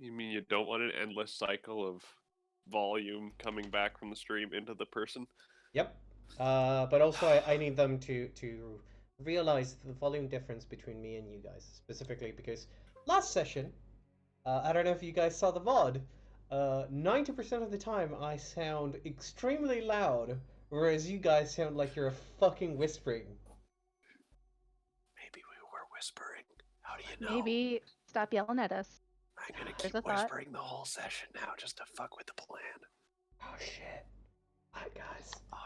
You mean you don't want an endless cycle of volume coming back from the stream into the person? Yep. But also I need them to realize the volume difference between me and you guys, specifically because last session, I don't know if you guys saw the VOD, 90% of the time I sound extremely loud, whereas you guys sound like you're fucking whispering. Maybe we were whispering. How do you know? Maybe stop yelling at us. I'm gonna There's keep a thought. whispering the whole session now just to fuck with the plan. Oh shit. Alright guys, Oh,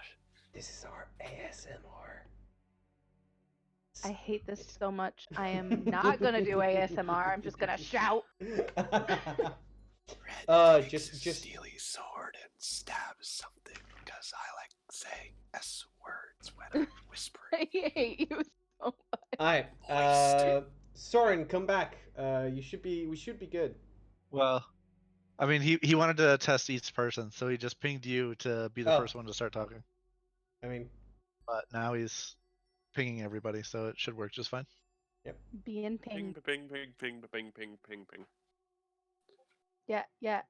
this is our ASMR. I hate this so much. I am not gonna do ASMR. I'm just gonna shout. Red takes just his steely sword and stabs something because I like saying S words when I'm whispering. I hate you so much. Alright, Soren, come back. We should be good. Well, I mean, he wanted to test each person, so he just pinged you to be the Oh. first one to start talking. I mean, But now he's pinging everybody, so it should work just fine. yep. Being Ping, pinged. ping, ping, ping, ping, ping, ping, ping. Yeah. Yeah.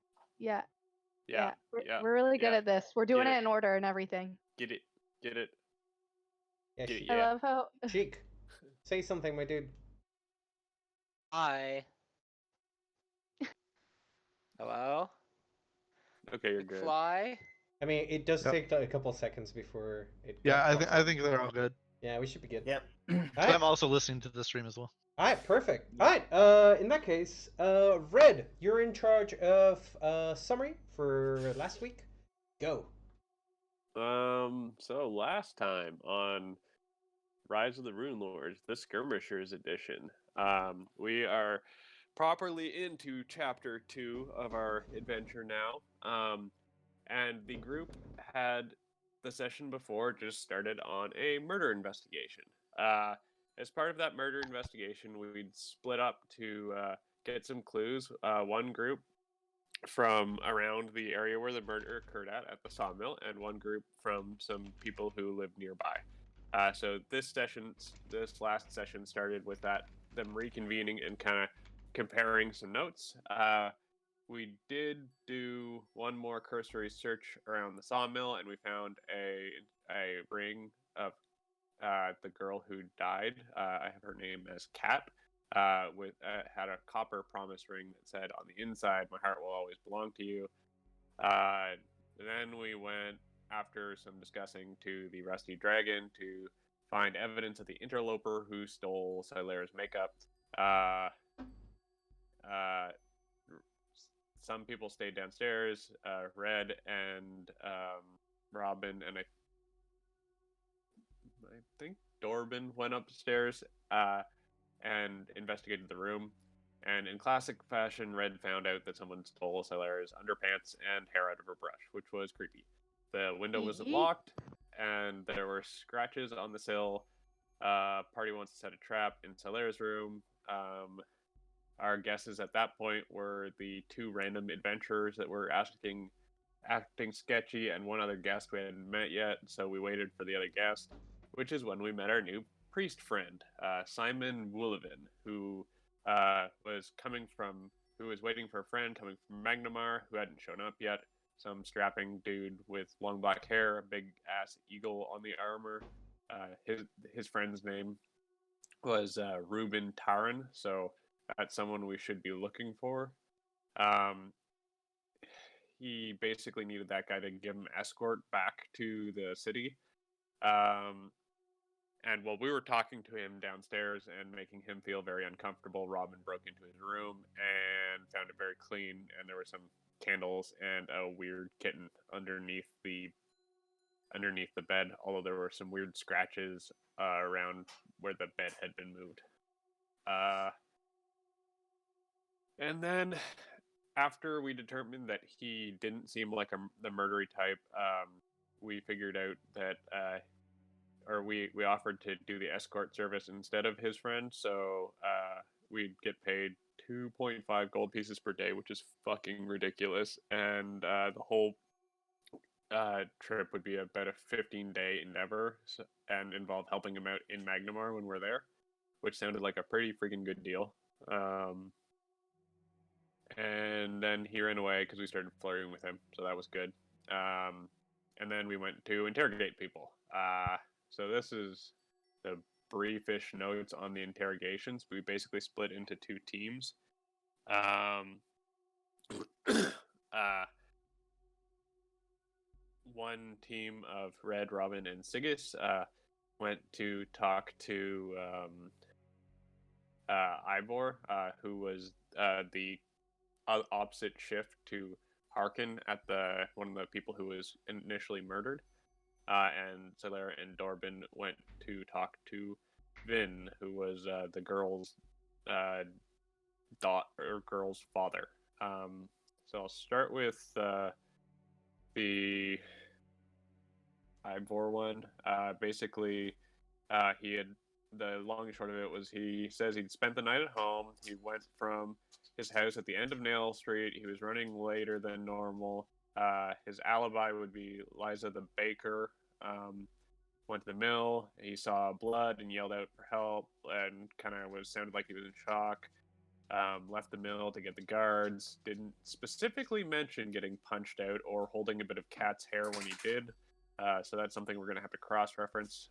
We're really good yeah. at this. We're doing Get it it. in order and everything. Get it. Get it. Yeah, Get it. I Yeah. love how Cheek. Say something, my dude. Hi. Hello? Okay, you're good. Fly? I mean, it does Yep. take a couple seconds before it. Yeah, pops I up. think they're all good. Yeah, we should be good. Yep. So I'm also listening to the stream as well. Alright, perfect. Alright, in that case, Red, you're in charge of summary for last week. Go. So last time on Rise of the Runelords, the Skirmishers edition, we are properly into chapter 2 of our adventure now. And the group had the session before just started on a murder investigation. As part of that murder investigation, we'd split up to get some clues. One group from around the area where the murder occurred at the sawmill, and one group from some people who live nearby. So this last session started with them reconvening and kind of comparing some notes. We did do one more cursory search around the sawmill, and we found a ring of the girl who died. I have her name as Kat. Had a copper promise ring that said on the inside, "My heart will always belong to you." Then we went, after some discussing, to the Rusty Dragon to find evidence of the interloper who stole Silera's makeup. Some people stayed downstairs. Red and Robin and I think Dorbin went upstairs and investigated the room. And in classic fashion, Red found out that someone stole Silera's underpants and hair out of her brush, which was creepy. The window was locked, and there were scratches on the sill. Party wants to set a trap in Silera's room. Our guesses at that point were the two random adventurers that were acting sketchy, and one other guest we hadn't met yet, so we waited for the other guest, which is when we met our new priest friend, Simon Woolivin, who was waiting for a friend coming from Magnamar, who hadn't shown up yet. Some strapping dude with long black hair, a big ass eagle on the armor. His friend's name was Ruben Taran, so that's someone we should be looking for. He basically needed that guy to give him escort back to the city. And while we were talking to him downstairs and making him feel very uncomfortable, Robin broke into his room and found it very clean, and there were some candles and a weird kitten underneath the bed, although there were some weird scratches around where the bed had been moved. And then, after we determined that he didn't seem like the murdery type, we figured out that, we offered to do the escort service instead of his friend, so we'd get paid 2.5 gold pieces per day, which is fucking ridiculous, and the whole trip would be about a 15-day endeavor, and involve helping him out in Magnamar when we're there, which sounded like a pretty freaking good deal. and then he ran away because we started flirting with him, so that was good. And then we went to interrogate people. So this is the briefish notes on the interrogations. We basically split into two teams. One team of Red, Robin, and Sigis went to talk to Ivor, who was the opposite shift to Harkin at one of the people who was initially murdered. And Solera and Dorbin went to talk to Vin, who was the girl's girl's father. So I'll start with the Ivor one. Basically, he had the long and short of it was he says he'd spent the night at home. He went from his house at the end of Nail Street. He was running later than normal. His alibi would be Liza the baker. Went to the mill. He saw blood and yelled out for help and kind of sounded like he was in shock. Left the mill to get the guards. Didn't specifically mention getting punched out or holding a bit of cat's hair when he did. So that's something we're going to have to cross-reference.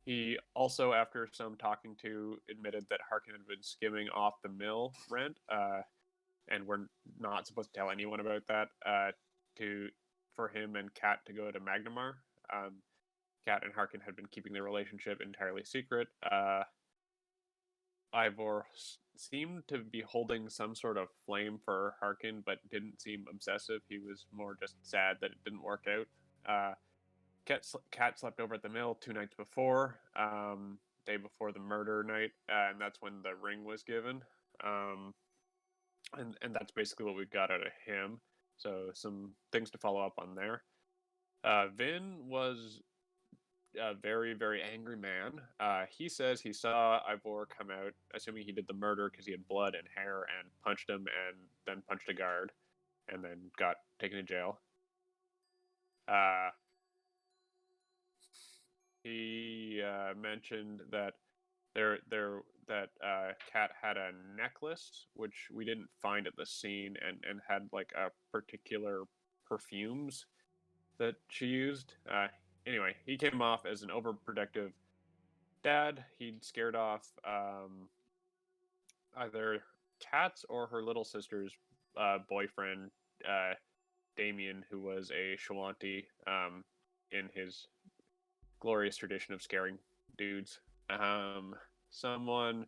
He also, after some talking to, admitted that Harkin had been skimming off the mill rent, and we're not supposed to tell anyone about that, for him and Kat to go to Magnamar. Kat and Harkin had been keeping their relationship entirely secret. Ivor seemed to be holding some sort of flame for Harkin, but didn't seem obsessive. He was more just sad that it didn't work out. Kat slept over at the mill 2 nights before, day before the murder night, and that's when the ring was given. And that's basically what we got out of him. So some things to follow up on there. Vin was a very, very angry man. He says he saw Ivor come out, assuming he did the murder because he had blood and hair, and punched him and then punched a guard and then got taken to jail. He mentioned that Kat had a necklace, which we didn't find at the scene, and had like a particular perfumes that she used. Anyway, he came off as an overprotective dad. He'd scared off either Kat's or her little sister's boyfriend, Damien, who was a Shawanti, in his glorious tradition of scaring dudes. Someone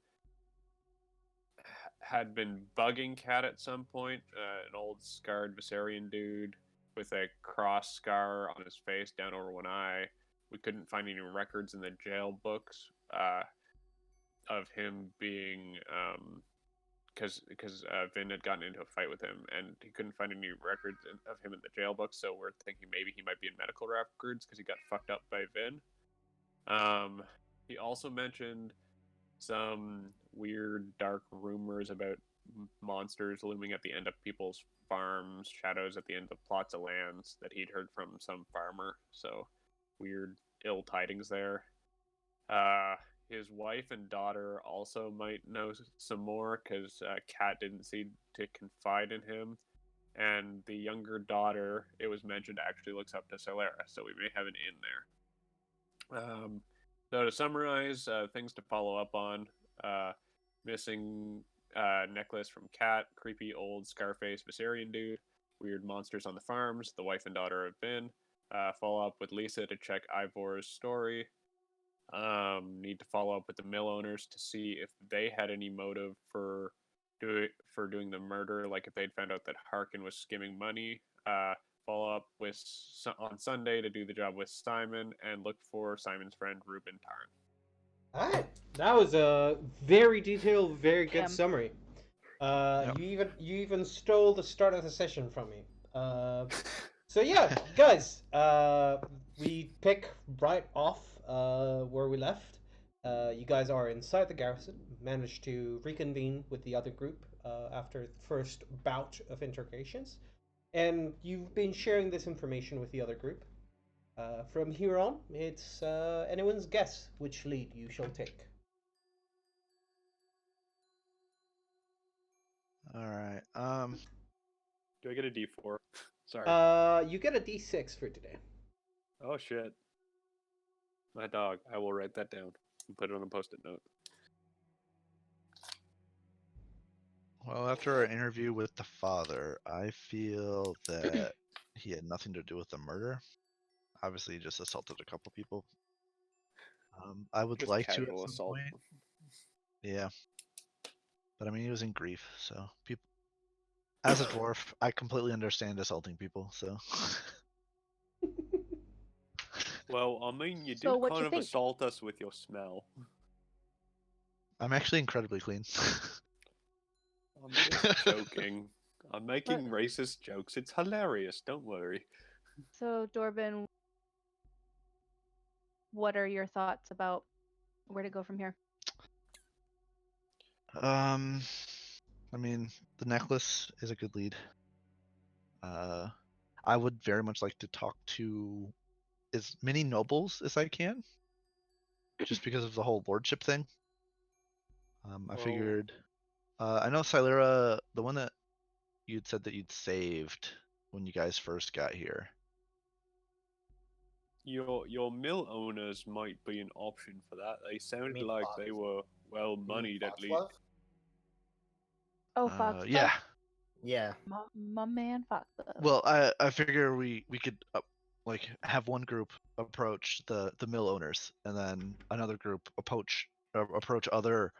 had been bugging Kat at some point, an old scarred Viserion dude with a cross scar on his face down over one eye. We couldn't find any records in the jail books of him being, because Vin had gotten into a fight with him, and he couldn't find any records of him in the jail books, so we're thinking maybe he might be in medical records because he got fucked up by Vin. He also mentioned some weird, dark rumors about monsters looming at the end of people's farms, shadows at the end of plots of lands that he'd heard from some farmer. So, weird, ill tidings there. His wife and daughter also might know some more because Kat didn't seem to confide in him. And the younger daughter, it was mentioned, actually looks up to Solera, so we may have an in there. So to summarize, things to follow up on: missing necklace from Kat, creepy old Scarface Viserion dude, weird monsters on the farms, the wife and daughter have been. Follow up with Lisa to check Ivor's story. Need to follow up with the mill owners to see if they had any motive for doing the murder, like if they'd found out that Harkin was skimming money. Follow up on Sunday to do the job with Simon and look for Simon's friend Ruben Tarn. All right, that was a very detailed, very good Damn. summary. Yep. You even stole the start of the session from me. So yeah, guys, we pick right off where we left. You guys are inside the garrison, managed to reconvene with the other group after the first bout of interrogations, and you've been sharing this information with the other group. From here on, it's anyone's guess which lead you shall take. right. Do I get a D4? Sorry. You get a D6 for today. Oh shit. My dog. I will write that down and put it on a post-it note. Well, after our interview with the father, I feel that he had nothing to do with the murder. Obviously, he just assaulted a couple people. I would Just like to at casual some assault. point. Yeah. But I mean, he was in grief, so people. As a dwarf, I completely understand assaulting people. So. Well, I mean, you So did what kind you of think? assault us with your smell. I'm actually incredibly clean. I'm just joking. I'm making racist jokes. It's hilarious. Don't worry. So Dorbin, what are your thoughts about where to go from here? I mean, the necklace is a good lead. I would very much like to talk to as many nobles as I can, just because of the whole lordship thing. I Well, figured. I know Silera, the one that you'd said that you'd saved when you guys first got here. your mill owners might be an option for that. They sounded mean like Fox? they were well You mean moneyed at least. Foxglove? Oh, Fox. Yeah. Yeah. My man Fox. Well, I figure we could like have one group approach the mill owners, and then another group approach other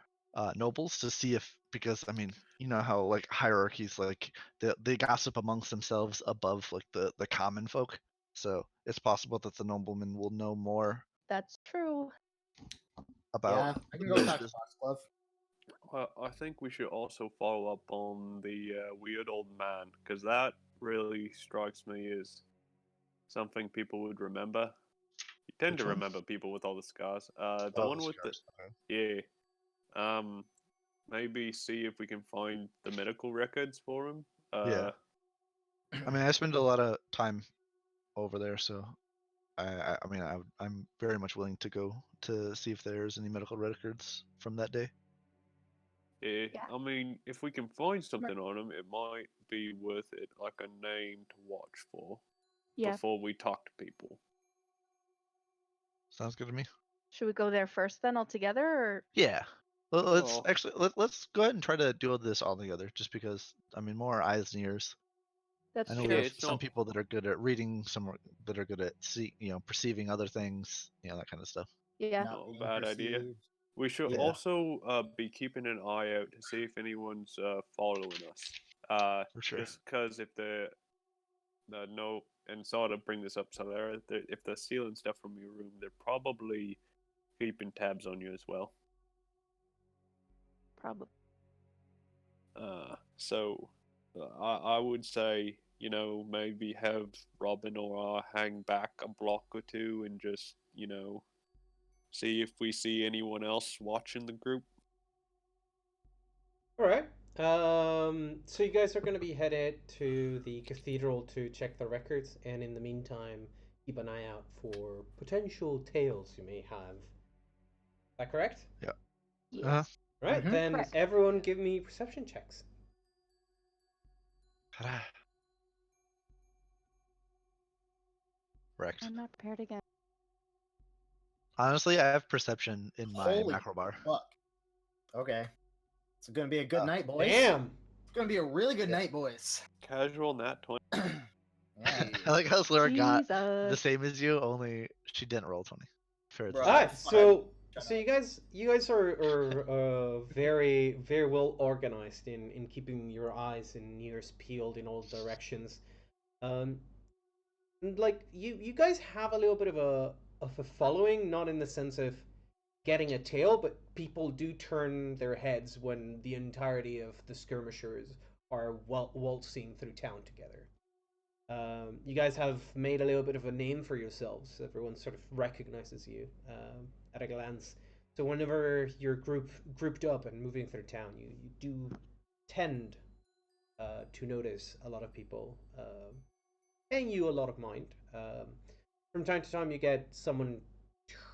nobles to see if, because I mean, you know how like hierarchies, like they gossip amongst themselves above like the common folk. So it's possible that the noblemen will know more That's true. about Yeah, I can the go talk to business. Foxglove. I think we should also follow up on the weird old man, because that really strikes me as something people would remember. You tend Which to one? remember people with all the scars. The Oh, one with the scars. Okay. yeah. Maybe see if we can find the medical records for him. Yeah. I mean, I spend a lot of time over there, so I mean, I'm very much willing to go to see if there's any medical records from that day. Yeah, Yeah. I mean, if we can find something on him, it might be worth it, like a name to watch for Yeah. before we talk to people. Sounds good to me. Should we go there first then altogether, or Yeah. Let's Well, actually let's go ahead and try to do this all together, just because I mean, more eyes and ears. that's I know true? we yeah, have it's some not. people that are good at reading, some that are good at perceiving other things, that kind of stuff. Yeah. Not Not a being bad idea. perceived. We should Yeah. also be keeping an eye out to see if anyone's following us. For sure. Just because if the no, and sorry to bring this up, so if they're stealing stuff from your room, they're probably keeping tabs on you as well. Probably. So I would say, maybe have Robin or I hang back a block or two and just, see if we see anyone else watching the group. All right. So you guys are going to be headed to the cathedral to check the records, and in the meantime, keep an eye out for potential tales you may have. Is that correct? Yeah. Yes. Uh-huh. Right. Mhm. Then Correct. everyone give me perception checks. Correct. I'm not prepared again. Honestly, I have perception in my Holy macro bar. fuck. Okay. It's gonna be a good Oh, night, boys. Damn. It's gonna be a really good Yeah. night, boys. Casual nat 20. Yeah. I like how Slura got the Jesus. same as you, only she didn't roll 20. Fair. Bro. All right. So Shut so up. you guys are very very well organized in keeping your eyes and ears peeled in all directions. Um, like you guys have a little bit of a following, not in the sense of getting a tail, but people do turn their heads when the entirety of the skirmishers are waltzing through town together. You guys have made a little bit of a name for yourselves. Everyone sort of recognizes you at a glance. So whenever you're grouped up and moving through town, you do tend to notice a lot of people paying you a lot of mind. From time to time, you get someone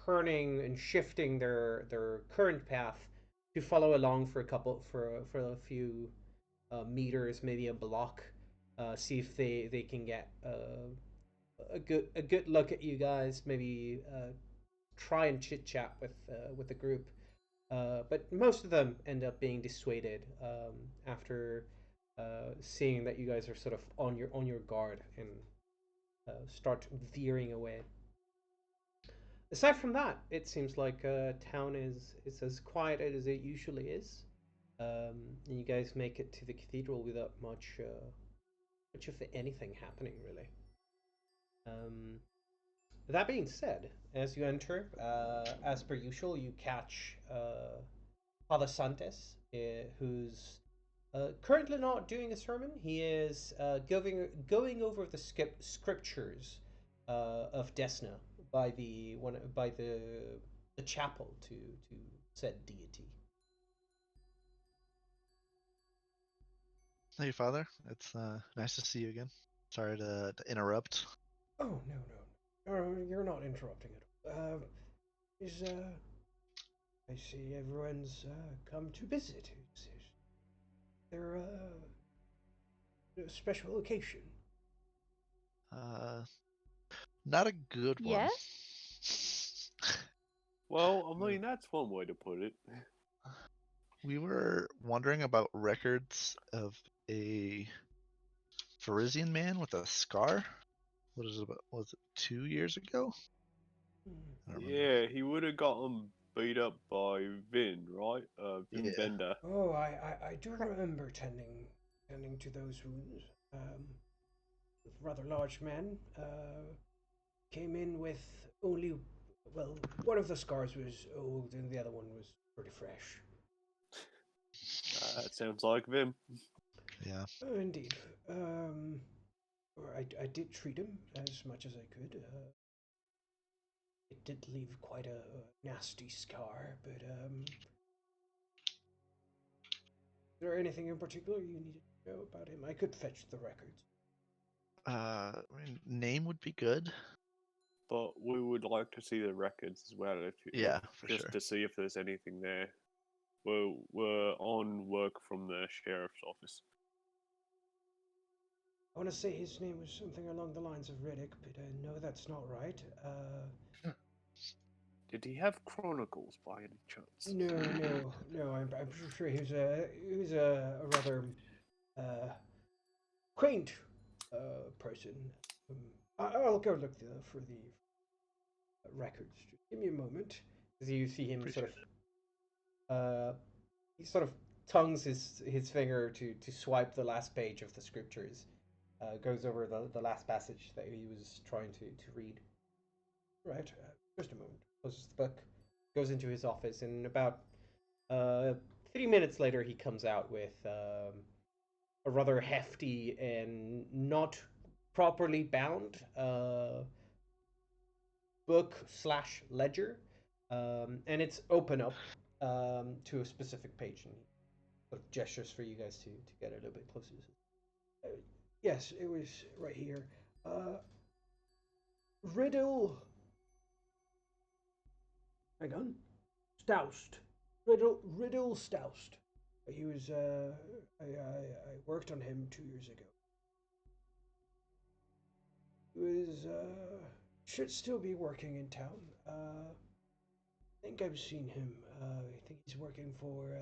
turning and shifting their current path to follow along for a few meters, maybe a block. See if they can get a good look at you guys. Maybe try and chit chat with the group. But most of them end up being dissuaded after seeing that you guys are sort of on your guard and start veering away. Aside from that, it seems like town is as quiet as it usually is, and you guys make it to the cathedral without much of anything happening really. Um, that being said, as you enter, as per usual, you catch Father Santos, who's currently not doing a sermon. He is going over the scriptures of Desna by the chapel to said deity. Hey, Father. It's nice to see you again. Sorry to interrupt. Oh no, you're not interrupting it. Is I see everyone's come to visit. Is there a special occasion? Not a good one. Yes? Well, I mean, that's one way to put it. We were wondering about records of a Parisian man with a scar. What is it about? Was it 2 years ago? I don't remember. Yeah, he would have gotten beat up by Vin, right? Vin Yeah. Bender. Oh, I do remember tending to those wounds. Rather large man. Came in with only, well, one of the scars was old and the other one was pretty fresh. That sounds like Vin. Yeah. Oh, indeed. I did treat him as much as I could. It did leave quite a nasty scar, but is there anything in particular you needed to know about him? I could fetch the records. I mean, name would be good. But we would like to see the records as well, Yeah, for just sure. to see if there's anything there. We're on work from the sheriff's office. I want to say his name was something along the lines of Riddick, but no, that's not right. Did he have chronicles by any chance? No. I'm sure he was a rather quaint person. I'll go look for the records. Just give me a moment. As you see him Appreciate he sort of tongues his finger to swipe the last page of the scriptures. Goes over the last passage that he was trying to read. Right, just a moment. Closes the book, goes into his office, and about 3 minutes later, he comes out with a rather hefty and not properly bound book slash ledger, and it's open up to a specific page, and sort of gestures for you guys to get a little bit closer. Yes, it was right here. Riddle. Hang on. Stoust. Riddle Stoust. He was I worked on him 2 years ago. He was should still be working in town. I think I've seen him. I think he's working for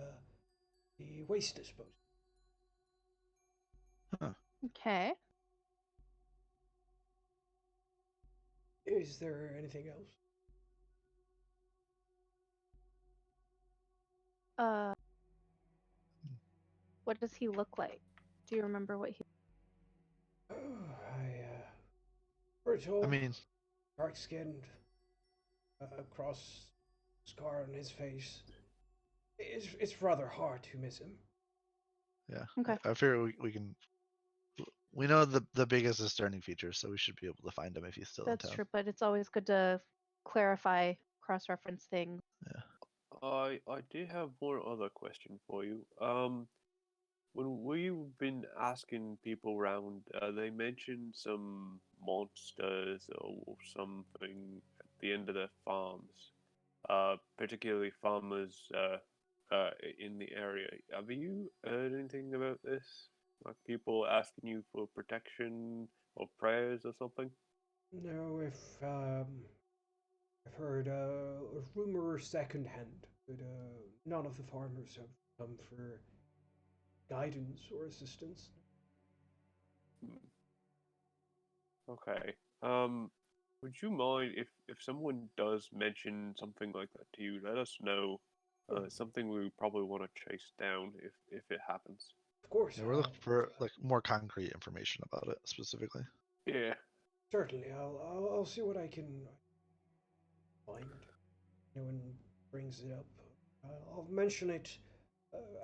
the waste disposal. Okay. Is there anything else? What does he look like? Do you remember what he? Oh, Bertol, I mean, dark-skinned, cross scar on his face. It's rather hard to miss him. yeah. Okay. I figure we can. We know the biggest discerning features, so we should be able to find him if he's still That's in town. true, but it's always good to clarify, cross-reference things. I do have one other question for you. When we've been asking people around, they mentioned some monsters or something at the end of the farms. Particularly farmers in the area. Have you heard anything about this? Like people asking you for protection or prayers or something? No, if I've heard a rumor secondhand, but none of the farmers have come for guidance or assistance. Hmm. Okay. Would you mind if someone does mention something like that to you, let us know. Something we probably want to chase down if it happens. Of course, Yeah, we're looking for like more concrete information about it specifically. Yeah. certainly. I'll see what I can find. No one brings it up. I'll mention it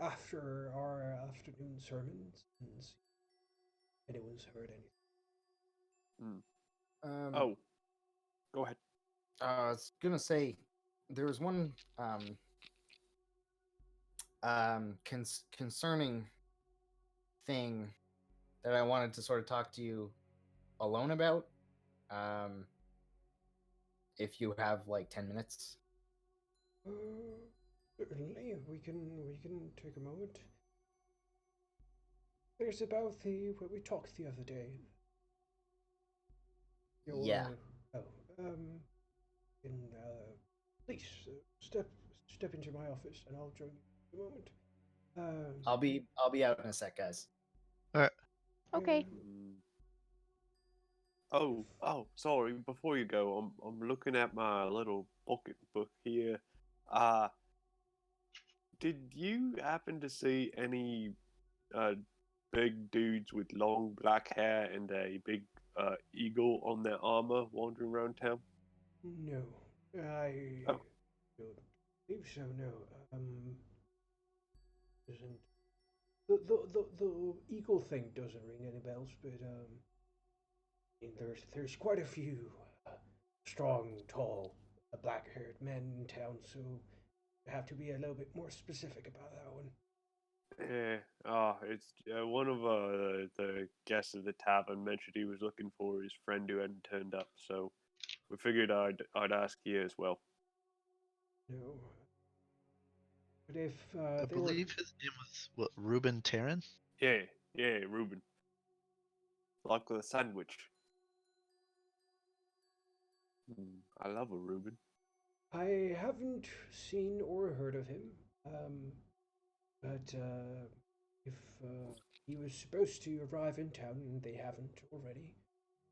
after our afternoon sermons and see if anyone's heard anything. Oh, go ahead. I was gonna say there was one concerning thing that I wanted to sort of talk to you alone about. If you have like 10 minutes. Certainly, we can take a moment. There's about the what we talked the other day. Yeah. Oh, can please step into my office, and I'll join you in a moment. I'll be out in a sec, guys. Okay. Oh, sorry. Before you go, I'm looking at my little pocket book here. Did you happen to see any big dudes with long black hair and a big eagle on their armor wandering around town? No, I Oh. don't believe so. No, doesn't the eagle thing doesn't ring any bells, but I mean, there's quite a few strong, tall, black-haired men in town, so I have to be a little bit more specific about that one. Yeah, it's one of the guests of the tavern mentioned he was looking for his friend who hadn't turned up, so we figured I'd ask you as well. No, but if I they were, believe his name was what, Ruben Taryn? Yeah, Ruben. Like the sandwich. I love a Reuben. I haven't seen or heard of him, but if he was supposed to arrive in town and they haven't already,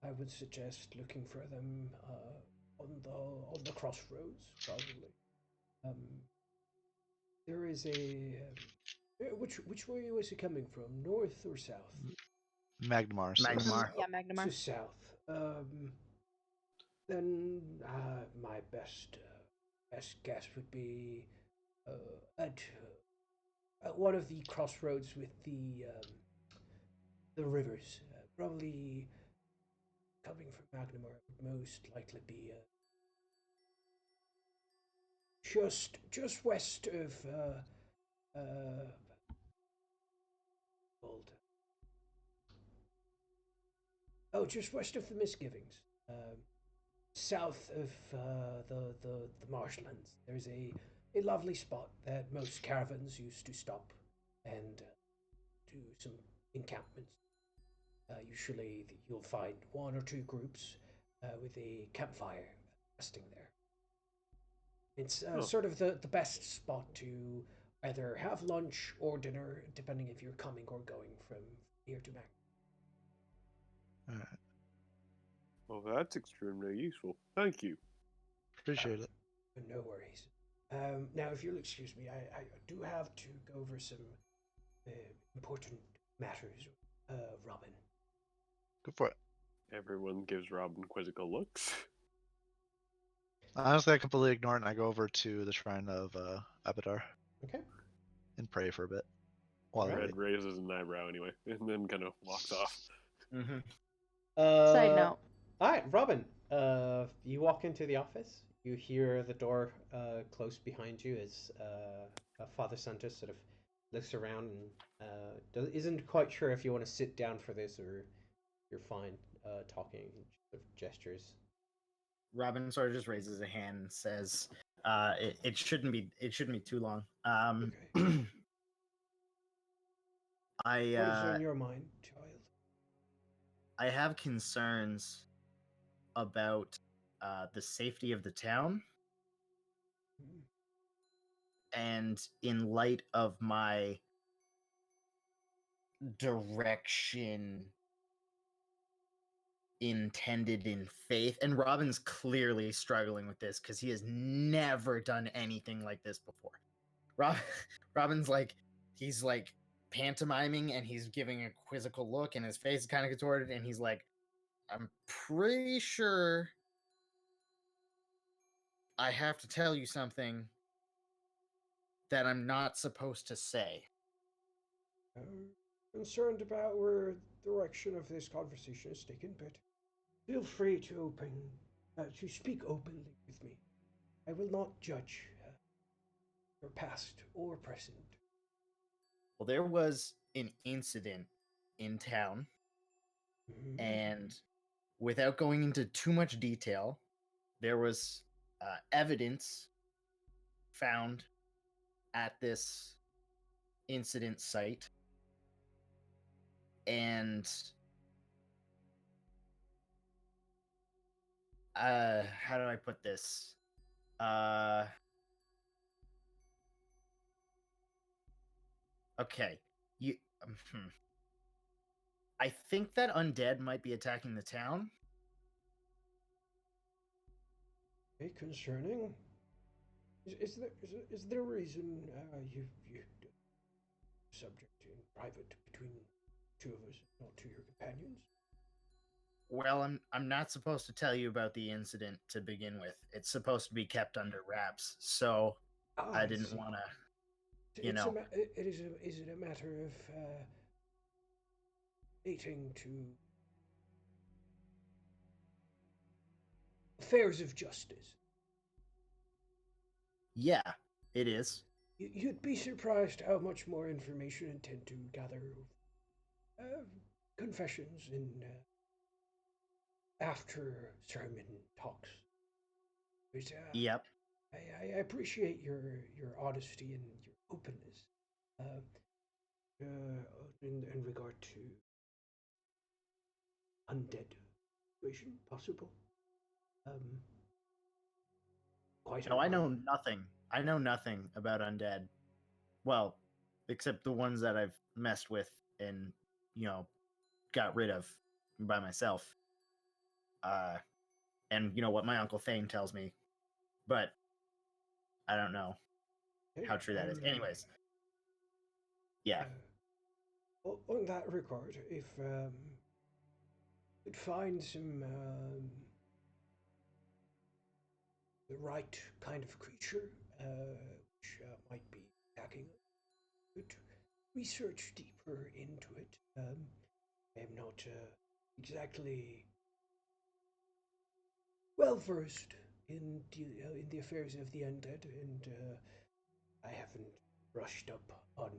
I would suggest looking for them on the crossroads, probably. Um, there is a which way was he coming from? North or south? Magnemar. So Magnemar. Yeah, Magnamar. To south. Then my best guess would be at one of the crossroads with the rivers. Probably coming from Magnamar would most likely be just west of called just west of the Misgivings. South of the marshlands. There's a lovely spot that most caravans used to stop and do some encampments. Usually you'll find one or two groups with a campfire resting there. It's sort of the best spot to either have lunch or dinner, depending if you're coming or going from here to Mac. Alright, Well, that's extremely useful. Thank you. appreciate it. No worries. Now, if you'll excuse me, I do have to go over some important matters. Robin. Go for it. Everyone gives Robin quizzical looks. Honestly, I completely ignore it and I go over to the shrine of Abadar Okay. and pray for a bit. While I Red wait. raises an eyebrow anyway, and then kind of walks off. Mm-hmm. Side note. All right, Robin. You walk into the office. You hear the door close behind you as Father Santos sort of looks around and isn't quite sure if you want to sit down for this or you're fine talking. Sort of gestures. Robin sort of just raises a hand and says, It shouldn't be too long. Okay. I What is on your mind, child? I have concerns about the safety of the town, Hmm. and in light of my direction intended in faith, and Robin's clearly struggling with this because he has never done anything like this before. Rob, Robin's like, he's like pantomiming and he's giving a quizzical look and his face is kind of contorted and he's like, I'm pretty sure I have to tell you something that I'm not supposed to say. Concerned about where the direction of this conversation is taken, but feel free to speak openly with me. I will not judge your past or present. Well, there was an incident in town, Mhm. and without going into too much detail, there was evidence found at this incident site, and how do I put this? Okay, you. I think that undead might be attacking the town. Okay, concerning. Is there a reason you subject in private between two of us, not to your companions? Well, I'm not supposed to tell you about the incident to begin with. It's supposed to be kept under wraps. So I didn't want to, you know. Is it a matter of relating to affairs of justice? Yeah, it is. You'd be surprised how much more information I tend to gather uh, confessions in after sermon talks. But, Yep. I appreciate your honesty and your openness uh, in regard to undead situation possible. Um, quite a No, I lot. know nothing. I know nothing about undead. Well, except the ones that I've messed with and, got rid of by myself. And what my Uncle Thane tells me. But I don't know how true that is. Anyways, yeah. On that regard, if could find some the right kind of creature which might be attacking us, could research deeper into it. I am not exactly well versed in the affairs of the undead, and I haven't brushed up on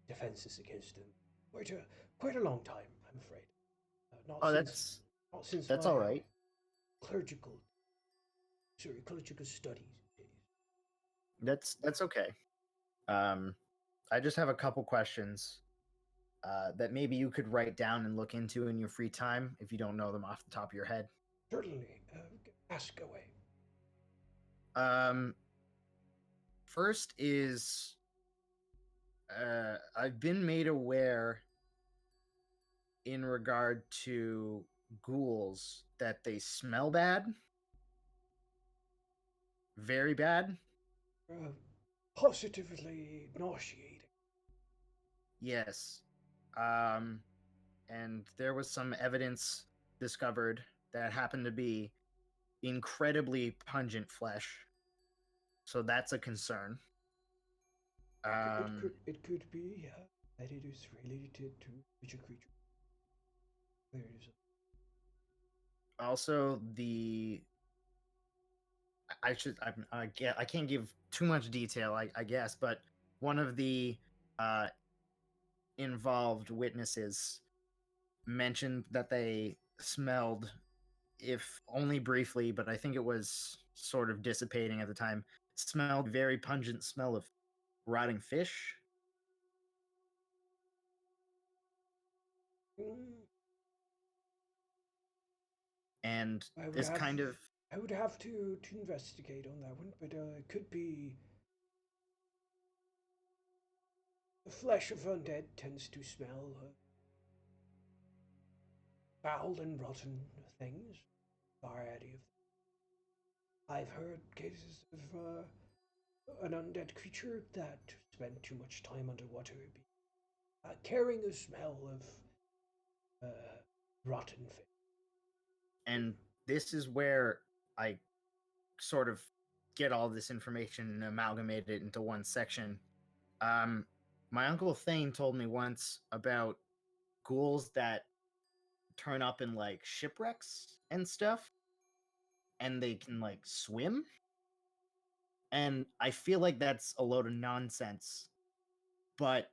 defenses against them quite a long time, I'm afraid. Oh, Not since that's my all right. clerical clerical studies days. That's okay. I just have a couple questions that maybe you could write down and look into in your free time if you don't know them off the top of your head. Certainly, ask away. First is I've been made aware in regard to ghouls that they smell bad, very bad. Positively nauseating. Yes. And there was some evidence discovered that happened to be incredibly pungent flesh. So that's a concern. It could be that it is related to such a creature. There is Also, I can't give too much detail, I guess, but one of the involved witnesses mentioned that they smelled, if only briefly, but I think it was sort of dissipating at the time, smelled very pungent smell of rotting fish. Mm, And I would this have kind of I would have to investigate on that one, but it could be the flesh of undead tends to smell foul and rotten things. Variety of. I've heard cases of an undead creature that spent too much time underwater, carrying a smell of rotten fish. and this is where I sort of get all this information and amalgamate it into one section. My uncle Thane told me once about ghouls that turn up in like shipwrecks and stuff, and they can like swim. And I feel like that's a load of nonsense, but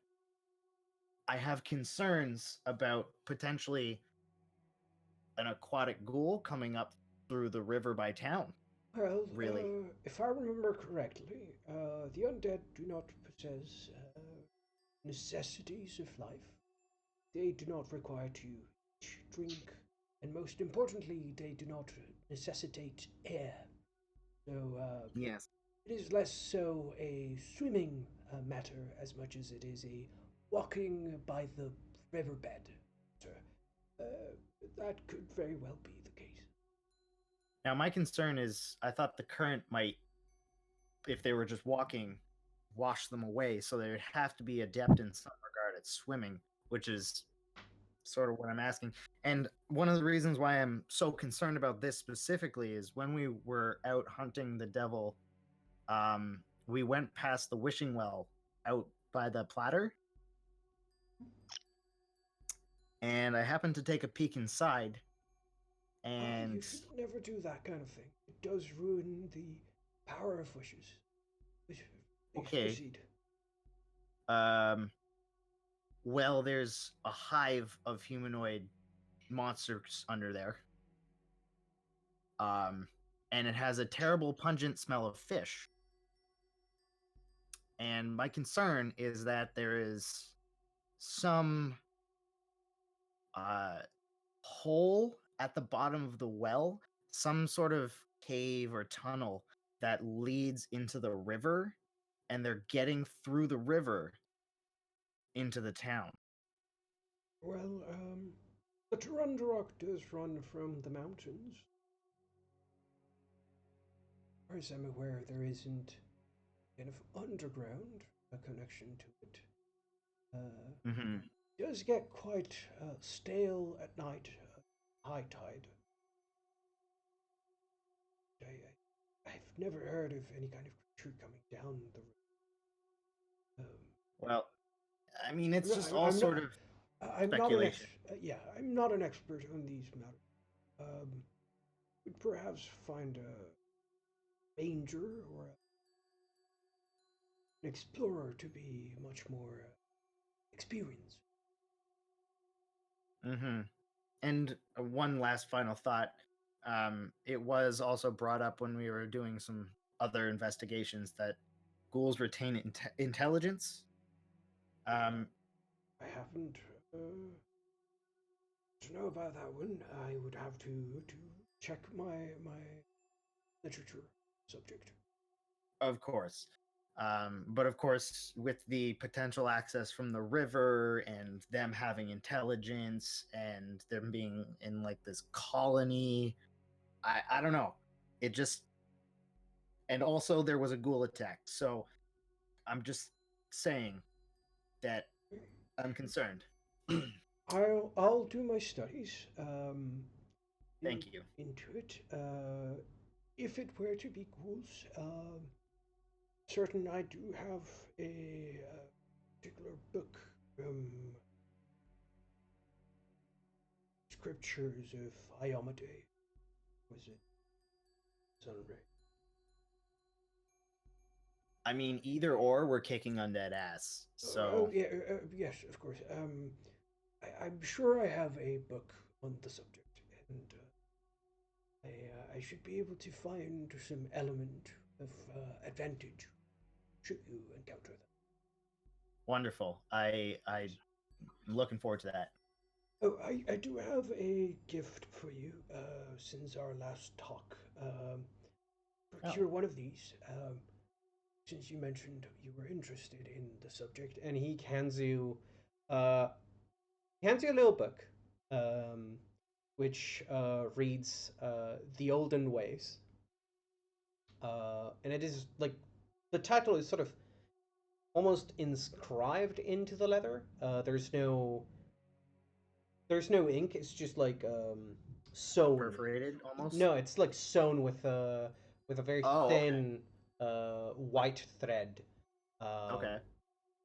I have concerns about potentially an aquatic ghoul coming up through the river by town. Well, Really? if I remember correctly, the undead do not possess necessities of life. They do not require to eat, drink, and most importantly, they do not necessitate air. So Yes. it is less so a swimming matter as much as it is a walking by the riverbed. So, that could very well be the case. Now, my concern is I thought the current might, if they were just walking, wash them away. So they would have to be adept in some regard at swimming, which is sort of what I'm asking. And one of the reasons why I'm so concerned about this specifically is when we were out hunting the devil, we went past the wishing well out by the platter. And I happened to take a peek inside. And You should never do that kind of thing. It does ruin the power of wishes. Please Okay. proceed. Well, there's a hive of humanoid monsters under there. And it has a terrible pungent smell of fish. And my concern is that there is some hole at the bottom of the well, some sort of cave or tunnel that leads into the river, and they're getting through the river into the town. Well, the Turundarok does run from the mountains. As far as I'm aware, there isn't kind of underground a connection to it. Mm-hmm. It does get quite stale at night, high tide. I've never heard of any kind of creature coming down the river. Well, I mean, it's just I'm all not- sort of I'm not an speculation. I'm not an expert on these matters. We'd perhaps find a ranger or an explorer to be much more experienced. Mm-hmm. And one last final thought. It was also brought up when we were doing some other investigations that ghouls retain intelligence. I haven't to know about that one. I would have to check my literature subject. Of course. But of course, with the potential access from the river and them having intelligence and them being in like this colony, I don't know. It just, and also there was a ghoul attack. So I'm just saying that I'm concerned. I'll do my studies. Thank you. Into it. If it were to be ghouls, certain I do have a particular book from scriptures of Iomade. Was it Sunray? I mean, either or, we're kicking undead ass. So Oh yeah, yes, of course. I'm sure I have a book on the subject, and I should be able to find some element of advantage should you encounter them. Wonderful. I'm looking forward to that. Oh, I do have a gift for you since our last talk. Procure one of these since you mentioned you were interested in the subject, and he uh, hands you a little book, which reads "The Olden Ways," and it is like the title is sort of almost inscribed into the leather. There's no ink. It's just like sewn. Perforated almost. No, it's like sewn with a very Oh, okay. thin white thread. Okay.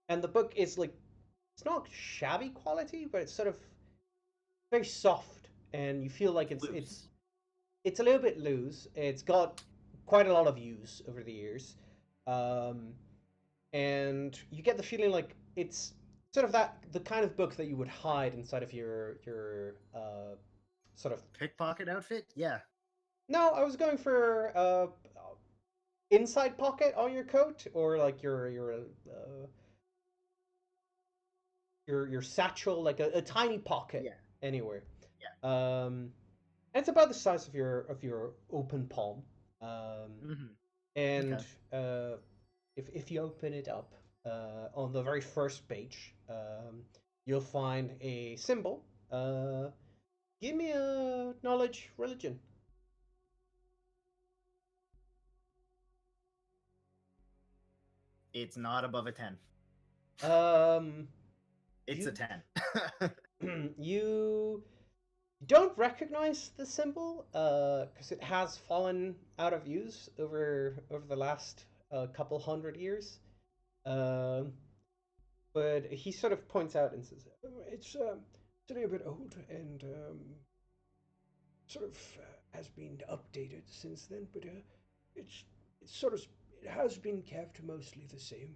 And the book is like it's not shabby quality, but it's sort of very soft, and you feel like Loose. it's a little bit loose. It's got quite a lot of use over the years, and you get the feeling like it's sort of the kind of book that you would hide inside of your sort of. Pickpocket outfit? Yeah. No, I was going for inside pocket on your coat, or like your satchel, like a tiny pocket Yeah. anywhere. Yeah. It's about the size of your open palm. And Okay. if you open it up on the very first page, you'll find a symbol. Give me a knowledge religion. It's not above a 10. It's a 10. You don't recognize the symbol because it has fallen out of use over the last couple hundred years. But he sort of points out and says, "It's a little bit old and sort of has been updated since then, but it's sort of it has been kept mostly the same.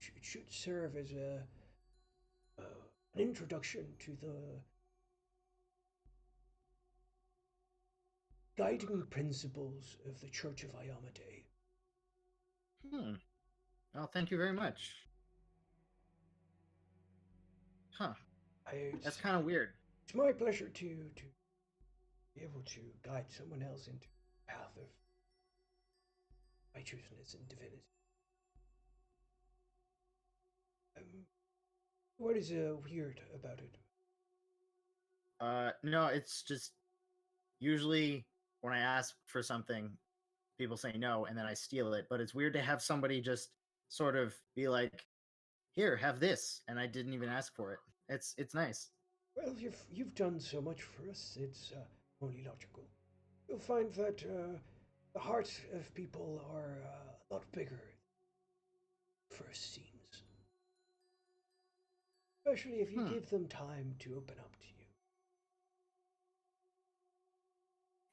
It should serve as an introduction to the guiding principles of the Church of Ayamate." Well, thank you very much. Huh. That's kind of weird. It's my pleasure to be able to guide someone else into the path of righteousness and divinity. What is weird about it? No, it's just usually when I ask for something, people say no, and then I steal it. But it's weird to have somebody just sort of be like, "Here, have this," and I didn't even ask for it. It's nice. Well, you've done so much for us. It's only logical. You'll find that the hearts of people are a lot bigger than first seems. Especially if you give them time to open up to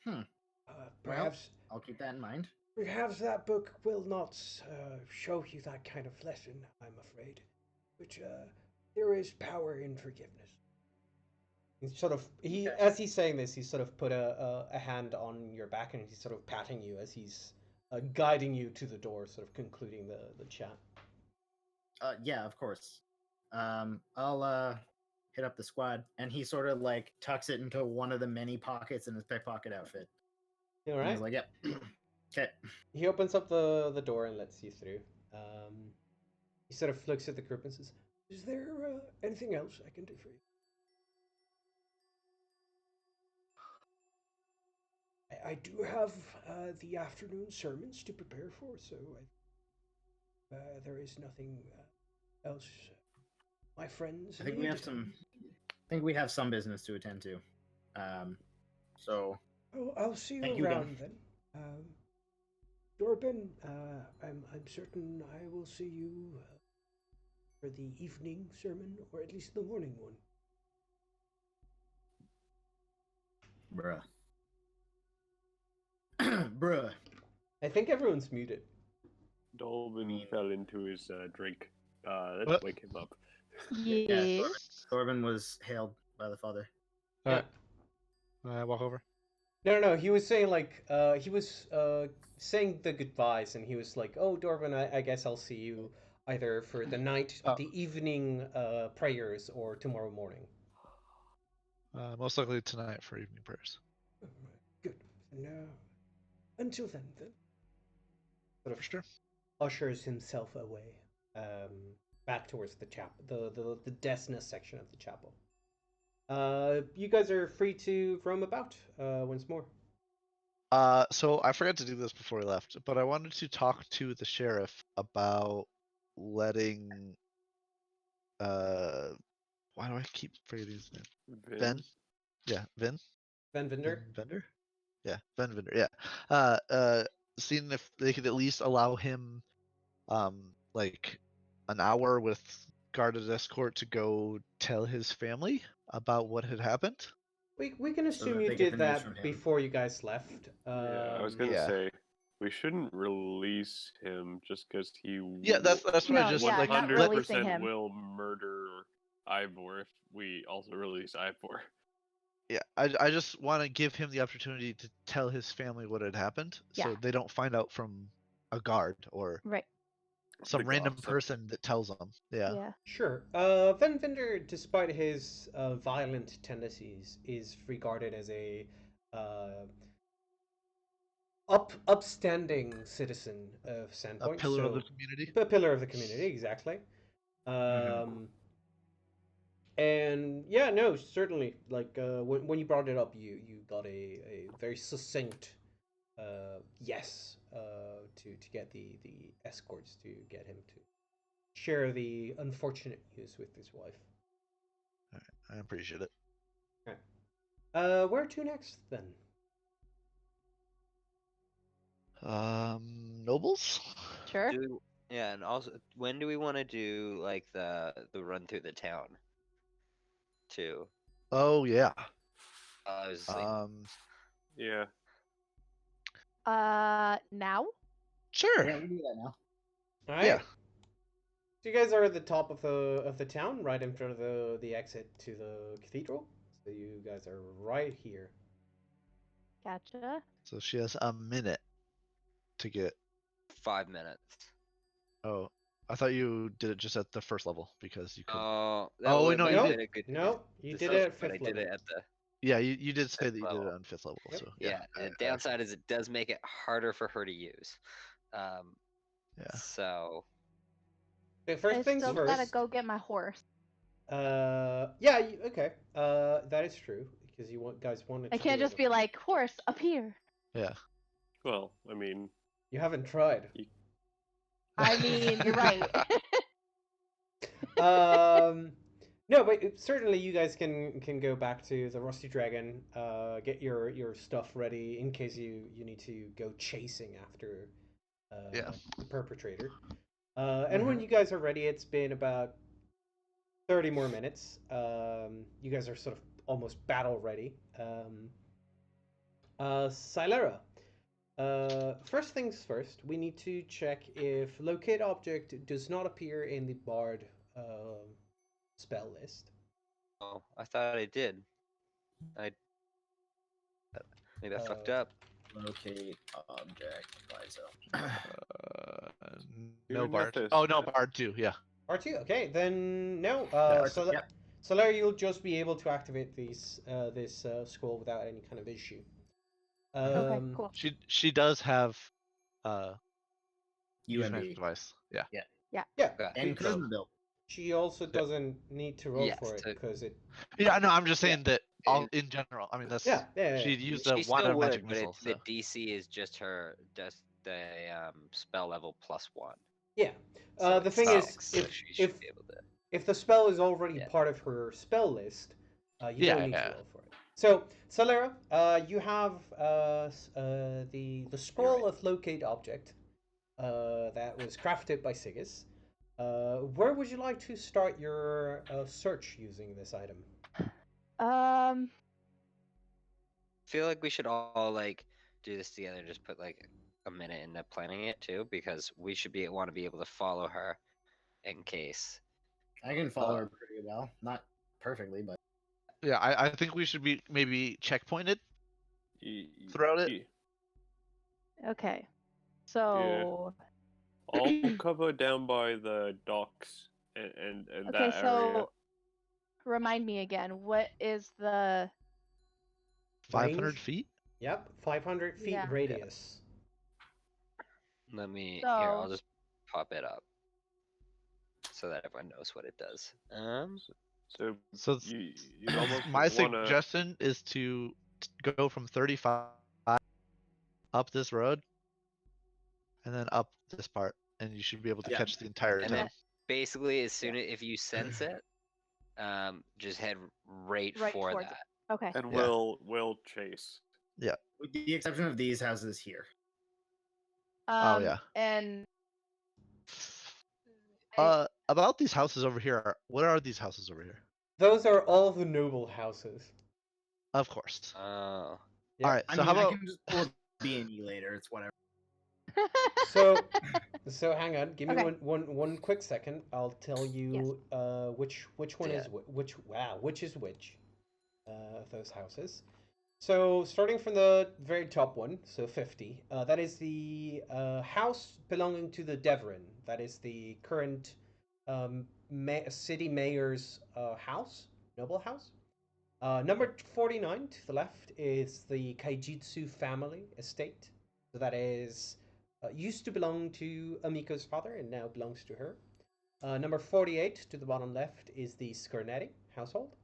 you. Perhaps well, I'll keep that in mind. Perhaps that book will not show you that kind of lesson, I'm afraid. But there is power in forgiveness. As he's saying this, he's sort of put a hand on your back and he's sort of patting you as he's guiding you to the door, sort of concluding the chat. Yeah, of course. I'll hit up the squad, and he sort of like tucks it into one of the many pockets in his pickpocket outfit. All right. And he's like, "Yep." Okay. He opens up the door and lets you through. He sort of looks at the group and says, "Is there anything else I can do for you?" I do have the afternoon sermons to prepare for, so there is nothing else. My friends, I think we have some business to attend to. So I'll see you thank around you then. Dorbin, I'm certain I will see you for the evening sermon, or at least the morning one. Bruh. Bruh. I think everyone's muted. Dolvin fell into his drink. Let's What? wake him up. Yes. Corbin was hailed by the father. All right. I walk over. No. He was saying like he was saying the goodbyes, and he was like, "Oh, Dorvin, I guess I'll see you either for the night, Oh. the evening prayers, or tomorrow morning." Most likely tonight for evening prayers. Good. No. Until then. Sort For of sure. ushers himself away, back towards the chapel, the Desna section of the chapel. You guys are free to roam about once more. So I forgot to do this before we left, but I wanted to talk to the sheriff about letting why do I keep forgetting his name? Ben? Yeah, Vin? Van Vinder? Vendor? Yeah, Ven Vendor, yeah. Seeing if they could at least allow him like an hour with guarded escort to go tell his family about what had happened. We can So assume that you they get did the news from that him. before you guys left. Yeah, I was gonna Yeah. say we shouldn't release him just because he. Yeah, that's what No, I just yeah, like not let releasing 100% him. will murder Ivor if we also release Ivor. yeah, I just want to give him the opportunity to tell his family what had happened Yeah. so they don't find out from a guard or Right. some The random gossip. person that tells them. Yeah. Yeah. Sure. Van Vinder, despite his violent tendencies, is regarded as a uh, upstanding citizen of A Sandpoint. pillar of the So, community. a pillar of the community, exactly. And yeah, no, certainly. Like when you brought it up, you got a very succinct yes to get the escorts to get him to share the unfortunate news with his wife. I appreciate it. Okay. Where to next then? Nobles? Sure. Yeah, and also, when do we want to do like the run through the town? Too. Oh yeah. I was like, Yeah. Now? Sure. Yeah, we can do that now. All right. Yeah. So you guys are at the top of the town, right in front of the exit to the cathedral. So you guys are right here. Gotcha. So she has a minute to get. 5 minutes. Oh, I thought you did it just at the first level because you could. Oh, Oh, wait, no, you did did. a good. No, you the did stuff, it at but I fifth did level. it at the. Yeah, you did say that you did level. it on fifth level. Yep. So Yeah, the downside is it does make it harder for her to use. Yeah. So. Okay, first I things still first. gotta go get my horse. Yeah, okay. That is true because guys wanted. I to can't do it just be like, horse, up here. Yeah. Well, I mean, You haven't tried. I mean, you're right. No, but certainly you guys can go back to the Rusty Dragon, get your stuff ready in case you need to go chasing after Yeah. the perpetrator. And when you guys are ready, it's been about 30 more minutes. You guys are sort of almost battle ready. Silera. First things first, we need to check if locate object does not appear in the bard spell list. Oh, I thought I did. Maybe I fucked up. Locate object. No Doing bard. this, Oh no, bard too. Yeah. R2, okay, then no. Yep. Solera, you'll just be able to activate this scroll without any kind of issue. Okay, cool. She does have use UMB. magic device. Yeah. Yeah, And because charisma build. she also doesn't need to roll for it because it. Yeah, no, I'm just saying that all in general. I mean, that's Yeah. she used She a wand still of would, magic but missile. the DC is just the spell level +1. Yeah. So The it's thing is, 6, so she should be able to. if the spell is already Yeah. part of her spell list, you Yeah, don't need yeah. to roll for it. So, Solera, you have the scroll of locate object that was crafted by Sigus. Where would you like to start your search using this item? I feel like we should all like do this together. Just put like a minute into planning it too, because we should want to be able to follow her in case. I can follow her pretty well. Not perfectly, but Yeah, I think we should be maybe checkpointed. throughout it? Okay. So I'll cover down by the docks and okay, that area. so remind me again, what is the 500 Range? feet? Yep, 500 feet Yeah. radius. Let me here. I'll So just pop it up so that everyone knows what it does. So So it's- you'd almost my wanna. suggestion is to go from 35 up this road and then up this part, and you should be able to Yeah. catch the entire And town. then basically, as soon as if you sense it, just head right for towards that. it. Okay. And Yeah. we'll chase. With the exception of these houses here. Oh, yeah. And About these houses over here, what are these houses over here? Those are all the noble houses. Of course. Oh. Yep. All right. I So mean, how I about can just pull a B&E later. It's whatever. So hang on, give me Okay. one quick second. I'll tell you which one Yeah. is which is which of those houses. So starting from the very top one, so 50, that is the house belonging to the Devrin. That is the current city mayor's house, noble house. Number 49 to the left is the Kaijitsu family estate. So that is used to belong to Amiko's father and now belongs to her. Number 48 to the bottom left is the Skirnetti household.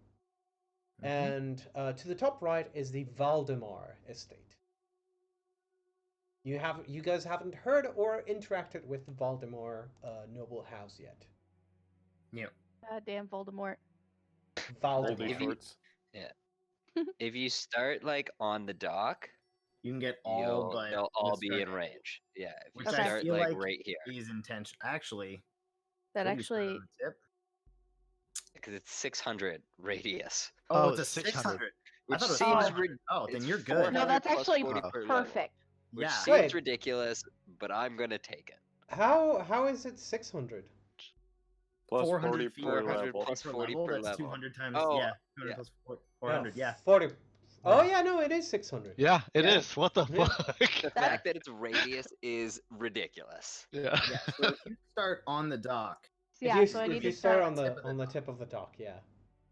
And to the top right is the Valdemar estate. You guys haven't heard or interacted with the Valdemar noble house yet. Yeah. Damn Voldemort. Moldy Valdemar. If you- shorts. If you start like on the dock, You can get all but they'll all the be in Skirnetti, range. Yeah, if you which Okay. I start feel like like right here, is intention. Actually, That could you start actually on the tip? because it's 600 radius, Oh, Oh, it's a it's 600. 600. I which thought it was seems 500. Oh, then it's you're good. 400 No, that's plus actually 40 Wow. per level, perfect. which Yeah. seems Wait. ridiculous, but I'm gonna take it. How is it 600? Plus 400 40 feet, per 400 level. plus per 40 level. per That's level. 200 times. Oh, Yeah, 200 yeah. plus 400. Yeah. 40. Oh yeah, no, it is 600. Yeah, it Yeah. is. What the Yeah. fuck? The fact that its radius is ridiculous. Yeah. Yeah. So if you start on the dock, Yeah, so I need If to you start start. on tip of the the dock. tip of the dock, yeah.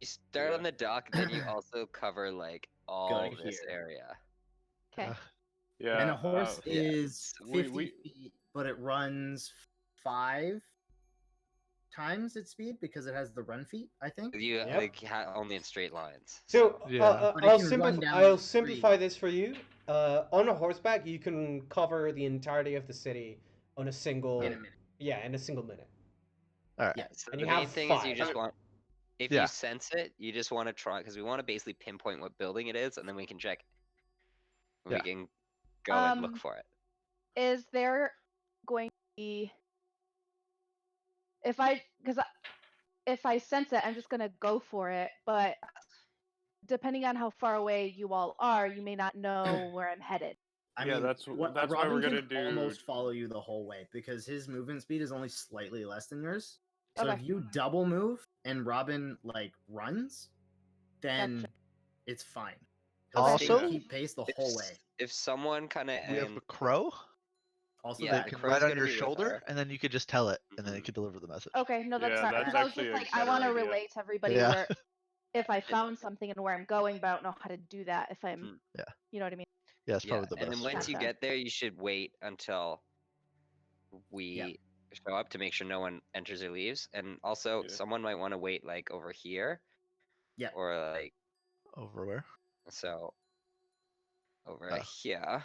You start Yeah. on the dock, then you also cover like all to this here. area. Okay. Yeah. and a horse yeah, is we- 50 we- feet, but it runs 5 times its speed because it has the run feet, I think. You Yep. like only in straight lines. So Yeah. But it I'll can run down I'll the simplify street. this for you. On a horseback, you can cover the entirety of the city on a single In a minute. in a single minute. All right. Yeah. So And the you main have thing is you 5. just want, if Yeah. you sense it, you just want to try because we want to basically pinpoint what building it is, and then we can check. Yeah. We can go and look Um, for it. Is there going to be if I sense it, I'm just gonna go for it, but depending on how far away you all are, you may not know where I'm headed. I Yeah, mean, that's why Robin we're gonna can do. almost follow you the whole way because his movement speed is only slightly less than yours. So Okay. if you double move and Robin like runs, then Gotcha. it's fine. Okay. He'll Also, keep pace the If, whole way. if someone kind of we have a crow Also, Yeah, that that can crow's ride on gonna your be with shoulder, her. and then you could just tell it, and then it Mhm. could deliver the message. Okay, no, that's Yeah, fine. that's Because I was actually just a like, I better want to idea. relate to everybody Yeah. where if I found something and where I'm going, but I don't know how to do that if I'm, Hmm. Yeah. you know what I mean? Yeah, it's Yeah, probably the and then best. once you Gotcha. get there, you should wait until we show up to make sure no one enters or leaves. And also, Yeah. someone might want to wait like over here. Yeah. Or like Over where? so over Oh. here.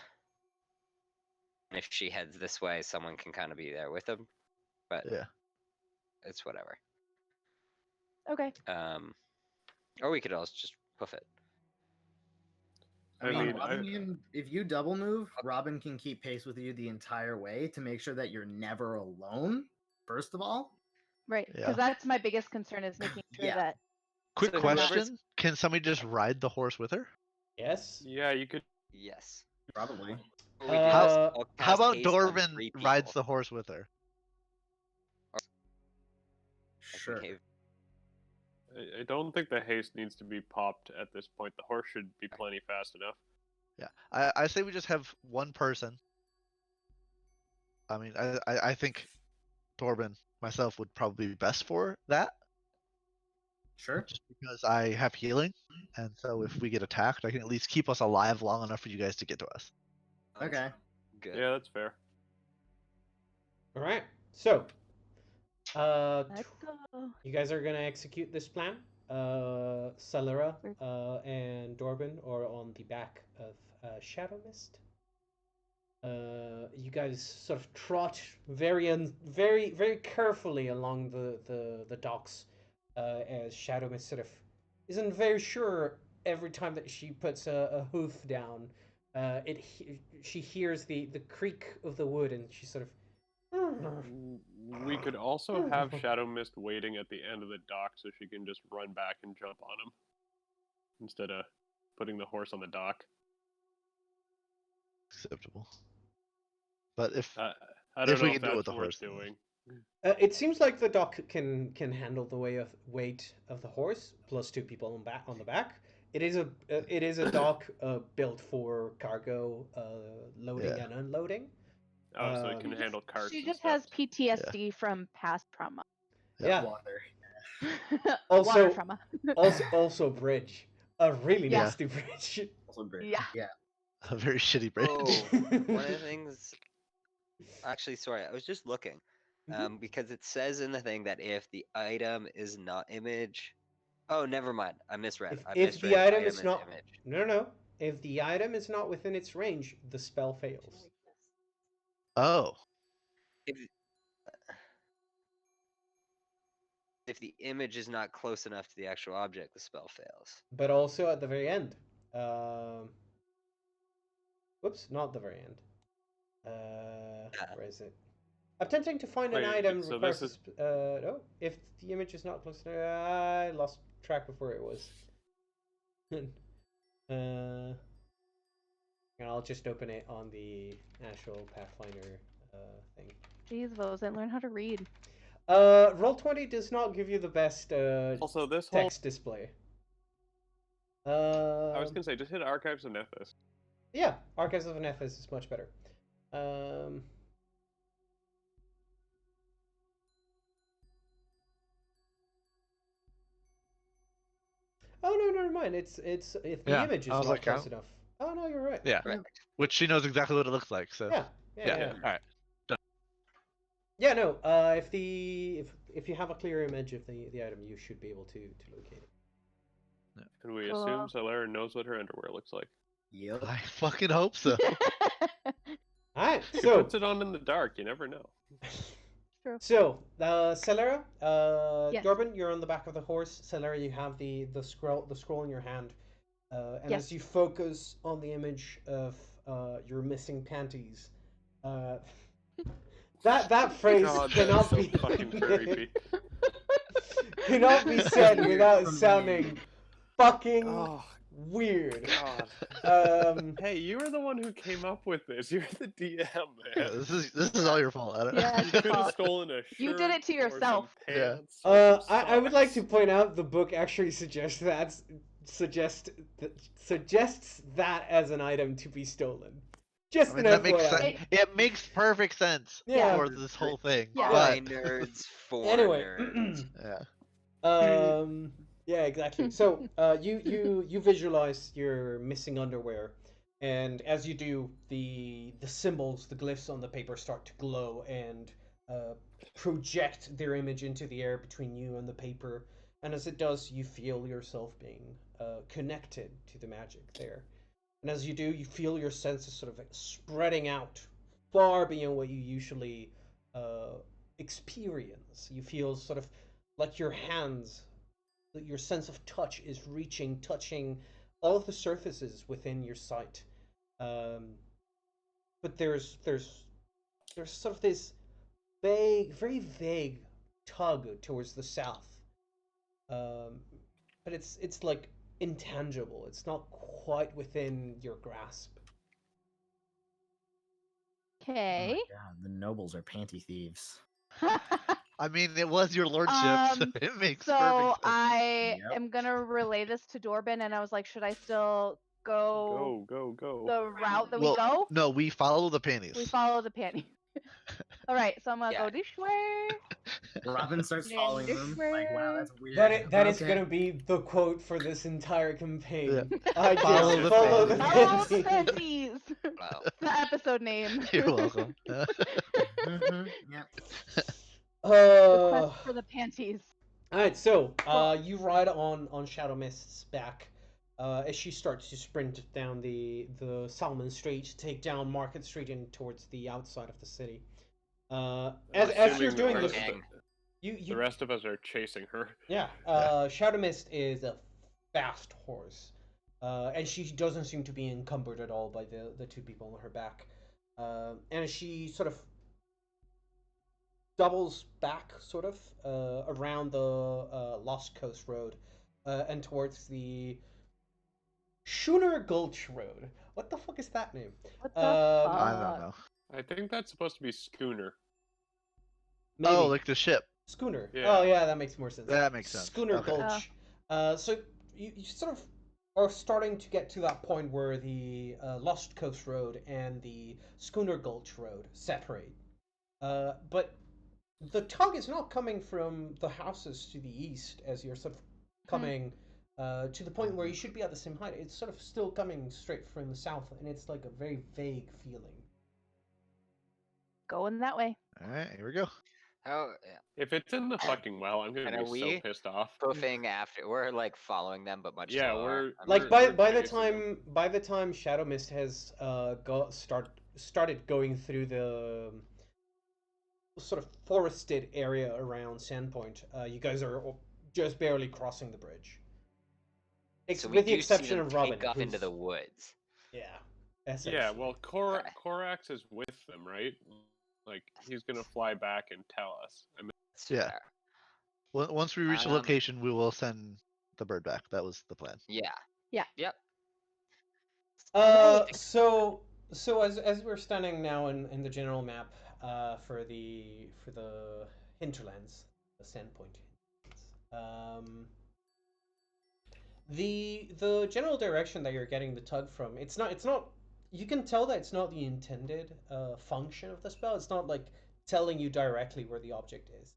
And if she heads this way, someone can kind of be there with them. But Yeah. it's whatever. Okay. Or we could also just poof it. I I mean, mean, Robin can, if you double move, Robin can keep pace with you the entire way to make sure that you're never alone. First of all, Right. Yeah. Because that's my biggest concern is making sure Yeah. that Quick So whoever's- question: can somebody just ride the horse with her? Yes. Yeah, you could. Yes. probably. Or we can Uh, just all How cast about haste on Dorvin 3 rides people. the horse with her? I think Sure. Have- I don't think the haste needs to be popped at this point. The horse should be plenty fast enough. Yeah, I say we just have one person. I mean, I think Torben, myself, would probably be best for that, Sure. just because I have healing, and so if we get attacked, I can at least keep us alive long enough for you guys to get to us. Sounds Okay. Good. Yeah, that's fair. All right. So, Let's go. you guys are gonna execute this plan. Celera and Dorban are on the back of Shadow Mist. You guys sort of trot very carefully along the docks as Shadow Mist sort of isn't very sure every time that she puts a hoof down. She hears the creak of the wood and she sort of. We could also have Shadow Mist waiting at the end of the dock so she can just run back and jump on him instead of putting the horse on the dock. Acceptable. But if I don't If know we if can do it with that's the worth horse, then- doing. It seems like the dock can handle the weight of the horse plus two people on the back. It is a dock built for cargo loading Yeah. and unloading. Oh, so it can Um, handle carts. She and just stuff. has PTSD from past trauma. Yeah. Water. Also- Water trauma. Also bridge, a really Yeah. nasty bridge. Also bridge. Yeah. Yeah. a very shitty bridge. Oh, one of the things. Actually, sorry, I was just looking, because it says in the thing that if the item is not image. Oh, never mind. I misread. I If the misread item is not image. no, if the item is not within its range, the spell fails. Oh, If the image is not close enough to the actual object, the spell fails. But also at the very end. Whoops, not the very end. Where is it? I'm attempting to find an Wait, item so requires this no, if the image is not close enough, I lost track of where it was. And I'll just open it on the actual Pathfinder thing. Jeez, Vosen, learn how to read. Roll20 does not give you the best Also, this whole text display. I was gonna say just hit Archives of Nephis. Yeah, Archives of Nephis is much better. Oh no, never mind. It's if the Yeah, image is I was not like, close oh. enough. Oh no, you're right. yeah. Correct. Which she knows exactly what it looks like. So Yeah. All right. Yeah, no. If you have a clear image of the item, you should be able to locate it. Can we Cool. assume Solara knows what her underwear looks like? Yep. I fucking hope so. All right. She So puts it on in the dark. You never know. So, Celera, Yes. Dorban, you're on the back of the horse. Celera, you have the scroll in your hand, and Yes. as you focus on the image of your missing panties, that phrase God, cannot that's so be fucking creepy. cannot be said without From me. sounding fucking Oh weird. God. Hey, you were the one who came up with this. You're the DM, Yeah, man. this is all your fault. I don't... Yeah, You it's could have fault. stolen a shirt. You did it to or some yourself. Yeah. pants or some I would like to socks. point out the book actually suggests that as an item to be stolen. Just I mean, an that makes FYI. sense. It makes perfect sense Yeah. for this whole thing. Yeah. By But nerds for Anyway, nerds. yeah. yeah, exactly. So, you visualize your missing underwear, and as you do, the symbols, the glyphs on the paper start to glow and project their image into the air between you and the paper. And as it does, you feel yourself being connected to the magic there. And as you do, you feel your senses sort of spreading out far beyond what you usually experience. You feel sort of like your hands, your sense of touch is touching all of the surfaces within your sight. But there's sort of this very vague tug towards the south. But it's like intangible. It's not quite within your grasp. Okay. Yeah, the nobles are panty thieves. I mean, it was your lordship, so it makes So perfect sense. I Yep. am gonna relay this to Dorban, and I was like, should I still go Go. the route that Well, we go. no, we follow the panties. We follow the panty. All right, so I'm gonna Yeah. go this way. Robin starts Then following this them. Like, wow, way. that's weird. That is Okay. gonna be the quote for this entire campaign. Yeah. I Follow just the follow the panties. Follow the panties. panties. Wow. The episode name. You're welcome. Yeah. Request for the panties. Alright, so Well- you ride on Shadow Mist's back as she starts to sprint down the Salmon Street to take down Market Street and towards the outside of the city. As you're Assuming doing the this, rest of- you The rest of us are chasing her. yeah, Shadow Mist is a fast horse, and she doesn't seem to be encumbered at all by the two people on her back. And she sort of doubles back, sort of, around the Lost Coast Road, and towards the Schooner Gulch Road. What the fuck is that name? What the I fuck? don't know. I think that's supposed to be schooner. Maybe. Oh, like the ship. Schooner. Yeah. Oh yeah, that makes more sense. That makes sense. Schooner Okay. Gulch. So you sort of are starting to get to that point where the Lost Coast Road and the Schooner Gulch Road separate. But the tug is not coming from the houses to the east as you're sort of coming to the point where you should be at the same height. It's sort of still coming straight from the south, and it's like a very vague feeling. Going that way. All right, here we go. How If it's in the fucking well, I'm gonna And be are so we pissed off. poofing after? We're like following them, but much Yeah, slower. we're- Like We're by the chasing them. time Shadow Mist has started going through the sort of forested area around Sandpoint, you guys are just barely crossing the bridge. So we With the do see exception them of Robin, take off into who's- the woods. yeah. Yeah, essentially. well, Okay. Korax is with them, right? Like he's gonna fly back and tell us. I mean, That's Yeah. fair. Once we reach the Um, location, we will send the bird back. That was the plan. Yeah. Yeah. Yep. So as we're standing now in the general map for the hinterlands, the Sandpoint hinterlands, the general direction that you're getting the tug from, it's not you can tell that it's not the intended function of the spell. It's not like telling you directly where the object is.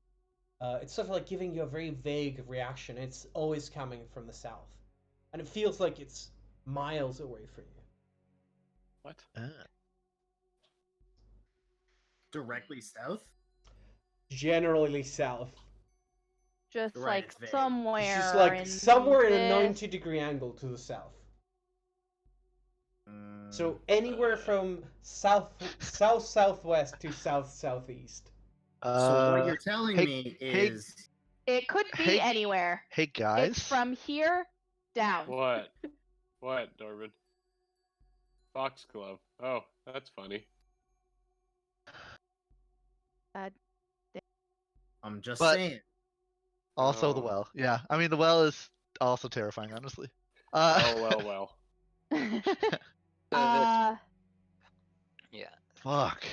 It's sort of like giving you a very vague reaction. It's always coming from the south, and it feels like it's miles away from you. what? Directly south? Generally south. Just Right, like it's vague. somewhere. It's just like in somewhere in a this- 90-degree angle to the south. Mm, So anywhere from southwest to southeast. so what you're telling hey- me hey- is It could be Hey, anywhere. Hey guys. It's from here down. What? What, Dorman? Foxglove. Oh, that's funny. I'm just But- saying. Also the Oh. well. Yeah. I mean the well is also terrifying, honestly. Well. uh, Yeah. Fuck.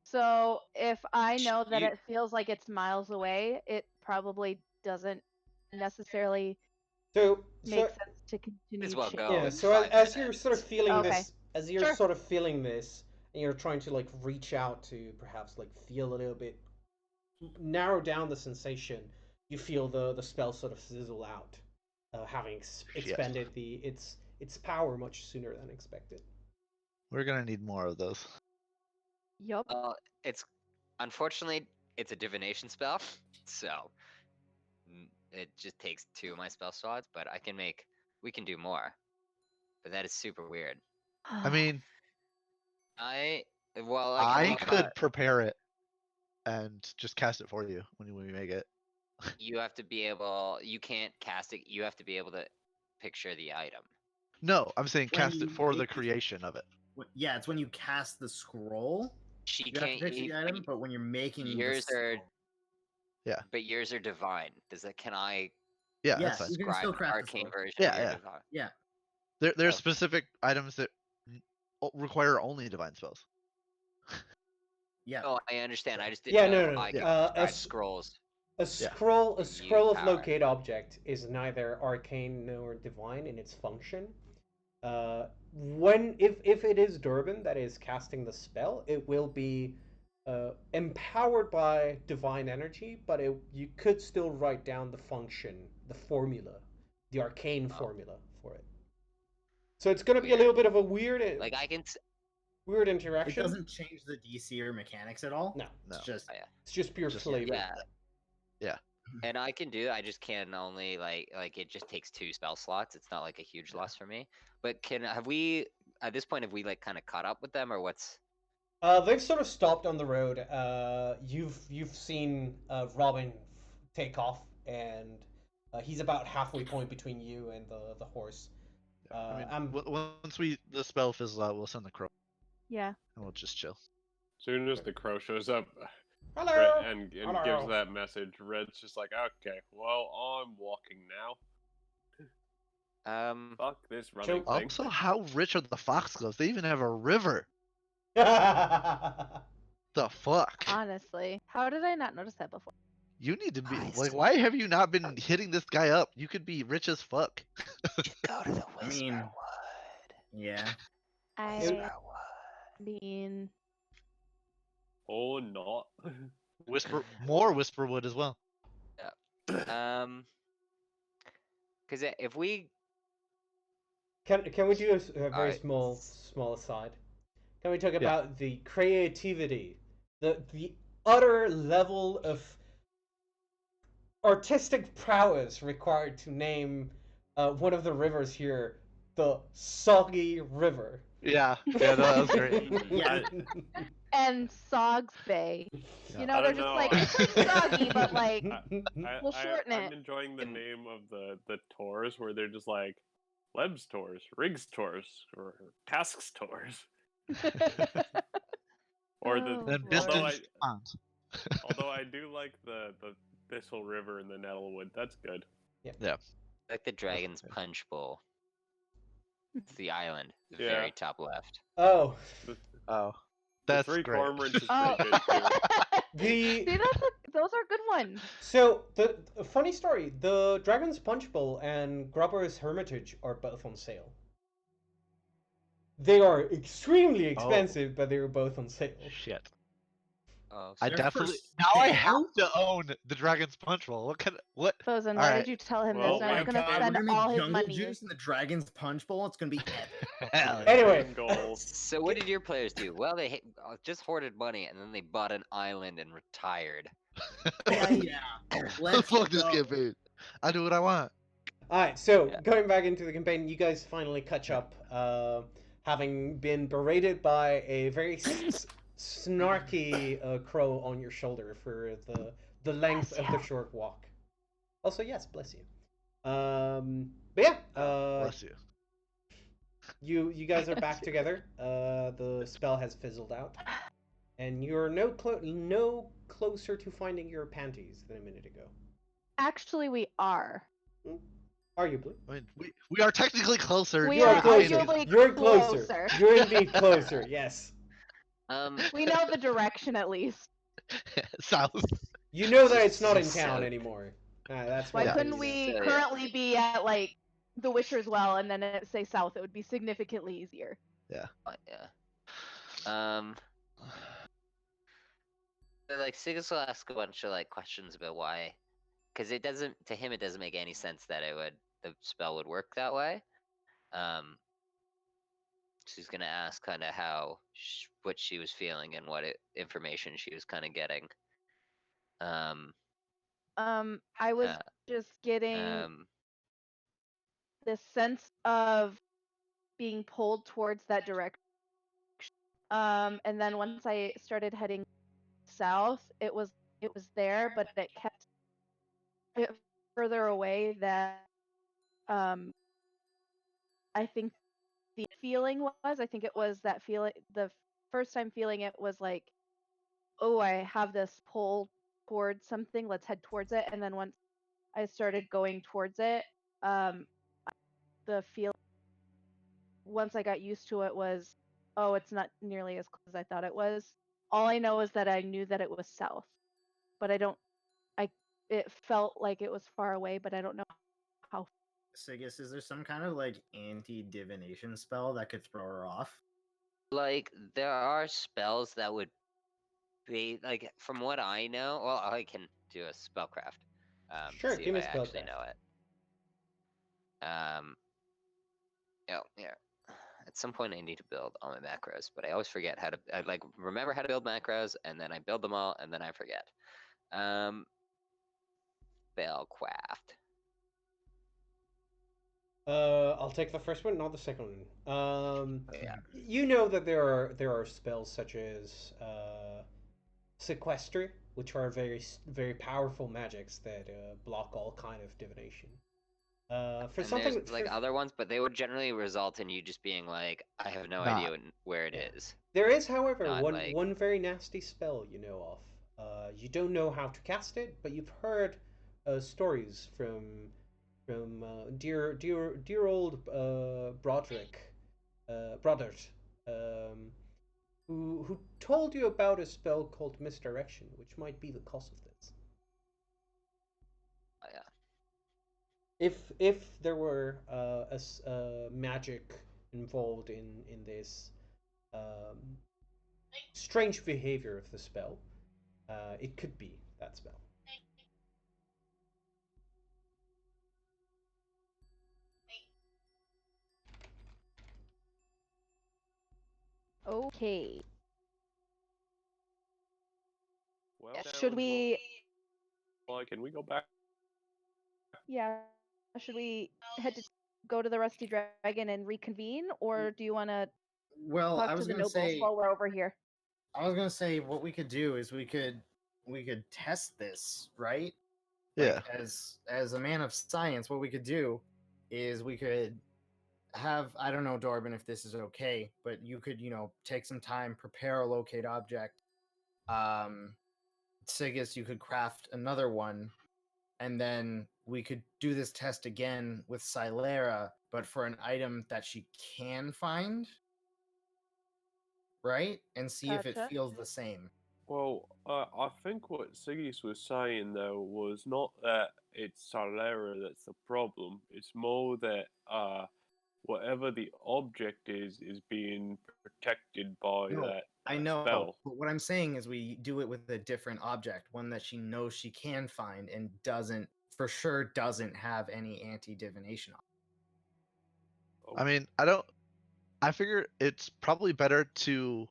so if I know that You- it feels like it's miles away, it probably doesn't necessarily So make sense to continue. as well chasing. go. yeah, in so 5 as you're sort of minutes. feeling Okay. this, as you're Sure. sort of feeling this, and you're trying to like reach out to perhaps like feel a little bit, narrow down the sensation, you feel the spell sort of sizzle out, having expended its power much sooner than expected. We're gonna need more of those. Yup. It's unfortunately it's a divination spell, so it just takes 2 of my spell slots. But we can do more. But that is super weird. I mean, I I could prepare it and just cast it for you when we make it. You have to be able. You can't cast it. You have to be able to picture the item. No, I'm saying When cast you it for the make it- creation of it. Yeah, it's when you cast the scroll. She You have to can't. picture the you- item, but when you're making yours the are. spell- But yours are divine. Can I Yeah, Yes, that's fine. you can describe still an craft the arcane spell. version Yeah, of your yeah. divine? There's Oh. specific items that require only divine spells. Yeah. Oh, I understand. I just didn't Yeah, know no, if no, I no. could A describe s- scrolls. A Yeah. scroll, a Use scroll of power. locate object is neither arcane nor divine in its function. If it is Durbin that is casting the spell, it will be empowered by divine energy, but you could still write down the function, the formula, the arcane formula for it. So it's going to be a little bit of a weird, Like I can. weird It interaction. doesn't change the DC or mechanics at all. No, No. It's just Oh, yeah. it's just pure Just- flavor. Yeah. Yeah. And I can do that. I just can only like it just takes 2 spell slots. It's not like a huge loss for me. But have we at this point have we like kind of caught up with them or what's? They've sort of stopped on the road. You've seen Robin take off, and he's about halfway point between you and the horse. I mean, once the spell fizzles out, we'll send the crow Yeah. and we'll just chill. Soon as the crow shows up Hello. and Hello. gives that message, Red's just like, okay, well, I'm walking now. Fuck this running thing. Also, how rich are the Foxgloves? They even have a river. The fuck? Honestly, how did I not notice that before? You need to be Christ. like, why have you not been hitting this guy up? You could be rich as fuck. Go to the I mean, Whisperwood. yeah. I mean, Or not. More Whisperwood as well. Because if we Can we do a very Alright. small aside? Can we talk about the creativity, the utter level of artistic prowess required to name one of the rivers here the Soggy River? Yeah, no, that was great. Yeah. and Sogs Bay. Yeah. You I know, they're don't just know, like it's like soggy, but like we'll shorten I'm it. enjoying the And- name of the tours where they're just like Leb's tours, Riggs tours, or Tasks tours. Or the Oh, Then Lord. Biston's Pond. although I do like the Thistle River and the Nettlewood. That's good. like the Dragon's Punch Bowl. It's the island, the Yeah. very top left. Oh, Oh, The that's Three great. Cormorants is Oh. pretty good too. The- See, those are good ones. so the a funny story: the Dragon's Punch Bowl and Grubber's Hermitage are both on sale. They are extremely expensive, but they are both on sale. Shit. Oh, I They're definitely for now I sale? have to own the Dragon's Punch Bowl. What? Bosun, why Alright. did you tell him Well, this? Now my he's gonna God, we're spend gonna all make his jungle money. juice in the Dragon's Punch Bowl. It's gonna be epic. Hell yeah. Anyway, Goals. So what did your players do? Well, they just hoarded money and then they bought an island and retired. Yeah. Let's Fuck this go. campaign. I do what I want. Alright, so Yeah. going back into the campaign, you guys finally catch up, having been berated by a very snarky crow on your shoulder for the length Bless of the you. short walk. Also, yes, bless you. But yeah, Bless you. you guys are back together. The spell has fizzled out, and you're no closer to finding your panties than a minute ago. Actually, we are. Arguably. I mean, we are technically closer. We You're are closer. arguably You're closer. closer. You're indeed closer. Yes. We know the direction at least. South. You know that it's not in So- town anymore. That's Why what couldn't you we So, yeah. currently be at like the Wisher's Well and then it say south? It would be significantly easier. Yeah. So, like Sigus will ask a bunch of like questions about why, because it doesn't make any sense that the spell would work that way. She's gonna ask kind of what she was feeling and what information she was kind of getting. I was Uh, just getting um, this sense of being pulled towards that direction. And then once I started heading south, it was there, but it kept it further away that I think the feeling was. I think it was that feeling. The first time feeling it was like, oh, I have this pull towards something. Let's head towards it. And then once I started going towards it, the feel. Once I got used to it was, oh, it's not nearly as close as I thought it was. All I know is that I knew that it was south, but it felt like it was far away, but I don't know how Sigus, is there some kind of like anti-divination spell that could throw her off? Like, there are spells that would be like, from what I know. Well, I can do a spellcraft. Sure, See give if me I actually spellcraft. know it. Oh, yeah. At some point, I need to build all my macros, but I always forget how to. I like remember how to build macros, and then I build them all, and then I forget. Spellcraft. I'll take the first one, not the second one. Yeah. You know that there are spells such as sequester, which are very powerful magics that block all kind of divination. For And something there's like for- other ones, but they would generally result in you just being like, I have no Nah. idea where it Yeah. is. There is, however, Not one like- one very nasty spell you know of. You don't know how to cast it, but you've heard stories from dear old Broderick, Brodert, who told you about a spell called misdirection, which might be the cause of this. Oh, yeah. If there were magic involved in this strange behavior of the spell, it could be that spell. Okay. Well, Should down, we? well, can we go back? Yeah. Should we go to the Rusty Dragon and reconvene, or do you want to Well, talk I to was the gonna nobles say, while we're over here? what we could do is we could test this, right? Yeah. Like, as a man of science, what we could do is we could have, I don't know, Dorbin, if this is okay, but you could, take some time, prepare a locate object. Sigus, you could craft another one, and then we could do this test again with Silera, but for an item that she can find, right? And see if it Gotcha. feels the same. Well, I think what Sigis was saying though was not that it's Solera that's the problem. It's more that whatever the object is being protected by No, that I know, spell. but what I'm saying is we do it with a different object, one that she knows she can find and for sure doesn't have any anti-divination on. I mean, I figure it's probably better to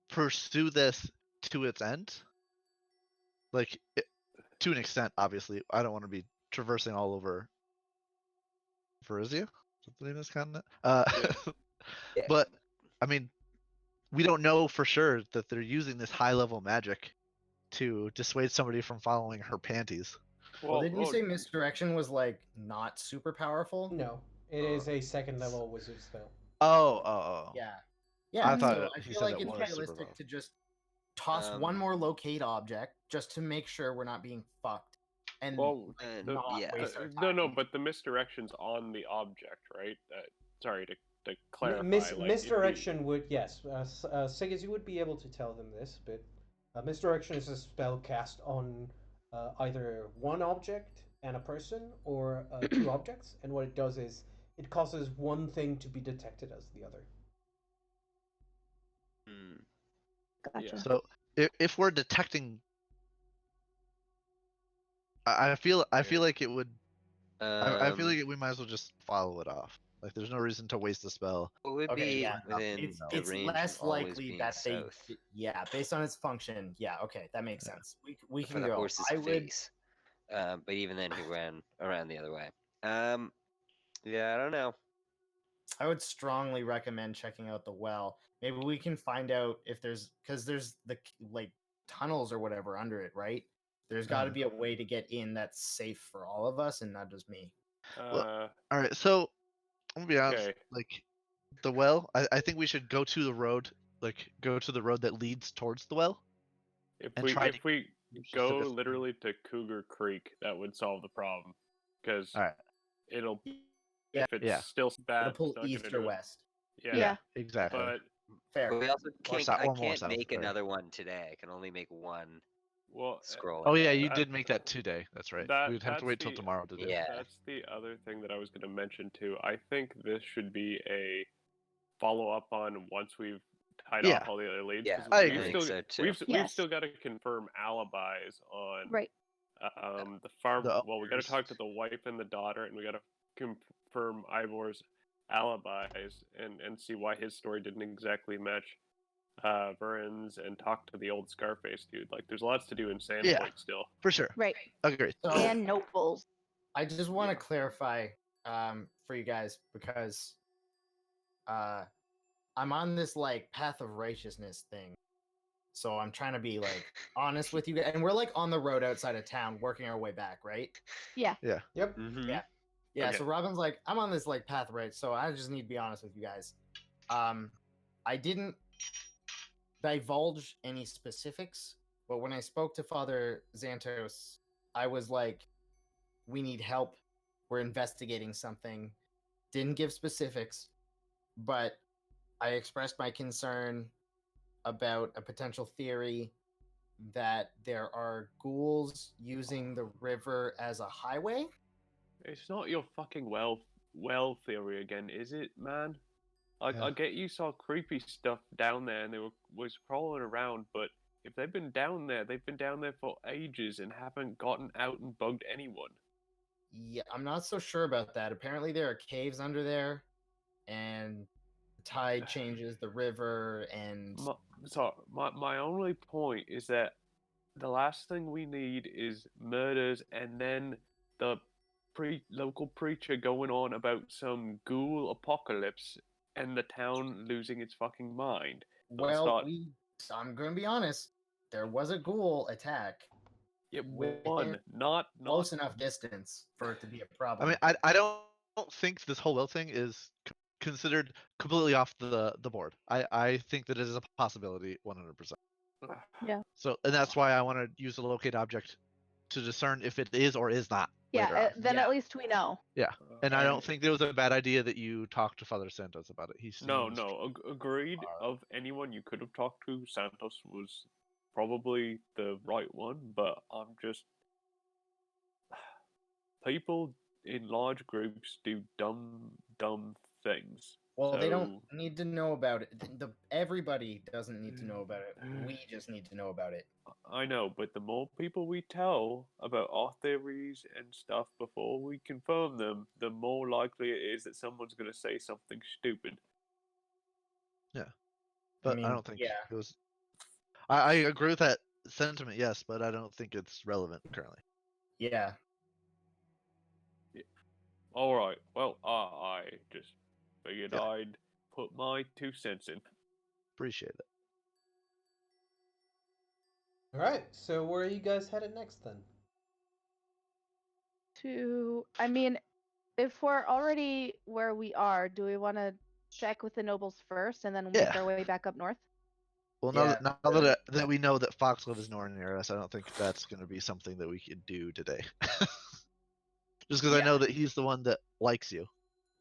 pursue this to its end. Like, to an extent, obviously. I don't want to be traversing all over Varizia. Is that the name of this continent? Yeah. But, I mean, we don't know for sure that they're using this high-level magic to dissuade somebody from following her panties. Well, didn't you say misdirection was like not super powerful? No, it is a second level wizard spell. Oh. Yeah. I thought so I he feel said like it it's was super realistic low. to just toss one Um, more locate object just to make sure we're not being fucked. And Well, not yeah. waste our no, time. but the misdirection's on the object, right? Sorry to clarify. like, it'd be- Misdirection would, yes. Sigis, you would be able to tell them this, but misdirection is a spell cast on either one object and a person, or two objects, and what it does is it causes one thing to be detected as the other. hmm. Gotcha. So, if we're detecting, I feel like it would. I feel like we might as well just follow it off. Like, there's no reason to waste the spell. It would Okay, be yeah, within the it's range less of always likely being that south based on its function. Yeah, okay, that makes sense. We for can the go. horse's I would, face. But even then, he ran around the other way. Yeah, I don't know. I would strongly recommend checking out the well. Maybe we can find out if because there's the like tunnels or whatever under it, right? There's got to be a way to get in that's safe for all of us and not just me. All right, so I'm gonna be honest. Okay. Like, the well, I think we should go to the road. Like, go to the road that leads towards the well. If and we try to go specific- literally to Cougar Creek, that would solve the problem. Because All right. it'll Yeah, if it's yeah. still bad, It'll pull it's not east gonna or do it. west. Yeah. Exactly. But Fair. But we also More can't. south- I or more can't south, make sorry. another one today. I can only make one. Well, scroll. Oh yeah, you that- did make that today. That's right. that- We'd have to that's wait till the- tomorrow to do. Yeah. That's the other thing that I was going to mention too. I think this should be a follow up on once we've tied Yeah. off all the other leads. Yeah, 'cause I we've agree. think still, so too. we've Yes. still got to confirm alibis on Right. the farm. The Well, we got to owners. talk to the wife and the daughter, and we got to confirm Ivor's alibis and see why his story didn't exactly match Vern's, and talk to the old Scarface dude. Like, there's lots to do in Sandpoint Yeah. still. For sure. Right. Agreed. So And nobles. I just want to Yeah. clarify for you guys because I'm on this like path of righteousness thing. So I'm trying to be like honest with you guys, and we're like on the road outside of town working our way back, right? Yep. Mm-hmm. Yeah. Yeah, Okay. so Robin's like, I'm on this like path, right? So I just need to be honest with you guys. I didn't divulge any specifics, but when I spoke to Father Xantos, I was like, we need help. We're investigating something. Didn't give specifics, but I expressed my concern about a potential theory that there are ghouls using the river as a highway. It's not your fucking well theory again, is it, man? Yeah. I get you saw creepy stuff down there and they was crawling around, but if they've been down there, they've been down there for ages and haven't gotten out and bugged anyone. Yeah, I'm not so sure about that. Apparently, there are caves under there, and the tide changes the river, and My only point is that the last thing we need is murders and then the local preacher going on about some ghoul apocalypse and the town losing its fucking mind. well, start- I'm going to be honest. There was a ghoul attack It within won, not close enough distance for it to be a I problem. mean, I don't think this whole will thing is considered completely off the board. I think that it is a possibility 100%. Yeah. So, and that's why I want to use the locate object to discern if it is or is not. Yeah. later on. Then Yeah. at least we know. And I And- don't think it was a bad idea that you talked to Father Santos about it. He No, seems- agreed. Of anyone you could have talked to, Santos was probably the right one, but I'm just people in large groups do dumb things. Well, they don't So- need to know about it. Everybody doesn't need to know about it. We just need to know about it. I know, but the more people we tell about our theories and stuff before we confirm them, the more likely it is that someone's going to say something stupid. But mean, I don't think yeah. it was. I agree with that sentiment, yes, but I don't think it's relevant currently. Yeah. All right. Well, I just figured Yeah. I'd put my 2 cents in. Appreciate it. All right. So where are you guys headed next then? I mean, if we're already where we are, do we want to check with the nobles first and then make Yeah. our way back up north? Well, Yeah, now that we know that Foxglove is nowhere near us, I don't think that's going to be something that we could do today. Just because I Yeah. know that he's the one that likes you.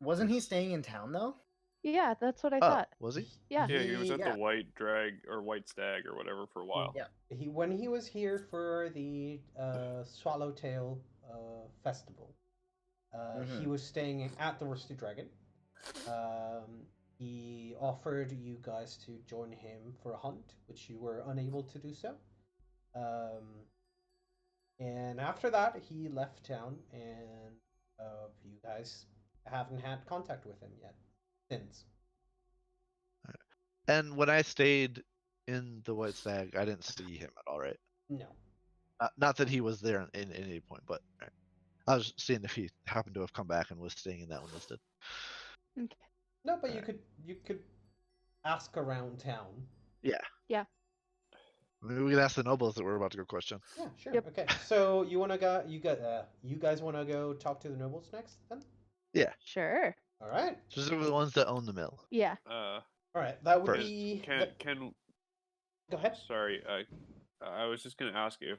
Wasn't he staying in town though? Yeah, that's what I Oh, thought. was he? Yeah. Yeah, he was at Yeah. the White Drag or White Stag or whatever for a while. Yeah. When he was here for the Swallowtail festival, he Mhm. was staying at the Rusty Dragon. He offered you guys to join him for a hunt, which you were unable to do so. And after that, he left town, and you guys haven't had contact with him yet since. And when I stayed in the White Stag, I didn't see him at all, right? No. Not that he was there in any point, but right. I was seeing if he happened to have come back and was staying in that one listed. Okay. No, but Alright. you could ask around town. Maybe we could ask the nobles that we're about to go question. Yeah, sure. Yep. Okay. So you wanna go? You guys wanna go talk to the nobles next? Then. Sure. All right. Specifically the ones that own the mill. Yeah. All right. That would First. be. Can Go ahead. sorry, I was just gonna ask if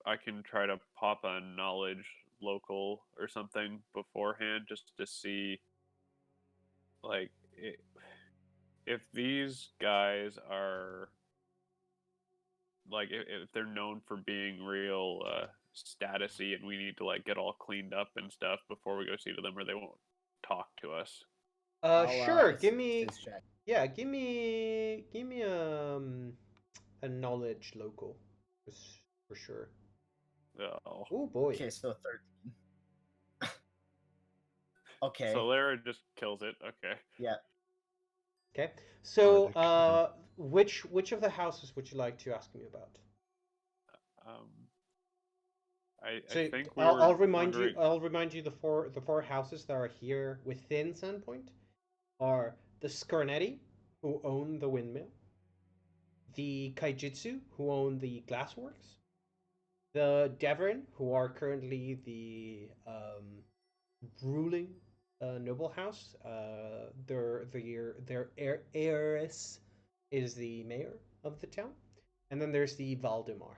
I can try to pop a knowledge local or something beforehand just to see, like, if these guys are like if they're known for being real statusy, and we need to like get all cleaned up and stuff before we go see to them, or they won't talk to us. Sure. Give assist me. his check. Yeah, give me a knowledge local, for sure. Oh. Oh boy. Okay, so 13. Okay. So Lara just kills it. Okay. Yeah. Okay. So, Bardic, which of the houses would you like to ask me about? Um, I So think we I'll were remind you. wondering- I'll remind you the four houses that are here within Sandpoint are the Scarnetti, who own the windmill, the Kaijitsu, who own the glassworks, the Devon, who are currently the ruling noble house. Their heiress is the mayor of the town, and then there's the Valdemar.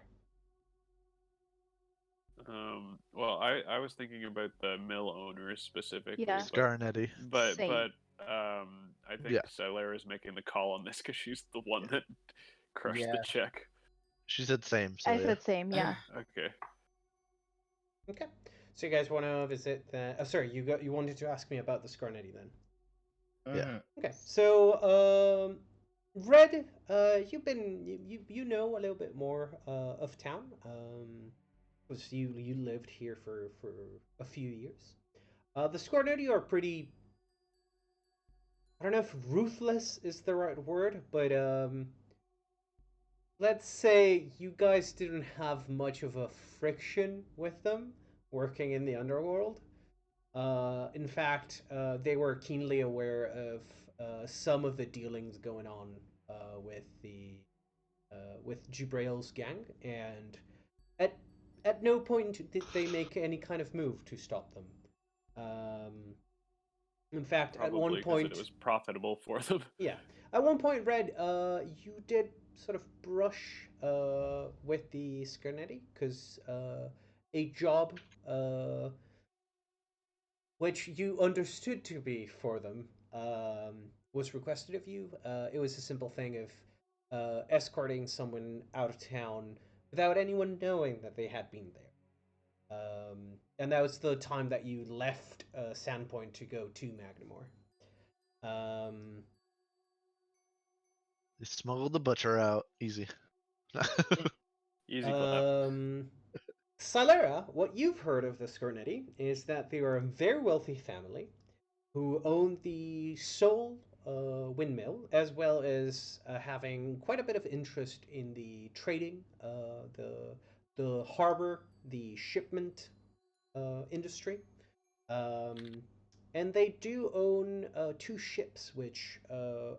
Well, I was thinking about the mill owners specifically, Yeah. Scarnetti. but Same. I think Yeah. Silara is making the call on this because she's the one that crushed Yeah. the check. She said same. So I yeah. said same, yeah. Okay. Okay. So you guys want to visit the? Sorry, you wanted to ask me about the Scarnetti then. Yeah. Mhm. Okay. So Red, you know a little bit more of town. Because you lived here for a few years. The Scarnetti are pretty. I don't know if ruthless is the right word, but let's say you guys didn't have much of a friction with them working in the underworld. In fact, they were keenly aware of some of the dealings going on with Jubrail's gang, and at at no point did they make any kind of move to stop them. In fact, at one Probably because point, it was profitable for them. yeah, at one point, Red, you did sort of brush with the Scarnetti because a job which you understood to be for them, was requested of you. It was a simple thing of escorting someone out of town without anyone knowing that they had been there. And that was the time that you left Sandpoint to go to Magnamore. They smuggled the butcher out. Easy. Easy clap. Silera, what you've heard of the Scarnetti is that they are a very wealthy family who own the sole windmill, as well as having quite a bit of interest in the trading, the harbor, the shipment industry. And they do own two ships, which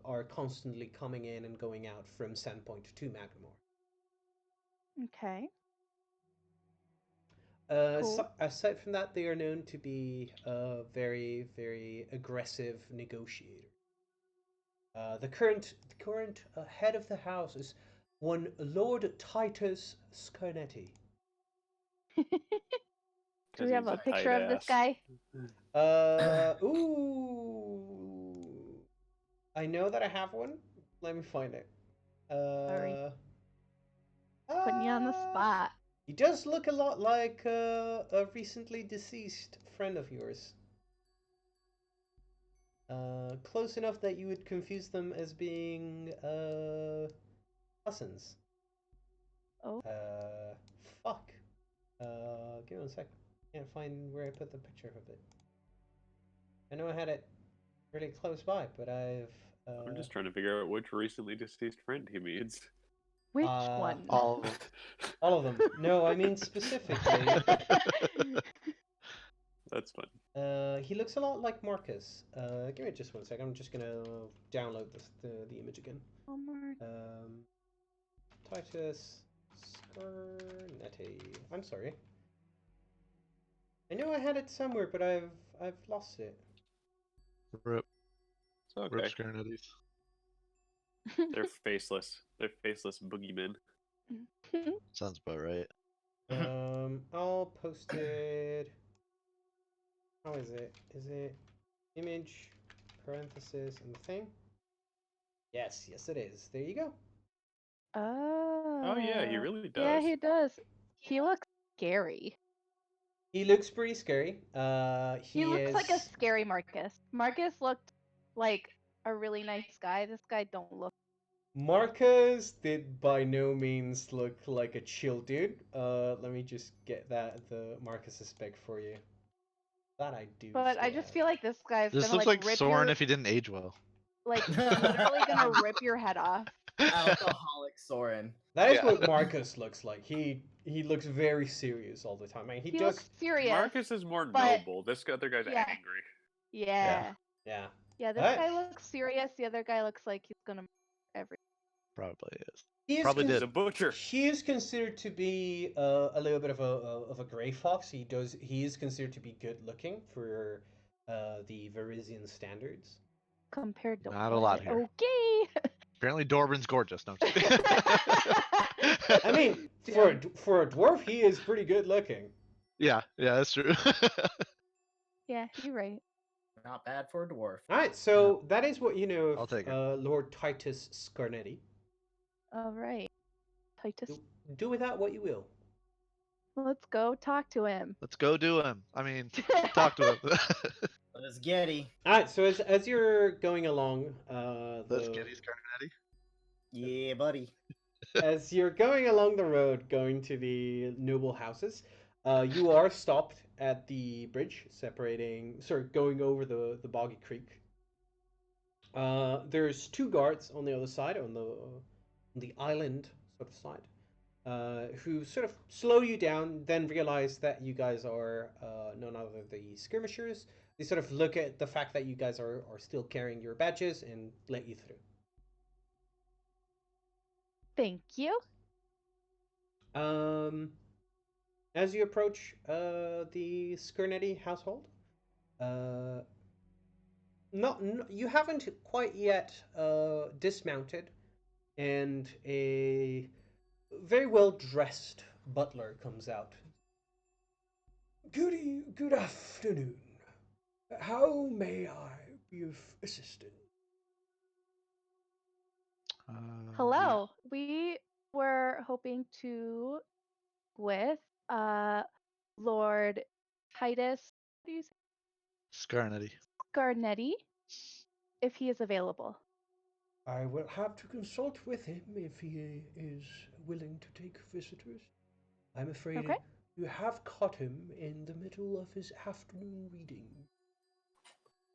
are constantly coming in and going out from Sandpoint to Magnamore. Okay. So, Cool. aside from that, they are known to be very, very aggressive negotiators. The current head of the house is one Lord Titus Scarnetti. Do 'Cause we have he's a picture tight of this ass. guy? Ooh. I know that I have one. Let me find it. Sorry. Putting you on the uh, spot. He does look a lot like a recently deceased friend of yours. Close enough that you would confuse them as being cousins. Oh. Fuck. Give me one sec. Can't find where I put the picture of it. I know I had it really close by, but I've. I'm just trying to figure out which recently deceased friend he means. Which Uh, one? All of All of them. No, I mean specifically. That's fun. He looks a lot like Marcus. Give me just one sec. I'm just gonna download the image again. Oh, Mark. Titus Scarnetti. I'm sorry. I know I had it somewhere, but I've lost it. Rip, It's okay. Rip Scarnettis. They're faceless. They're faceless boogeymen. Sounds about right. I'll post it. How is it? Is it image parenthesis and the thing? Yes, it is. There you go. Oh. yeah, he really Yeah, does. he does. He looks scary. He looks pretty scary. He looks like a is scary Marcus. Marcus looked like a really nice guy. This guy don't look. Marcus did by no means look like a chill dude. Let me just get the Marcus's spec for you. That I do. But I still just have. feel like this guy's This gonna looks like like rip Soren your if he didn't age well. like literally gonna rip your head off. Alcoholic Soren. That is Yeah. what Marcus looks like. He looks very serious all the time. I mean, he He does. looks serious. Marcus is more but- noble. This other guy's yeah. angry. Yeah. Yeah. Yeah, this Alright. guy looks serious. The other guy looks like he's gonna every. Probably is. He is Probably He's did. a butcher. He is considered to be a little bit of a gray fox. He is considered to be good looking for the Varisian standards. Compared to Not a lot what? here. Okay. Apparently Dorbin's gorgeous. No, I'm kidding. I mean, for a dwarf, he is pretty good looking. yeah, that's true. Yeah, you're right. Not bad for a dwarf. All right, so that is what you know I'll of take it. Lord Titus Scarnetti. All right. Titus. Do with that what you will. Let's go talk to him. Let's go do him. I mean, talk to him. Let's Getty. All right, so as you're going along, Let's get his Carnetti. Yeah, buddy. as you're going along the road going to the noble houses, you are stopped at the bridge going over the boggy creek. There's two guards on the other side, on the island sort of side, who sort of slow you down, then realize that you guys are none other than the skirmishers. They sort of look at the fact that you guys are still carrying your badges and let you through. Thank you. As you approach the Skirnetti household, you haven't quite yet dismounted, and a very well dressed butler comes out. Good afternoon. How may I be of assistance? Hello. We were hoping to with Lord Titus, what do you say? Scarnetti. Garnetti, if he is available. I will have to consult with him if he is willing to take visitors. I'm afraid Okay. you have caught him in the middle of his afternoon reading.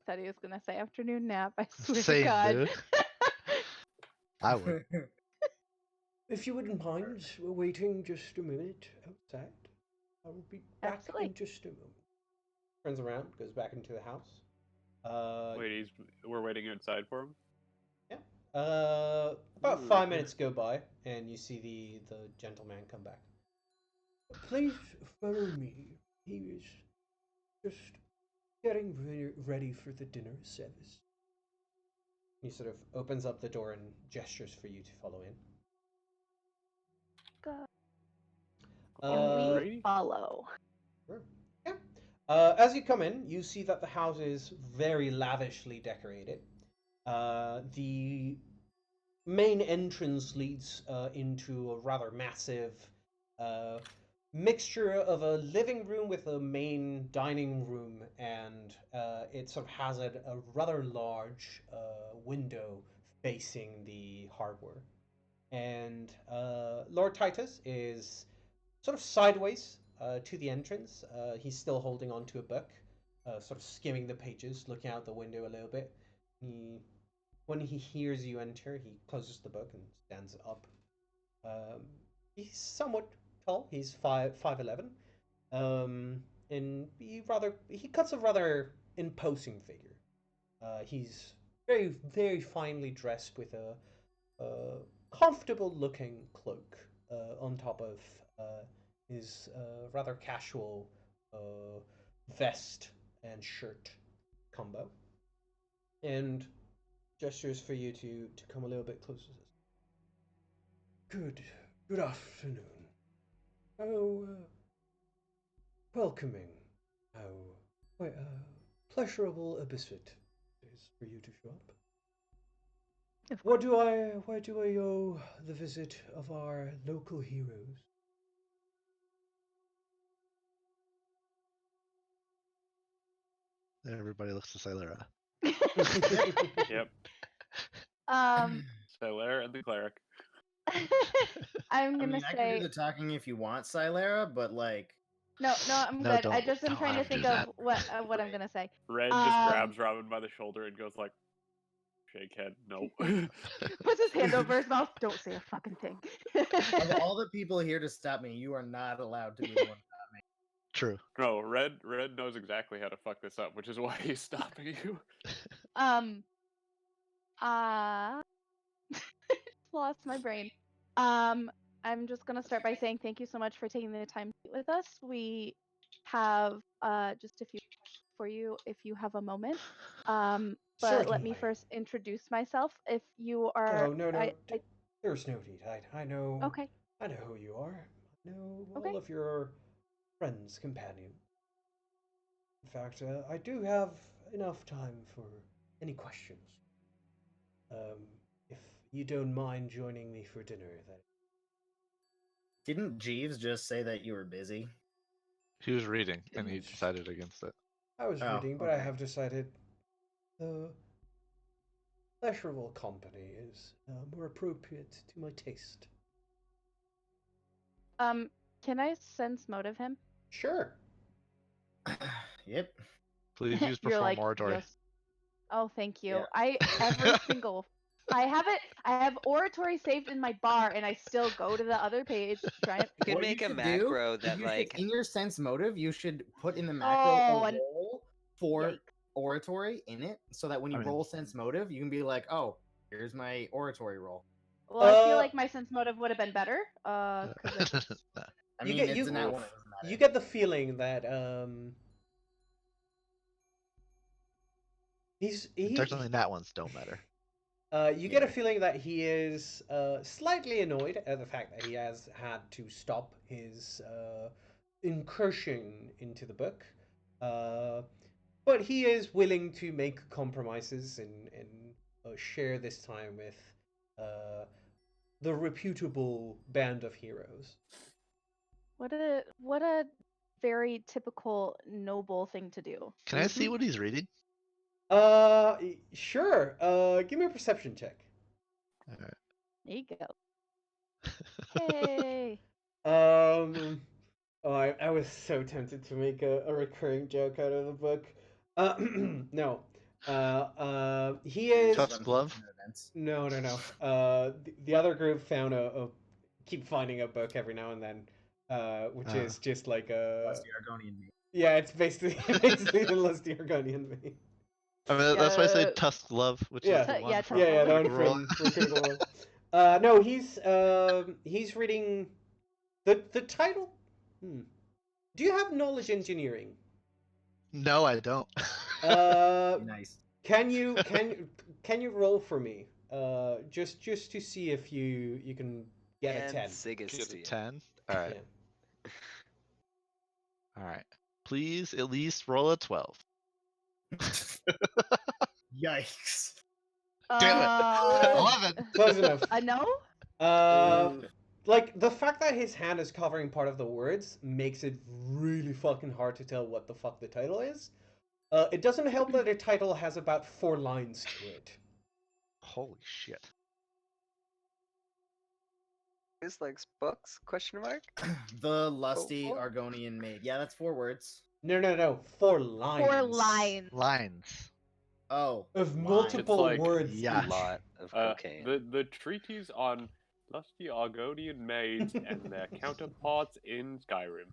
Thought he was gonna say afternoon nap. I swear Same, to God. dude. I would. If you wouldn't mind waiting just a minute outside, I will be back Absolutely. in just a moment. Turns around, goes back into the house. Wait, we're waiting outside for him. About 5 minutes go by, and you see the gentleman come back. Please follow me. He is just getting ready for the dinner service. He sort of opens up the door and gestures for you to follow in. Go. Uh, And we follow. Sure. Yeah. As you come in, you see that the house is very lavishly decorated. The main entrance leads into a rather massive mixture of a living room with a main dining room, and it sort of has a rather large window facing the harbor. And Lord Titus is sort of sideways to the entrance. He's still holding on to a book, sort of skimming the pages, looking out the window a little bit. When he hears you enter, he closes the book and stands up. He's somewhat tall. He's 5'11", and he cuts a rather imposing figure. He's very very finely dressed with a comfortable looking cloak on top of his rather casual vest and shirt combo, and gestures for you to come a little bit closer. Good afternoon. How welcoming, how pleasurable a visit it is for you to show up. Why do I owe the visit of our local heroes? Everybody looks to Silera. Yep. Silaire and the cleric. I'm I gonna mean, I can say do the talking if you want, Silera, but like, no. I'm No, good. I don't- just am don't trying let to him think do of that. what I'm gonna say. Red just grabs Robin by the shoulder and goes like, shake head, no. Puts his hand over his mouth. Don't say a fucking thing. of all the people here to stop me, you are not allowed to be the one. True. No, Red knows exactly how to fuck this up, which is why he's stopping you. Lost my brain. I'm just gonna start by saying thank you so much for taking the time to meet with us. We have just a few for you if you have a moment. But let me Certainly. first introduce myself. If you are, Oh no, I there's no need. I know. okay. I know who you are. I know Okay. all of your friends, companions. In fact, I do have enough time for any questions. If you don't mind joining me for dinner, then. Didn't Jeeves just say that you were busy? He was reading, and he Didn't- decided against it. I was Oh, reading, but I okay. have decided the pleasurable company is more appropriate to my taste. Can I sense motive him? Sure. Yep. Please use You're perform like, oratory. yes. Oh, thank you. Yeah. I have it. I have oratory saved in my bar, and I still go to the other page to try and. You could What make a should macro do is that you should- like in your sense motive, you should put in the macro Oh, a and roll for yikes. oratory in it, so that when you I mean- roll sense motive, you can be like, "Oh, here's my oratory roll." Well, I feel Uh, like my sense motive would have been better. 'Cause it's I You mean, get- it's you- a nat one. Oof. It doesn't matter. You get the feeling that Technically, nat ones don't matter. you get a Yeah. feeling that he is slightly annoyed at the fact that he has had to stop his incursion into the book, but he is willing to make compromises and share this time with the reputable band of heroes. what a very typical noble thing to do. Can I see what he's reading? Sure. Give me a perception check. Alright. There you go. Hey. Oh, I was so tempted to make a recurring joke out of the book. No. He is. Tusk glove? No. The other group found keep finding a book every now and then, which is just like a. Plus the Argonian mate. Yeah, it's basically the lusty Argonian me. I mean, that's why I say Yeah. Tusk glove, which Yeah. is the one Yeah, from Yeah, that one Critical Role. from Critical Role. No, he's reading the title. Do you have knowledge engineering? No, I don't. Nice. Can you roll for me? Just to see if you can get a and 10. Sigistia. Get a 10? Alright. Yeah. Alright. Please at least roll a 12. Yikes. Damn it! 11! Close enough. No? Like the fact that his hand is covering part of the words makes it really fucking hard to tell what the fuck the title is. It doesn't help that the title has about 4 lines to it. Holy shit. This likes books? Question mark. The lusty Oh. Argonian maid. Yeah, that's 4 words. No. 4 lines. 4 lines. Lines. Oh. Of lines. multiple like- words. Yeah. A lot of cocaine. The treatise on lusty Argonian maids and their counterparts in Skyrim.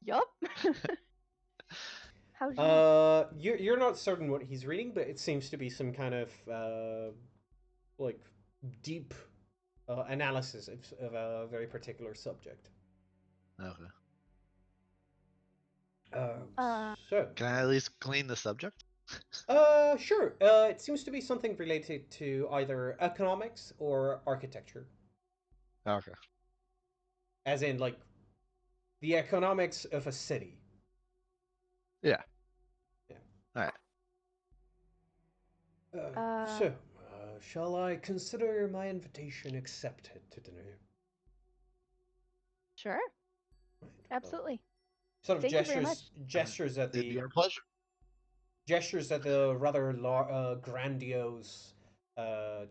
Yup. How'd you know? You're not certain what he's reading, but it seems to be some kind of like deep analysis of a very particular subject. Okay. So, Can I at least clean the subject? sure. It seems to be something related to either economics or architecture, Okay. as in like the economics of a city. Yeah. Yeah. Alright. Shall I consider my invitation accepted to dinner? Sure, Right, well, absolutely. sort of Thank you very much. gestures at It'd be the our pleasure. rather grandiose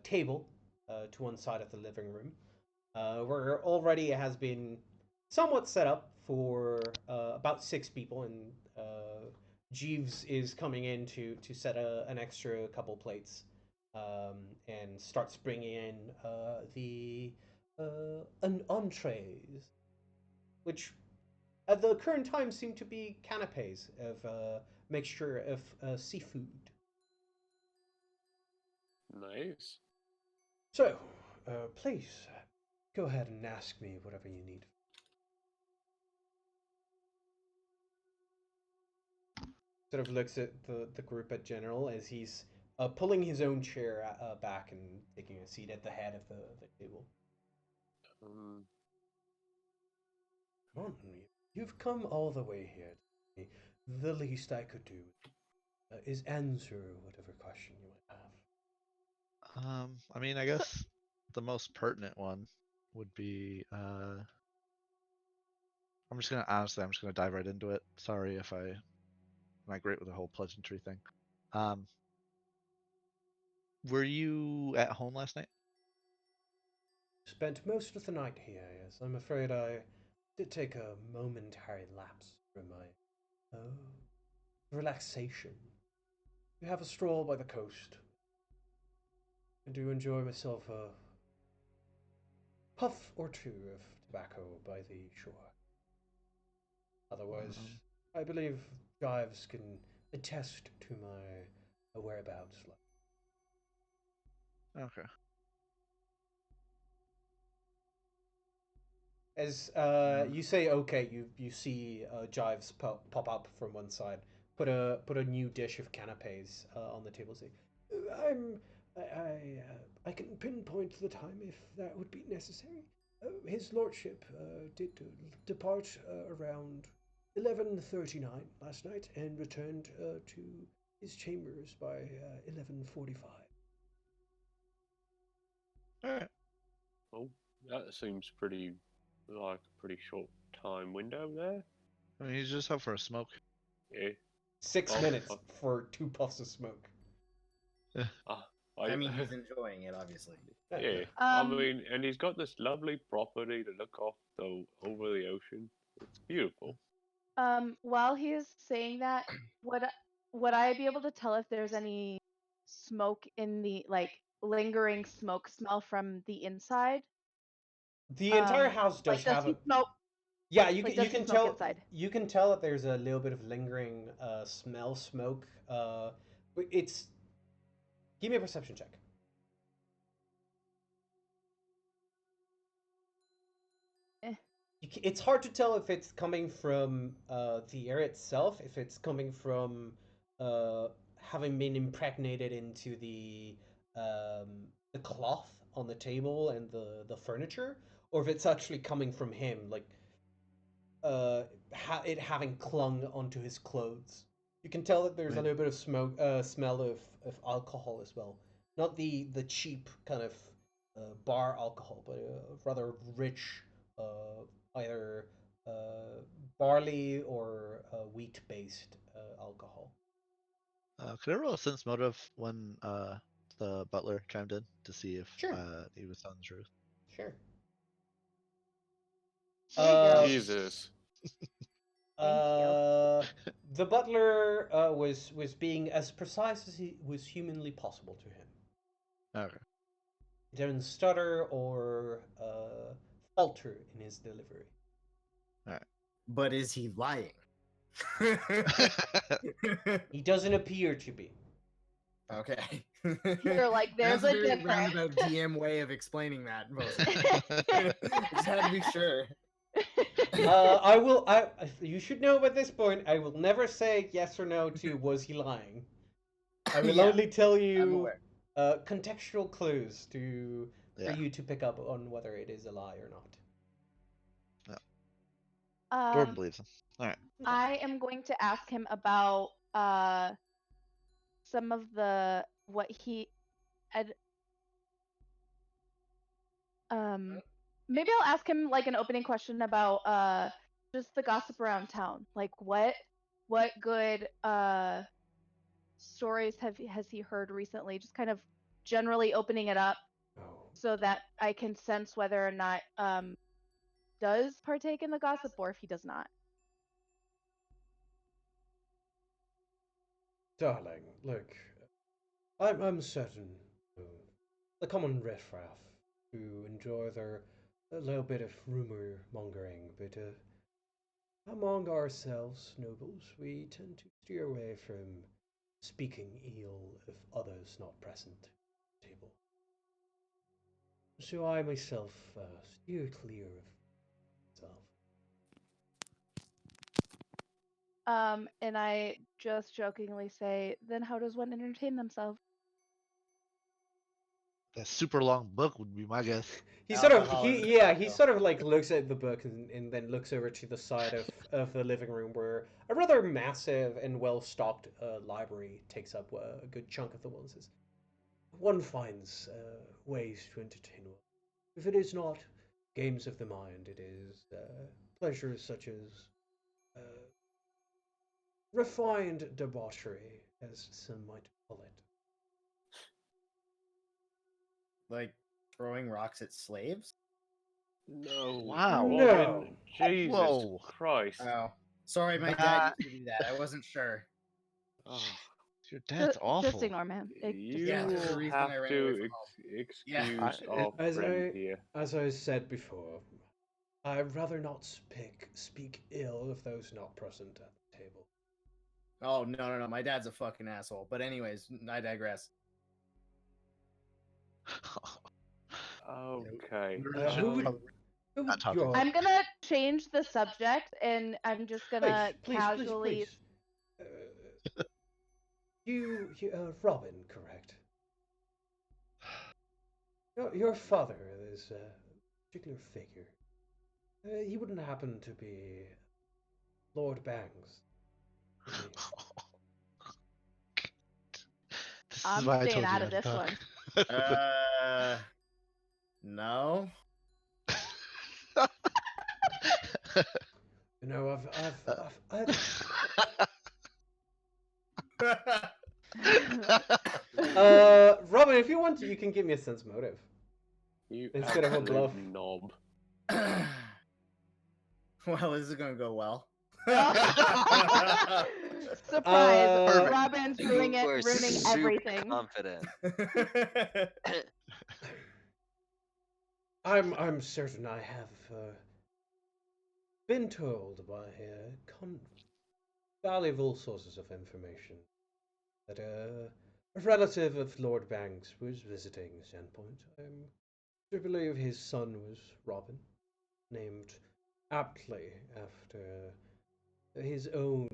table to one side of the living room, where already has been somewhat set up for about 6 people, and Jeeves is coming in to set an extra couple plates, and starts bringing in the entrees, which at the current time seem to be canapes of mixture of seafood. Nice. So, please go ahead and ask me whatever you need. Sort of looks at the group at general as he's pulling his own chair back and taking a seat at the head of the table. Um, Come on, you've come all the way here. The least I could do is answer whatever question you might have. I mean, I guess the most pertinent one would be. I'm just gonna dive right into it. Sorry if I'm not great with the whole pleasantry thing. Were you at home last night? Spent most of the night here, yes. I'm afraid I did take a momentary lapse from my relaxation. We have a stroll by the coast. I do enjoy myself a puff or two of tobacco by the shore. Otherwise, I believe Jives can attest to my whereabouts. Okay. As you say, okay, you see Jives pop up from one side, put a new dish of canapes on the table. Say, I can pinpoint the time if that would be necessary. His lordship did depart around 11:39 last night and returned to his chambers by 11:45. All right. well, that seems pretty like a pretty short time window there. I mean, he's just out for a smoke. Yeah. 6 Oh, minutes oh. for 2 puffs of smoke. I mean, he's enjoying it, obviously. Yeah. I Um, mean, and he's got this lovely property to look off over the ocean. It's beautiful. While he is saying that, would I be able to tell if there's any smoke in the lingering smoke smell from the inside? The entire house does Like, does have he a. smoke? Yeah, you Like, can does he you can smoke tell inside? you can tell that there's a little bit of lingering smoke. But it's give me a perception check. Eh. It's hard to tell if it's coming from the air itself, if it's coming from having been impregnated into the cloth on the table and the furniture, or if it's actually coming from him, like it having clung onto his clothes. You can tell that there's a Right. little bit of smell of alcohol as well. Not the cheap kind of bar alcohol, but a rather rich, either barley or wheat based alcohol. Could I roll a sense motive when the butler chimed in to see if Sure. he was telling the truth? Sure. Here you go. Jesus. The butler was being as precise as he was humanly possible to him. Okay. He didn't stutter or falter in his delivery. But is he lying? He doesn't appear to be. Okay. You're like, there's That's a very difference. roundabout DM way of explaining that. Just had to be sure. You should know by this point, I will never say yes or no to was he lying. I will Yeah, only tell I'm you aware. contextual clues for Yeah. you to pick up on whether it is a lie or not. Gordon believes him. All right. I am going to ask him about some of the what he had. Maybe I'll ask him like an opening question about just the gossip around town. Like what good stories has he heard recently? Just kind of generally opening it up Oh, so that I can sense whether or not does partake in the gossip or if he does not. darling, look, I'm certain the common riffraff who enjoy their a little bit of rumor mongering, but among ourselves, nobles, we tend to steer away from speaking ill of others not present at the table. So I myself steer clear of myself. And I just jokingly say, then how does one entertain themselves? That super long book would be my guess. He Alcohol sort of like looks at the book and then looks over to the side of the living room where a rather massive and well stocked library takes up a good chunk of the walls. One finds ways to entertain one. If it is not games of the mind, it is pleasures such as uh, refined debauchery, as some might call it. Like throwing rocks at slaves? No. Wow. No. Robin, Jesus Whoa. Christ. Oh. Sorry, my dad That- used to do that. I wasn't sure. Oh, Your dad's awful. Just ignore him. you Yeah, there's a will reason I have ran away to from home. Yeah. excuse I- our As friend I here. as I said before, I'd rather not speak ill of those not present at the table. Oh no, my dad's a fucking asshole. But anyways, I digress. Okay. We really should Who would probably who not would talk your about I'm gonna change the subject and I'm just gonna casually. please. Robin, correct? Your father is a particular figure. He wouldn't happen to be Lord Bangs. would he? This is I'm why I staying told you out of not to this talk. one. No. You know, I've Robin, if you want to, you can give me a sense motive. You Instead of a absolute bluff. knob. Well, this is gonna go well. Surprise! Perfect. Robin's ruining You are super everything. confident. I'm certain I have been told by valuable sources of information that a relative of Lord Banks was visiting Sandpoint. I believe his son was Robin, named aptly after his own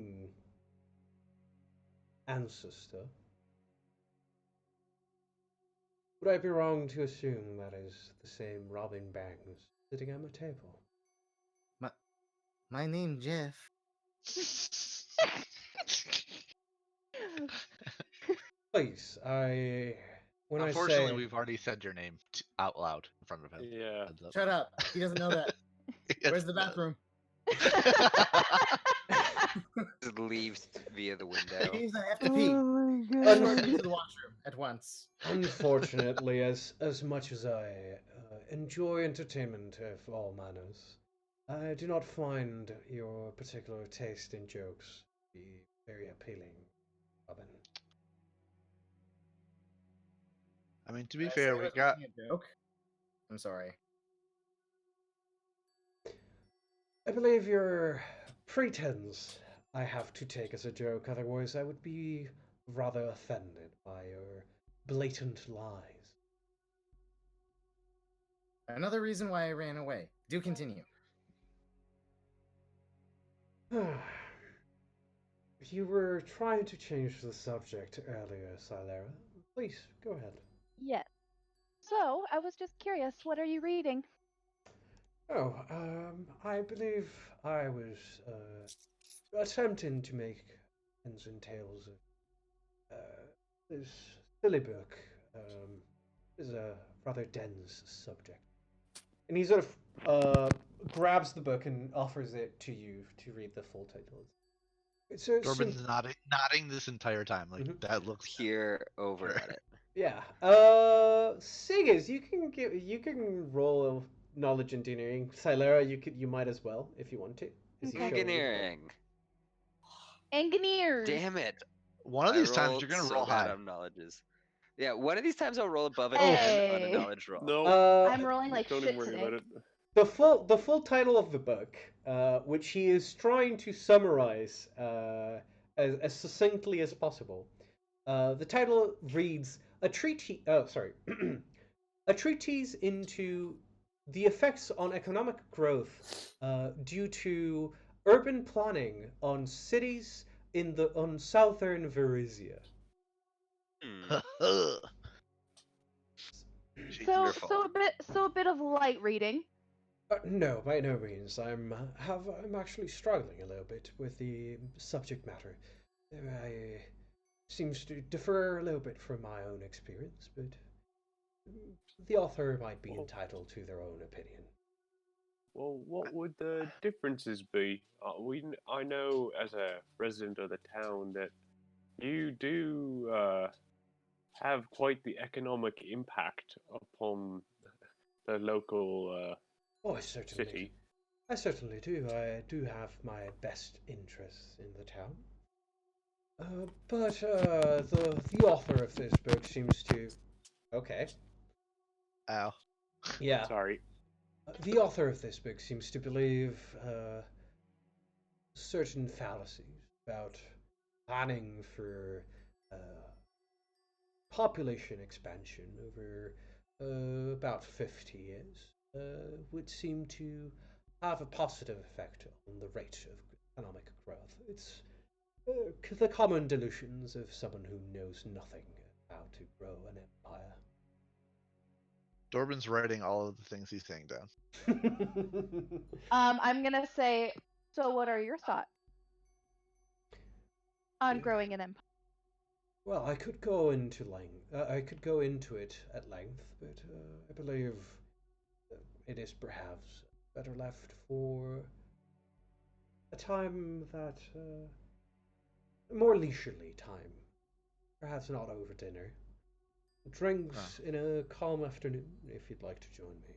ancestor. Would I be wrong to assume that is the same Robin Bangs sitting at my table? My name Jeff. Please, when Unfortunately, I say we've already said your name out loud in front of him. Yeah. Heads up. Shut up. He doesn't know that. Where's the bathroom? Just leaves via the window. He I have to pee. my Escort me to the washroom at once. unfortunately, as much as I enjoy entertainment of all manners, I do not find your particular taste in jokes to be very appealing, Robin. I mean, to be Did I fair, say I we was got. making a joke? I'm sorry. I believe your pretense I have to take as a joke, otherwise I would be rather offended by your blatant lies. Another reason why I ran away. Do continue. You were trying to change the subject earlier, Silera. Please, go ahead. Yes. So, I was just curious, what are you reading? Oh, I believe I was attempting to make ends and tails of this silly book is a rather dense subject. And he sort of grabs the book and offers it to you to read the full title. It's a Dorbin's nodding this entire time. Like Mhm. that looks. Peer over at it. yeah. Siggers, you can roll knowledge engineering. Silera, you might as well if you want to. Is he Okay. showing you the book? Engineering. Engineers. Damn it. One of I these times rolled you're gonna so roll bad high. on knowledges. Yeah, one of these times I'll roll above a Hey. 10 on a knowledge roll. No, I'm rolling like don't shit even worry today. about it. The full title of the book, which he is trying to summarize as succinctly as possible. The title reads a treatise. Oh, sorry, a treatise into the effects on economic growth due to urban planning on cities on southern Varizia. Hmm. So Wonderful. a bit of light reading. No, by no means. I'm actually struggling a little bit with the subject matter. I seems to differ a little bit from my own experience, but the author might be Well, entitled to their own opinion. well, what would the differences be? I know as a resident of the town that you do have quite the economic impact upon the local Oh, city. I certainly do. I do have my best interests in the town. But the author of this book seems to. Okay. Ow. Yeah. Sorry. The author of this book seems to believe certain fallacies about planning for uh, population expansion over about 50 years would seem to have a positive effect on the rate of economic growth. It's the common delusions of someone who knows nothing how to grow an empire. Dorbin's writing all of the things he's saying down. I'm gonna say. So, what are your thoughts on Yeah. growing an empire? Well, I could go into I could go into it at length, but I believe it is perhaps better left for a time that more leisurely time. Perhaps not over dinner. Drinks in a calm afternoon, if you'd like to join me.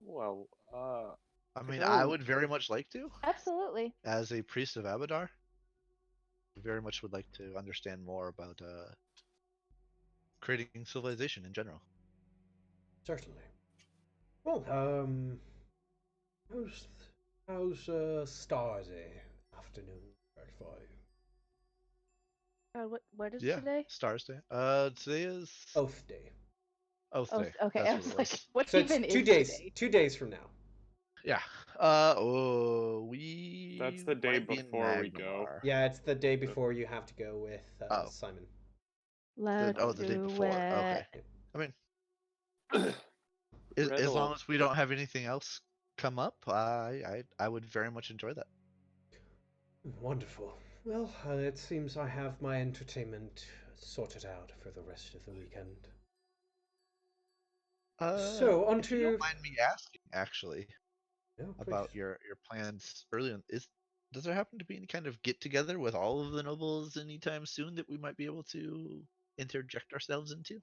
Well, I To mean, I go- would very much like to, Absolutely. as a priest of Abadar. Very much would like to understand more about creating civilization in general. Certainly. Well, how's Starsy afternoon for you? What is Yeah, today? Stars Day. Today is Oath Day. Oath Oh, Day. okay. That's I what was it like, was. what So it's even 2 is days. today? 2 days from now. Yeah. We. That's the day might be in before we go. Magnemar. Yeah, it's the day before you have to go with Oh. Simon. Let's The day do before. Okay. it. I mean, as long as we don't have anything else come up, I would very much enjoy that. Wonderful. Well, it seems I have my entertainment sorted out for the rest of the weekend. So, on If you to... don't mind me asking, actually, No, about please. your plans early on, does there happen to be any kind of get together with all of the nobles anytime soon that we might be able to interject ourselves into?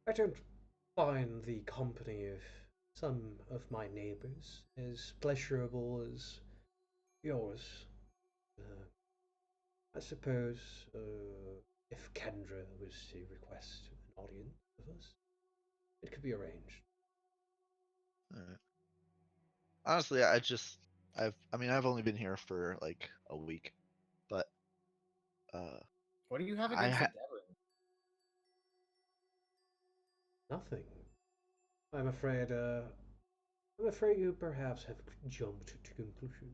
I don't find the company of some of my neighbors as pleasurable as yours. I suppose if Kendra was to request an audience of us, it could be arranged. Alright. Honestly, I've only been here for like a week, but What do you have I against ha- the Devlin? Nothing. I'm afraid you perhaps have jumped to conclusion.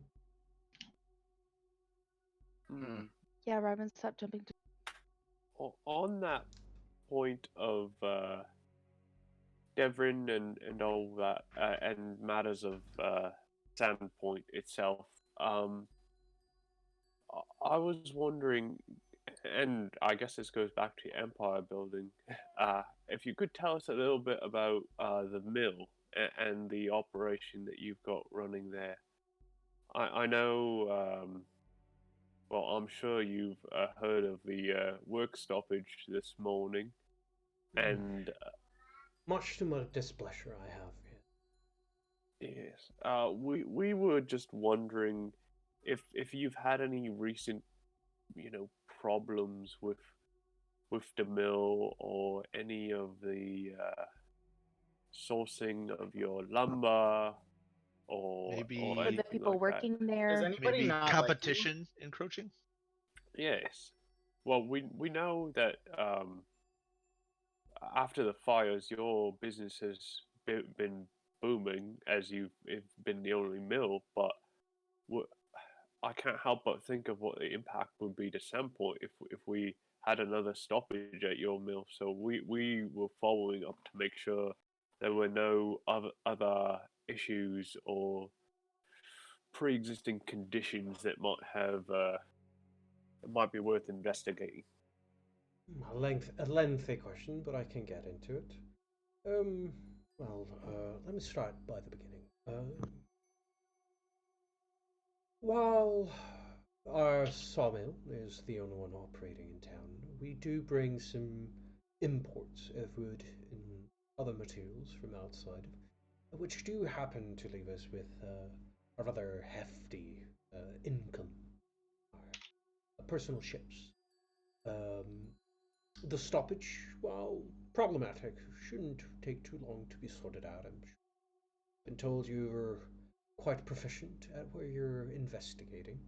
Hmm. Yeah, Robin, stop jumping to. On that point of Devon and all that, and matters of Sandpoint itself, I was wondering, and I guess this goes back to empire building. If you could tell us a little bit about the mill and the operation that you've got running there. I know. Well, I'm sure you've heard of the work stoppage this morning, and Much to my displeasure, I have. yes, we were just wondering if you've had any recent, problems with the mill or any of the sourcing of your lumber or Maybe Or the anything people like that. working Does there. anybody maybe not like you? competition encroaching. Yes. Well, we know that after the fires, your business has been booming as you've been the only mill, but I can't help but think of what the impact would be to Sample if we had another stoppage at your mill. So we were following up to make sure there were no other issues or pre-existing conditions that might be worth investigating. A lengthy question, but I can get into it. Let me start by the beginning. While our sawmill is the only one operating in town, we do bring some imports of wood and other materials from outside, which do happen to leave us with a rather hefty income. Our personal ships. The stoppage, while problematic, shouldn't take too long to be sorted out. I've been told you're quite proficient at where you're investigating.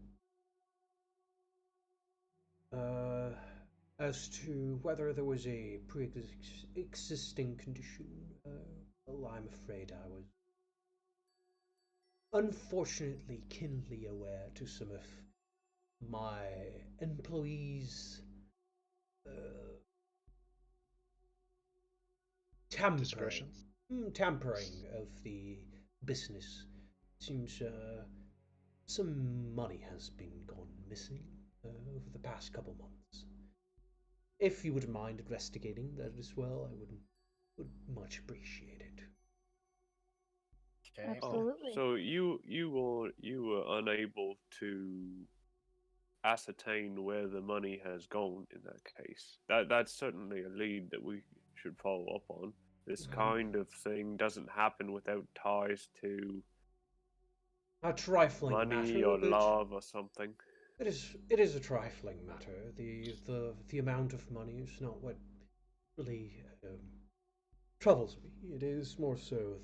Uh, as to whether there was a pre-existing condition, well, I'm afraid I was unfortunately keenly aware to some of my employees' tampering, Discretions? tampering of the business. Seems some money has been gone missing over the past couple months. If you wouldn't mind investigating that as well, I would much appreciate it. Okay. Absolutely. So you were unable to ascertain where the money has gone in that case. That's certainly a lead that we should follow up on. This kind of thing doesn't happen without ties to A trifling money matter, or but love or something. it is a trifling matter. The amount of money is not what really troubles me. It is more so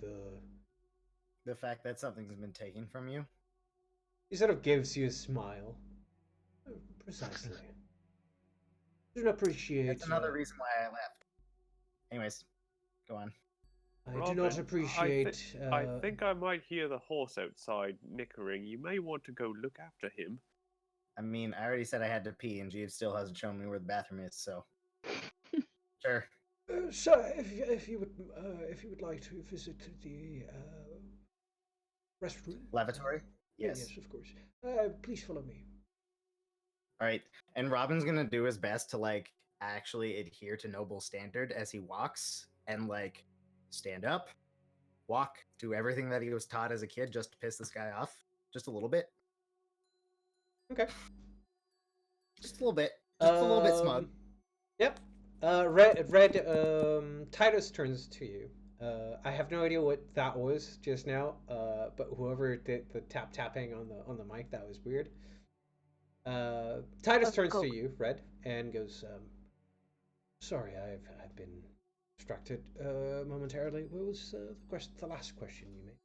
The fact that something's been taken from you. he sort of gives you a smile. Precisely. Don't appreciate. That's another reason why I left. Anyways, go on. I do Robin, not appreciate. I think I might hear the horse outside nickering. You may want to go look after him. I mean, I already said I had to pee, and Jeeves still hasn't shown me where the bathroom is. So, sure. Sir, if you would like to visit the restroom. Lavatory? Yes. Yes. Yes, of course. Please follow me. All right. And Robin's gonna do his best to like actually adhere to noble standard as he walks and like stand up, walk, do everything that he was taught as a kid just to piss this guy off, just a little bit, Okay. just a little bit, just a little bit smug. Yep. Titus turns to you. I have no idea what that was just now. But whoever did the tapping on the mic, that was weird. Titus turns to you, Red, and goes, "Sorry, I've been distracted momentarily. What was the last question you made?"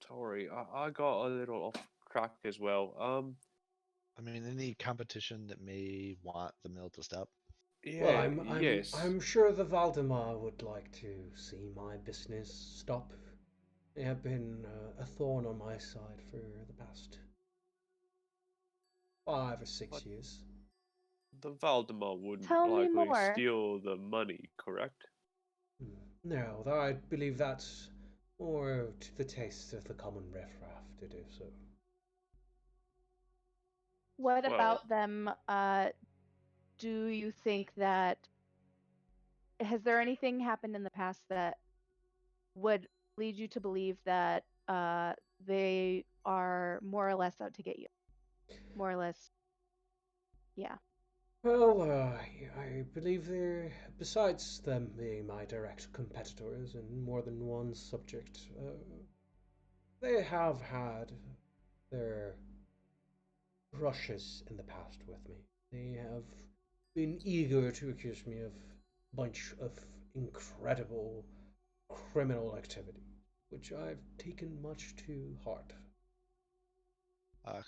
Sorry, I got a little off track as well. I mean, any competition that may want the mill to stop. Yeah, Well, yes. I'm sure the Valdemar would like to see my business stop. They have been a thorn on my side for the past 5 or 6 What? years. The Valdemar wouldn't Tell me likely more. steal the money, correct? No, though I believe that's more to the taste of the common riffraff to do so. What Well- about them? Do you think that has there anything happened in the past that would lead you to believe that they are more or less out to get you? More or less, yeah. Well, I believe they're, besides them being my direct competitors in more than one subject, they have had their brushes in the past with me. They have been eager to accuse me of a bunch of incredible criminal activity, which I've taken much to heart.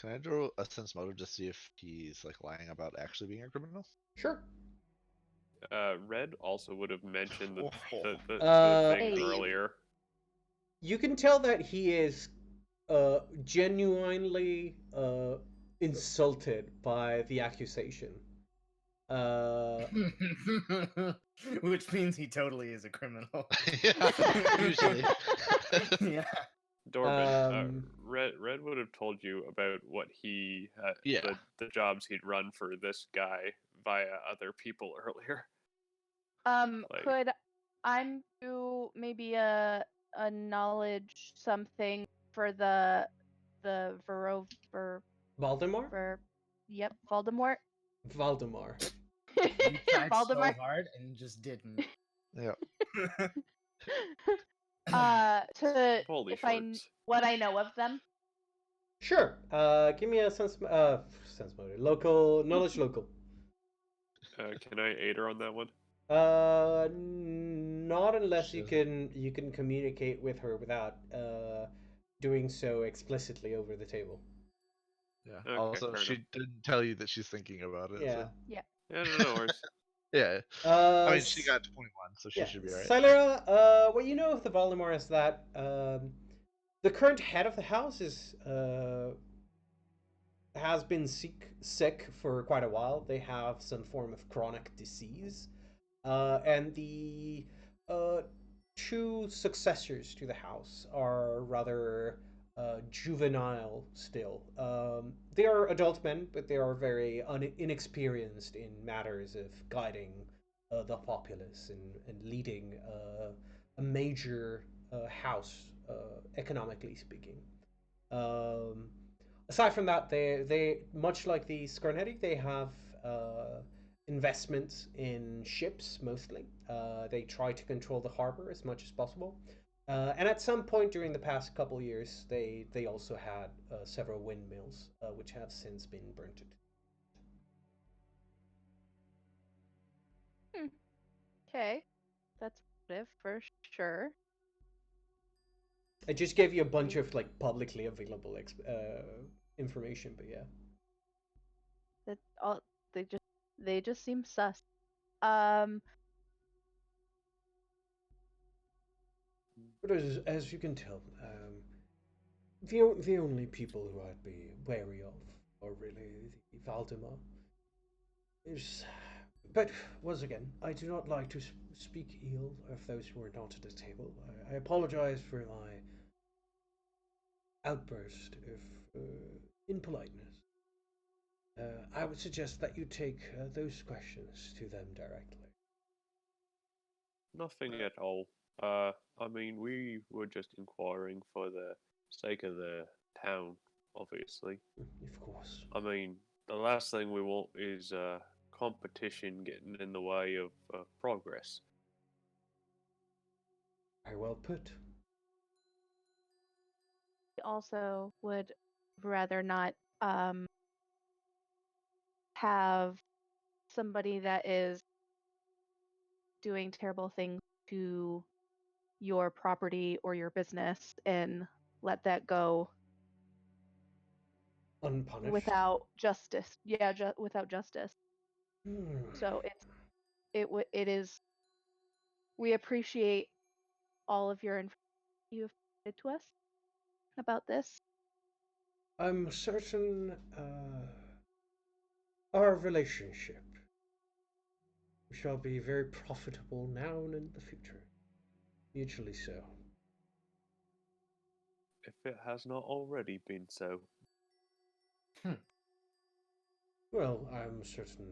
Can I do a sense motive to see if he's like lying about actually being a criminal? Sure. Red also would have mentioned the thing Hey. earlier. You can tell that he is genuinely insulted by the accusation. Which means he totally is a criminal. Yeah, usually. Yeah. Dorbin, Um, Red would have told you about what he Yeah. the jobs he'd run for this guy via other people earlier. Like- Could I do maybe a knowledge something for the Voldemort? yep, Voldemort. Valdemar. You tried so Voldemort. hard and just didn't. Yeah. To Holy if I shorts. what I know of them. Sure. Give me a sense motive. Local knowledge local. Can I aid her on that one? Not unless She you can communicate with her without doing so explicitly over the table. Yeah. Okay, Also, fair she enough. didn't tell you that she's thinking about it. Yeah. So. Yeah, no worries. Yeah. I mean, she got 21, so she yeah. should be alright. Silera, what you know of the Voldemort is that the current head of the house is has been sick for quite a while. They have some form of chronic disease. And the two successors to the house are rather juvenile still. They are adult men, but they are very inexperienced in matters of guiding the populace and leading a major house, economically speaking. Um, Aside from that, they much like the Scarnetti, they have investments in ships mostly. They try to control the harbor as much as possible. And at some point during the past couple years, they also had several windmills, which have since been burnt. Okay, that's positive for sure. I just gave you a bunch of like publicly available information, but yeah. That all they just seem sus. Um, But as you can tell, the only people who I'd be wary of are really the Valdemar. Is, but once again, I do not like to speak ill of those who are not at the table. I apologize for my outburst of impoliteness. I would suggest that you take those questions to them directly. Nothing at all. I mean, we were just inquiring for the sake of the town, obviously. Of course. I mean, the last thing we want is competition getting in the way of progress. Very well put. also would rather not have somebody that is doing terrible things to your property or your business and let that go Unpunished. without justice. Yeah, without justice. Hmm. So it is. We appreciate all of your information you've provided to us about this. I'm certain our relationship shall be very profitable now and in the future. Mutually so. If it has not already been so. Well, I'm certain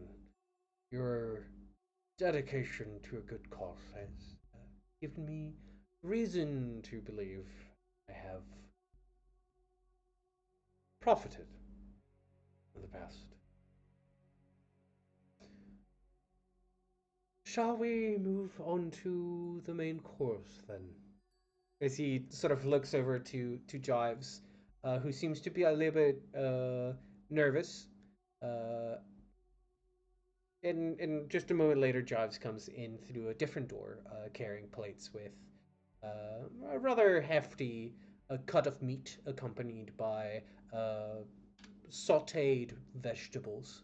your dedication to a good cause has given me reason to believe I have profited in the past. Shall we move on to the main course then? As he sort of looks over to Jives, who seems to be a little bit nervous. Uh, and just a moment later, Jives comes in through a different door, carrying plates with a rather hefty cut of meat, accompanied by sautéed vegetables.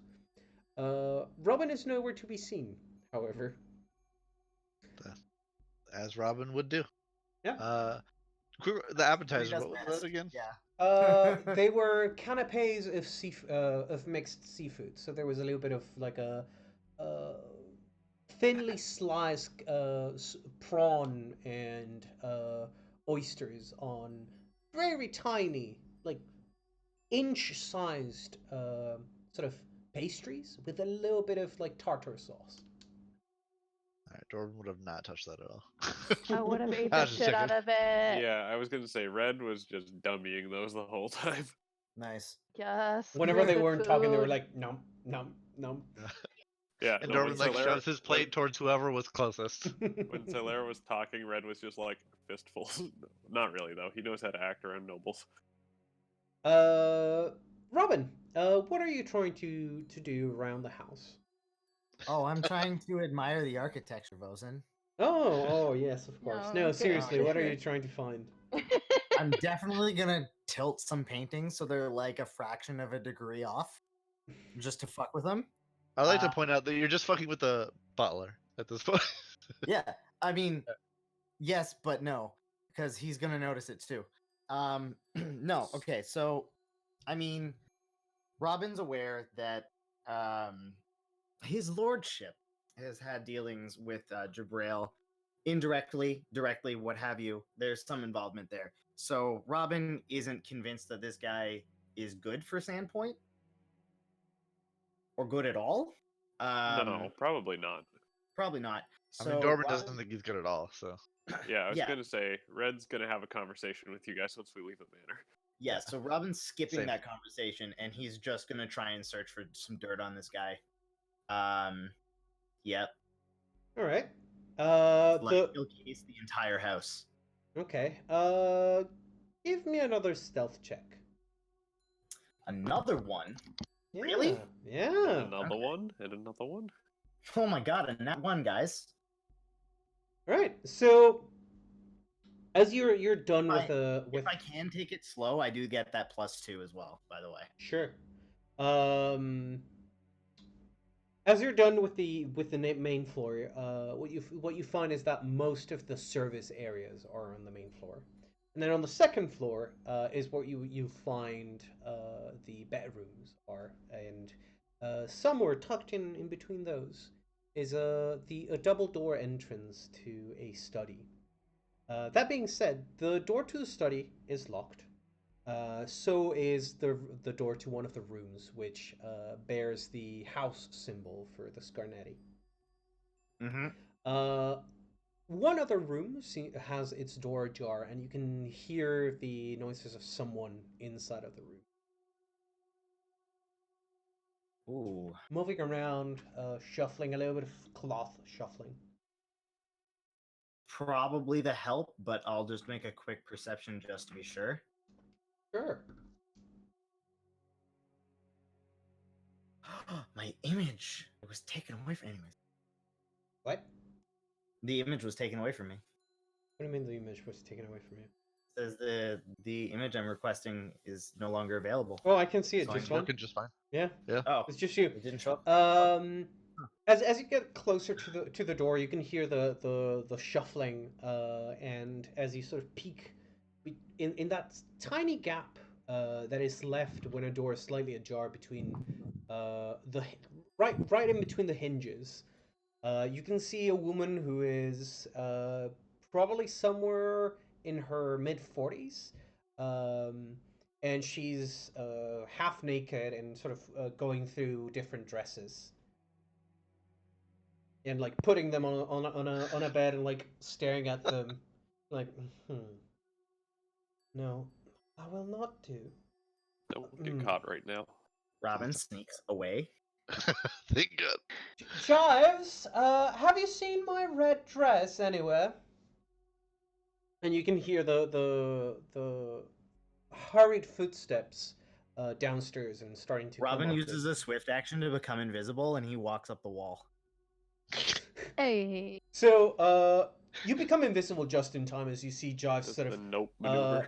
Robin is nowhere to be seen, however. As Robin would do. Yeah. The What he appetizer, does what was best. that again? Yeah. They were canapes of mixed seafood. So there was a little bit of like a uh, thinly sliced prawn and oysters on very tiny, like inch-sized sort of pastries with a little bit of like tartar sauce. Alright, Jordan would have not touched that at all. I would have ate I the was just shit out checking. of it. Yeah, I was gonna say Red was just dummying those the whole time. Nice. Yes. Whenever they good weren't talking, they were food. like nom nom nom. Yeah, And no, Dorman like Solera- shoves his plate towards whoever was closest. when Solera was talking, Red was just like fistfuls. Not really though. He knows how to act around nobles. Robin, what are you trying to do around the house? Oh, I'm trying to admire the architecture, Vosen. Oh, yes, of course. No, No, good seriously, what are answer. you trying to find? I'm definitely gonna tilt some paintings so they're like a fraction of a degree off, just to fuck with them. I like to point out that you're just fucking with the butler at this point. Yeah, I mean, yes, but no, because he's gonna notice it too. No, okay, so I mean, Robin's aware that his lordship has had dealings with Jabrail, indirectly, directly, what have you. There's some involvement there. So Robin isn't convinced that this guy is good for Sandpoint or good at all. No, probably not. Probably not. I So mean, Dorman Robin- doesn't think he's good at all, so. Yeah, I was Yeah. gonna say Red's gonna have a conversation with you guys once we leave the manor. Yeah, so Robin's skipping Same. that conversation, and he's just gonna try and search for some dirt on this guy. Yep. All right. He'll case the entire house. Okay. Give me another stealth check. Another one. Yeah. Really? Yeah. Another one and another one. Oh my god, and that one, guys. All right. So, as you're done with If I can take it slow, I do get that +2 as well. By the way. sure. As you're done with the main floor, what you find is that most of the service areas are on the main floor, and then on the second floor is what you find the bedrooms are, and somewhere tucked in between those is a double door entrance to a study. That being said, the door to the study is locked. So is the door to one of the rooms, which bears the house symbol for the Scarnetti. Mm-hmm. One other room has its door ajar, and you can hear the noises of someone inside of the room. Ooh. Moving around, shuffling, a little bit of cloth shuffling. Probably the help, but I'll just make a quick perception just to be sure. Sure. My image was taken away from anyways. What? The image was taken away from me. What do you mean the image was taken away from you? It says the image I'm requesting is no longer available. Oh, I can see it So just I'm fine. Working just fine. Yeah, Oh, it's just you. it didn't show up. As you get closer to the door, you can hear the shuffling, and as you sort of peek in that tiny gap that is left when a door is slightly ajar between the right in between the hinges, you can see a woman who is probably somewhere in her mid-40s. and she's half naked and sort of going through different dresses and like putting them on a bed and like staring at them, like, no, I will not do. Don't get caught right now. Robin sneaks away. Thank God. Chives, have you seen my red dress anywhere? And you can hear the hurried footsteps downstairs and starting to Robin come up uses a swift action to become invisible, and he walks up the wall. Hey. So, you become invisible just in time as you see Jive Just sort the of nope maneuver.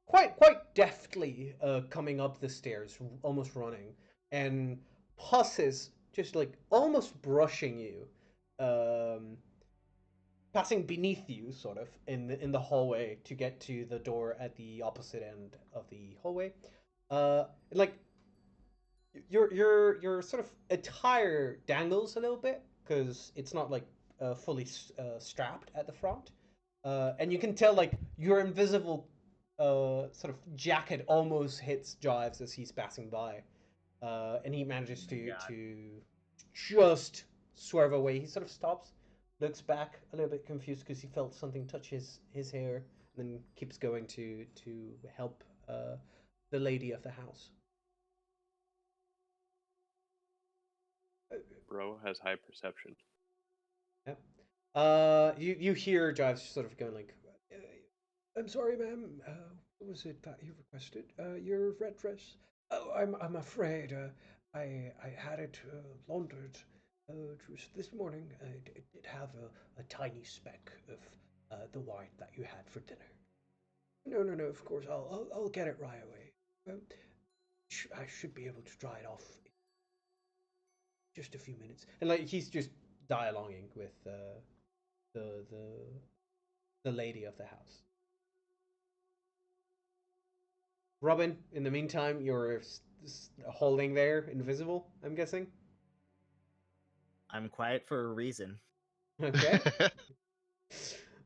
quite deftly coming up the stairs, almost running, and passes just like almost brushing you, passing beneath you, sort of in the hallway to get to the door at the opposite end of the hallway. Like your sort of attire dangles a little bit because it's not like fully strapped at the front, and you can tell like your invisible sort of jacket almost hits Jives as he's passing by, and he manages to just swerve away. He sort of stops, looks back a little bit confused because he felt something touch his hair, and then keeps going to help the lady of the house. Bro has high perception. Yeah. You hear Jives sort of going like, I'm sorry, ma'am. What was it that you requested? Your red dress? Oh, I'm afraid. I had it laundered just this morning. It did have a tiny speck of the wine that you had for dinner. No. Of course, I'll get it right away. I should be able to dry it off in just a few minutes. and like he's just dialoguing with the the lady of the house. Robin, in the meantime, you're holding there, invisible, I'm guessing. I'm quiet for a reason. Okay.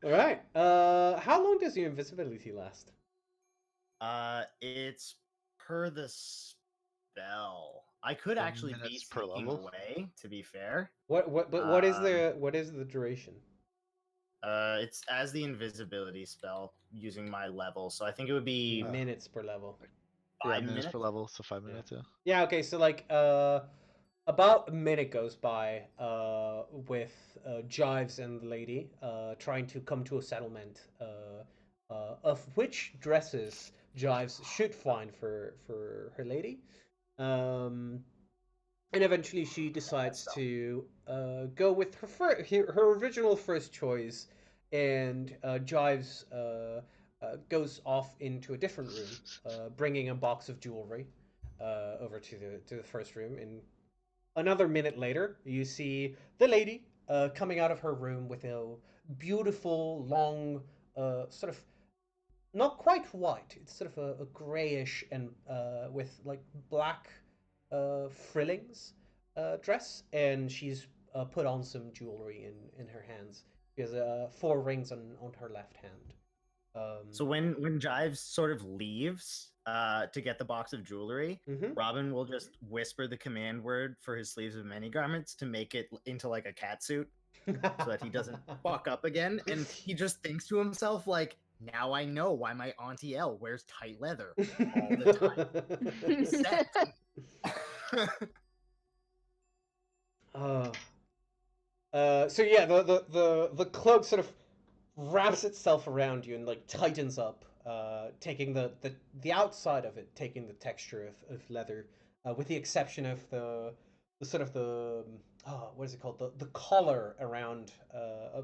All right. How long does your invisibility last? It's per the spell. I could 10 actually be minutes per sneaking level? away, to be fair. But what is the duration? It's as the invisibility spell using my level, so I think it would be Minutes per level. Yeah, 5 minutes minutes. per level, so 5 Yeah. minutes, yeah. Yeah. Okay. So like about a minute goes by with Jives and the lady trying to come to a settlement of which dresses Jives should find for her lady. And eventually she decides to go with her original first choice, and Jives goes off into a different room, bringing a box of jewelry over to the first room. And another minute later, you see the lady coming out of her room with a beautiful, long, sort of not quite white. It's sort of a grayish and with like black frillings dress, and she's put on some jewelry in her hands. She has 4 rings on her left hand. So when Jives sort of leaves to get the box of jewelry, Mhm. Robin will just whisper the command word for his sleeves of many garments to make it into like a cat suit, so that he doesn't fuck up again. And he just thinks to himself like, now I know why my Auntie Elle wears tight leather all the time. He's set. So yeah, the cloak sort of wraps itself around you and like tightens up, taking the outside of it, taking the texture of leather, with the exception of the sort of the what is it called, the collar around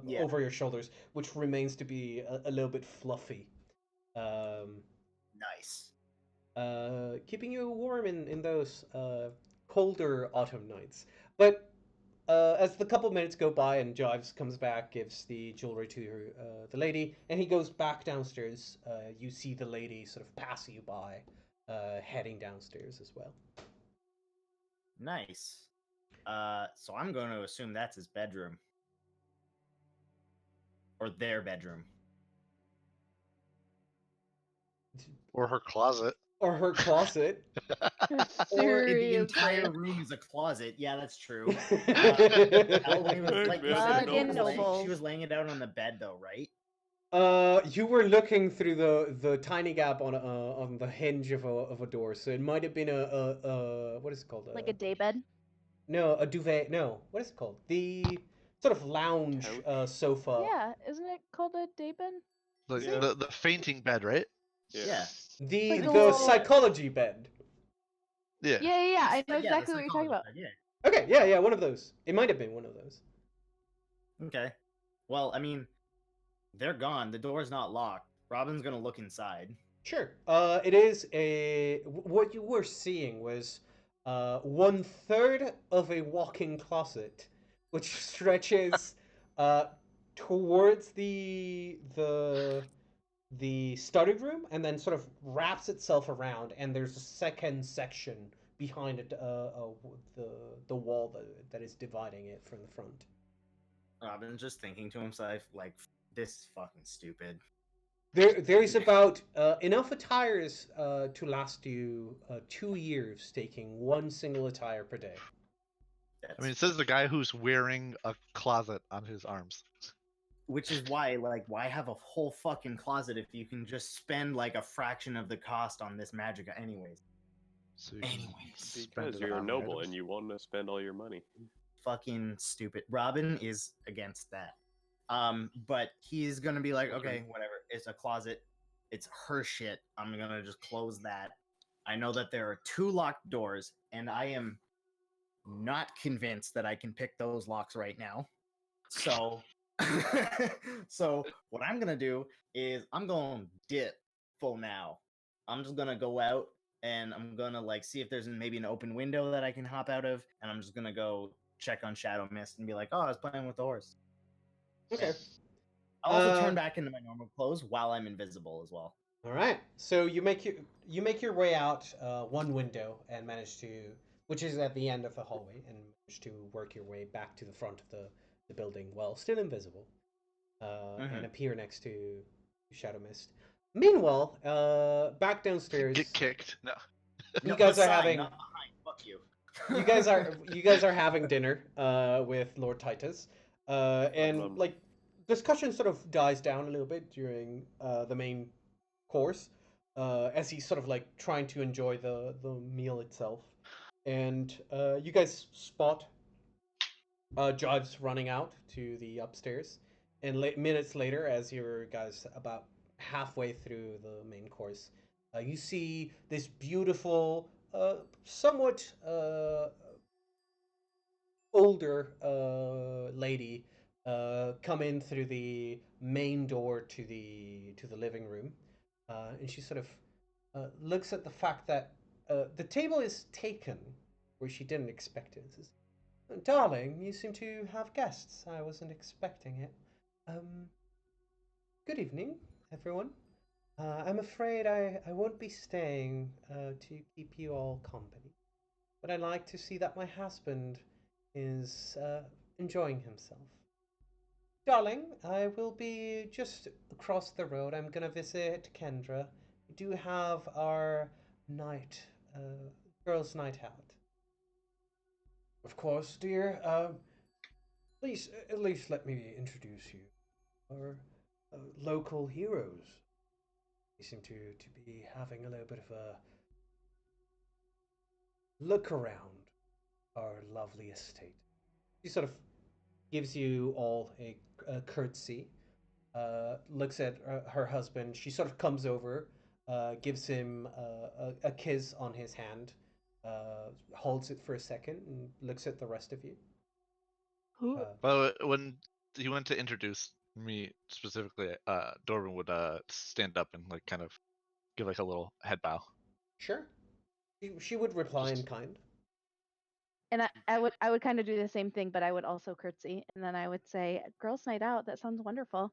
Yeah. over your shoulders, which remains to be a little bit fluffy, Nice. keeping you warm in those colder autumn nights. But as the couple minutes go by and Jives comes back, gives the jewelry to the lady, and he goes back downstairs, you see the lady sort of pass you by, heading downstairs as well. Nice. So I'm going to assume that's his bedroom. Or their bedroom. Or her closet. or her closet. Or the entire Seriously. room is a closet. Yeah, that's true. uh, Elway was Hey, like, Mr. Fucking she nobles. was laying it out on the bed though, right? you were looking through the tiny gap on the hinge of a door, so it might have been a what is it called? Like a daybed. No, a duvet. No, what is it called? The sort of lounge Couch? sofa. Yeah, isn't it called a daybed? Like Yeah. the fainting bed, right? Yeah. The Like a the little- psychology bed. Yeah. Yeah. I know Yeah, the exactly what you're talking about. psychologist bed, Okay, yeah, one of those. It might have been one of those. yeah. Okay. Well, I mean, they're gone. The door's not locked. Robin's gonna look inside. Sure. It is what you were seeing was 1/3 of a walk-in closet, which stretches towards the study room and then sort of wraps itself around, and there's a second section behind it, the wall that is dividing it from the front. Robin's just thinking to himself, like, this is fucking stupid. There is about enough attires to last you 2 years, taking one single attire per day. I mean, it says the guy who's wearing a closet on his arms. Which is why, like, why have a whole fucking closet if you can just spend like a fraction of the cost on this magic anyways? So you can Anyways, spend Because it you're a on noble items. and you want to spend all your money. fucking stupid. Robin is against that. But he's gonna be like, okay, whatever. It's a closet. It's her shit. I'm gonna just close that. I know that there are 2 locked doors, and I am not convinced that I can pick those locks right now. So, so what I'm gonna do is I'm gonna dip full now. I'm just gonna go out and I'm gonna like see if there's maybe an open window that I can hop out of, and I'm just gonna go check on Shadow Mist and be like, oh, I was playing with the horse. Okay. I'll also Uh, turn back into my normal clothes while I'm invisible as well. All right. So you make your way out one window and manage to, which is at the end of the hallway, and manage to work your way back to the front of the building while still invisible, and appear next to Shadow Mist. Meanwhile, back downstairs, Get kicked. No. you guys are Beside, having not behind. Fuck you. you guys are having dinner with Lord Titus, and Nom. like discussion sort of dies down a little bit during the main course, as he's sort of like trying to enjoy the meal itself, and you guys spot Jives running out to the upstairs, and minutes later, as you're guys about halfway through the main course, you see this beautiful, somewhat older lady come in through the main door to the living room, and she sort of looks at the fact that the table is taken where she didn't expect it. Says, "Darling, you seem to have guests. I wasn't expecting it. Good evening, everyone. I'm afraid I won't be staying to keep you all company, but I like to see that my husband is enjoying himself. Darling, I will be just across the road. I'm gonna visit Kendra. We do have our night, girls' night out. Of course, dear. At least let me introduce you. Our local heroes. They seem to be having a little bit of a look around our lovely estate." She sort of gives you all a curtsy, looks at her husband. She sort of comes over, gives him a kiss on his hand, holds it for a second, and looks at the rest of you. Who? But when he went to introduce me specifically, Dorvin would stand up and like kind of give like a little head bow. Sure. She would reply in Just- kind. And I would kind of do the same thing, but I would also curtsy, and then I would say, "Girls' night out. That sounds wonderful.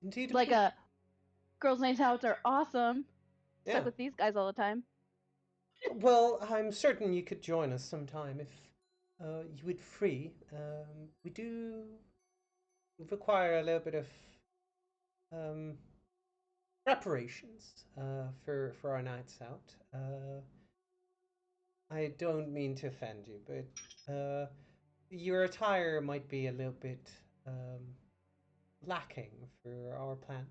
Indeed. Like a girls' night outs are awesome. Yeah. Stuck with these guys all the time." Well, I'm certain you could join us sometime if you would free. We do require a little bit of preparations for our nights out. I don't mean to offend you, but your attire might be a little bit lacking for our plans.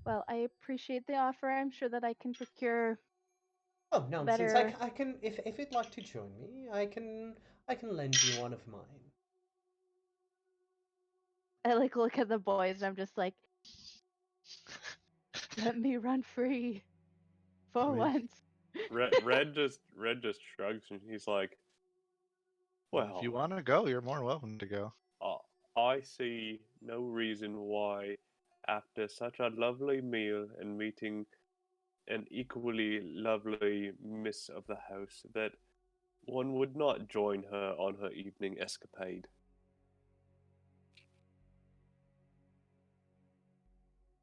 Well, I appreciate the offer. I'm sure that I can procure Oh, nonsense! better. I can if you'd like to join me, I can lend you one of mine. I like look at the boys and I'm just like, let me run free for I mean, once. Red just shrugs and he's like, if you "Well, want to go, you're more than welcome to go. I see no reason why, after such a lovely meal and meeting an equally lovely miss of the house, that one would not join her on her evening escapade."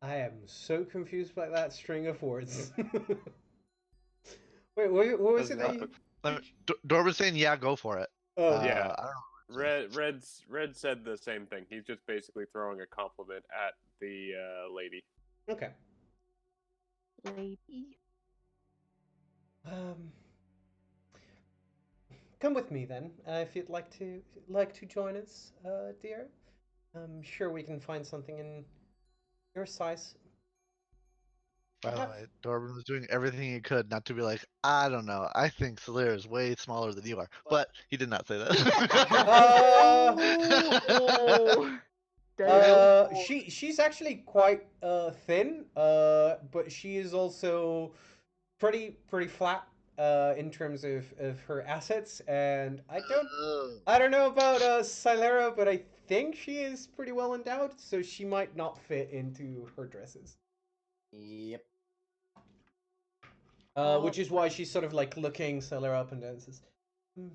I am so confused by that string of words. Wait, what was it that you? Dor was saying, "Yeah, go for it." Oh, Yeah. I don't know. Red said the same thing. He's just basically throwing a compliment at the lady. okay. Lady. Um, come with me then, if you'd like to join us, dear. I'm sure we can find something in your size. By the Have- way, Dorban was doing everything he could not to be like, I don't know. I think Solir is way smaller than you are, but he did not say Oh, that. she's actually quite thin, but she is also pretty flat in terms of her assets, and I don't know about Silera, but I think she is pretty well endowed, so she might not fit into her dresses. Yep. Which is why she's sort of like looking Silera up and down and says, "Hmm,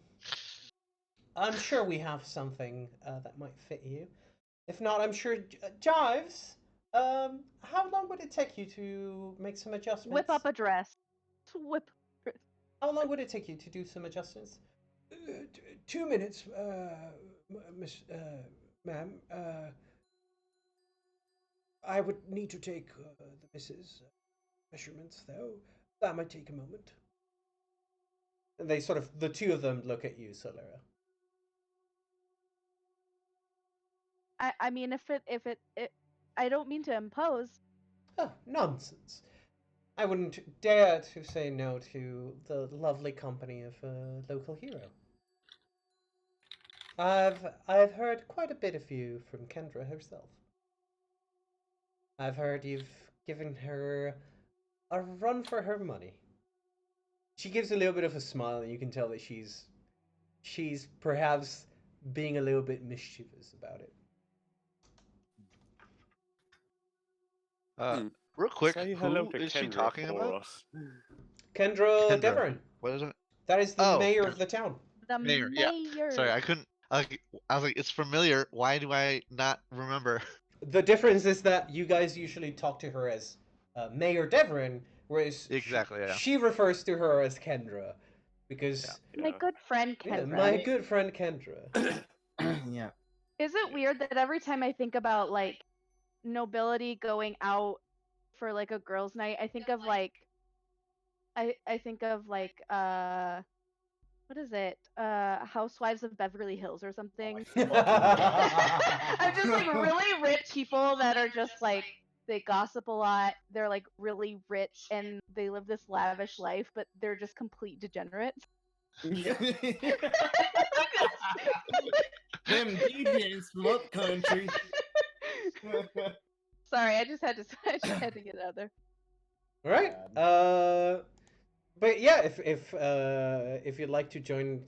I'm sure we have something that might fit you. If not, I'm sure Jives. How long would it take you to make some adjustments? whip up a dress. Whip. How long would it take you to do some adjustments? 2 minutes, miss, ma'am. I would need to take the missus' measurements, though. That might take a moment. And they sort of, the two of them look at you, Solera. I mean, if it, I don't mean to impose. Oh, nonsense. I wouldn't dare to say no to the lovely company of a local hero. I've heard quite a bit of you from Kendra herself. I've heard you've given her a run for her money. She gives a little bit of a smile, and you can tell that she's perhaps being a little bit mischievous about it. Real quick, Say hello who to is she Kendra talking for about? us. Kendra Kendra. Deverin. What is it? That is the Oh, mayor of the town. The Mayor. Yeah. Sorry, I couldn't. I was like, it's familiar. Why do I not remember? The difference is that you guys usually talk to her as Mayor Deverin, whereas Exactly, yeah. she refers to her as Kendra, because My good friend yeah, Kendra. my good friend Kendra. Yeah. Is it weird that every time I think about like nobility going out for like a girls' night, I think of like I think of like what is it? Housewives of Beverly Hills or something. I'm just like really rich people that are just like they gossip a lot. They're like really rich and they live this lavish life, but they're just complete degenerates. Them DJs from up country. Sorry, I just had to get it out there. All right. But yeah, if you'd like to join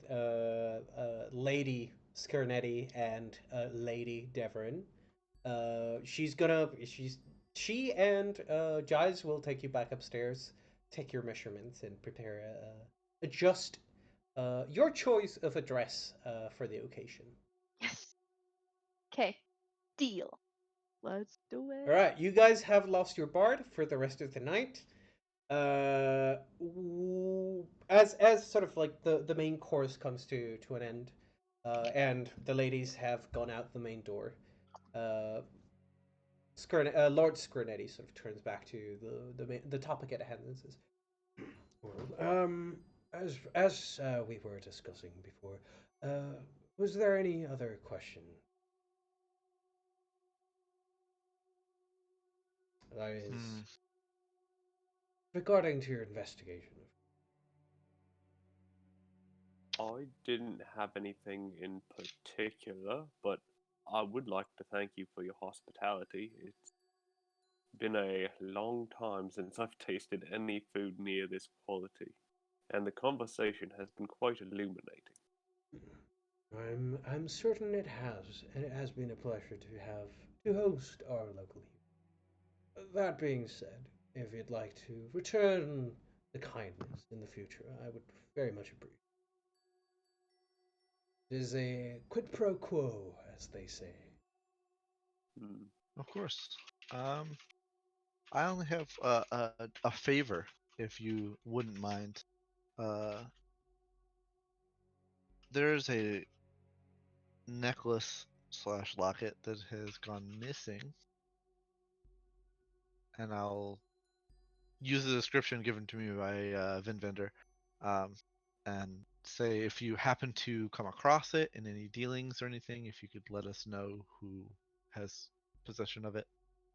Lady Skirnetti and Lady Deverin, she and Giles will take you back upstairs, take your measurements, and prepare adjust your choice of a dress for the occasion. Yes. Okay. Deal. Let's do it. All right, you guys have lost your bard for the rest of the night. As sort of like the main course comes to an end, and the ladies have gone out the main door. Lord Skirnetti sort of turns back to the topic at hand and says, Well, as we were discussing before, was there any other question? That is Hmm. regarding to your investigation. I didn't have anything in particular, but I would like to thank you for your hospitality. It's been a long time since I've tasted any food near this quality, and the conversation has been quite illuminating. I'm certain it has, and it has been a pleasure to host our local hero. That being said, if you'd like to return the kindness in the future, I would very much appreciate. It is a quid pro quo, as they say. Hmm. Of course. Um, I only have a favor, if you wouldn't mind. Uh, there's a necklace slash locket that has gone missing, and I'll use the description given to me by Vin Vendor, um, and say if you happen to come across it in any dealings or anything, if you could let us know who has possession of it,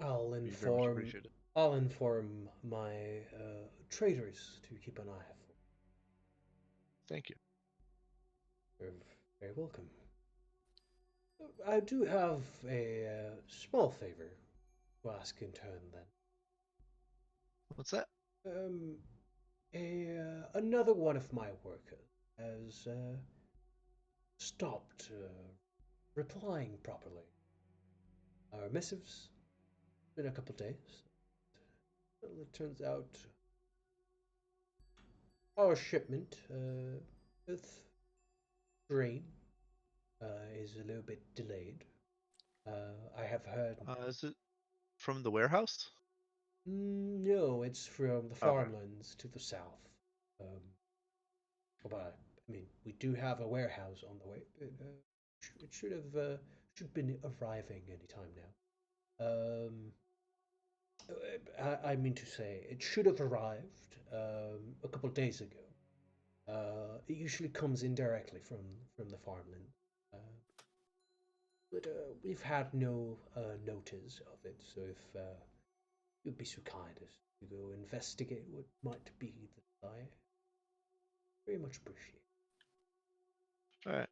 I'll it'd be very much inform appreciated. I'll inform my traders to keep an eye out for. Thank you. You're very welcome. I do have a small favor to ask in turn, then. What's that? Another one of my workers has stopped replying properly. Our missives been a couple days. Well, it turns out our shipment with grain is a little bit delayed. I have heard. Is it from the warehouse? No, it's from the Okay. farmlands to the south. Um, but I mean, we do have a warehouse on the way. But, it should been arriving any time now. I mean to say, it should have arrived a couple of days ago. It usually comes in directly from the farmland, uh, but we've had no notice of it. So if you'd be so kind as to go investigate what might be the delay, very much appreciate. All right.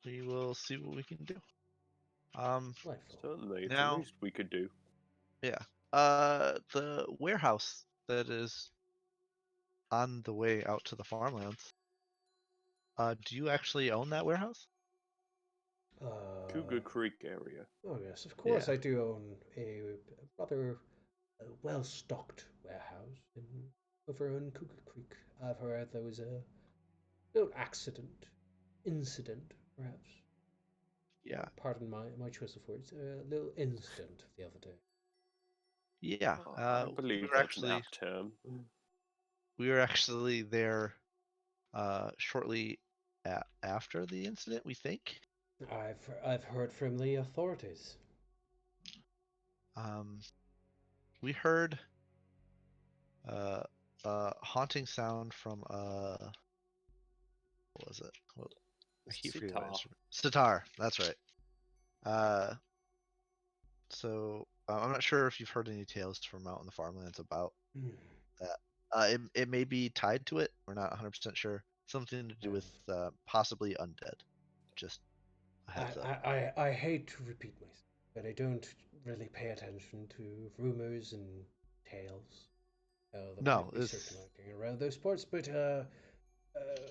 We will see what we can do. Um, Delightful. Certainly, it's the Now- least we could do. yeah. The warehouse that is on the way out to the farmlands. Do you actually own that warehouse? Cougar Creek area. Oh yes, of course Yeah. I do own a rather well-stocked warehouse over on Cougar Creek. I've heard there was a little incident, perhaps. Yeah. Pardon my choice of words. A little incident the other day. Yeah. I We believe were that's actually an apt term. there shortly after the incident, we think. I've heard from the authorities. Um, we heard a haunting sound from what was it? Well, I keep forgetting what Sitar. instrument. Sitar, that's right. Uh, so I'm not sure if you've heard any tales from out in the farmlands about Hmm. that. It may be tied to it. We're not 100% sure. Something to do with possibly undead. Just a heads up. I hate to repeat myself, but I don't really pay attention to rumors and tales that No, might be it's circulating around those parts. But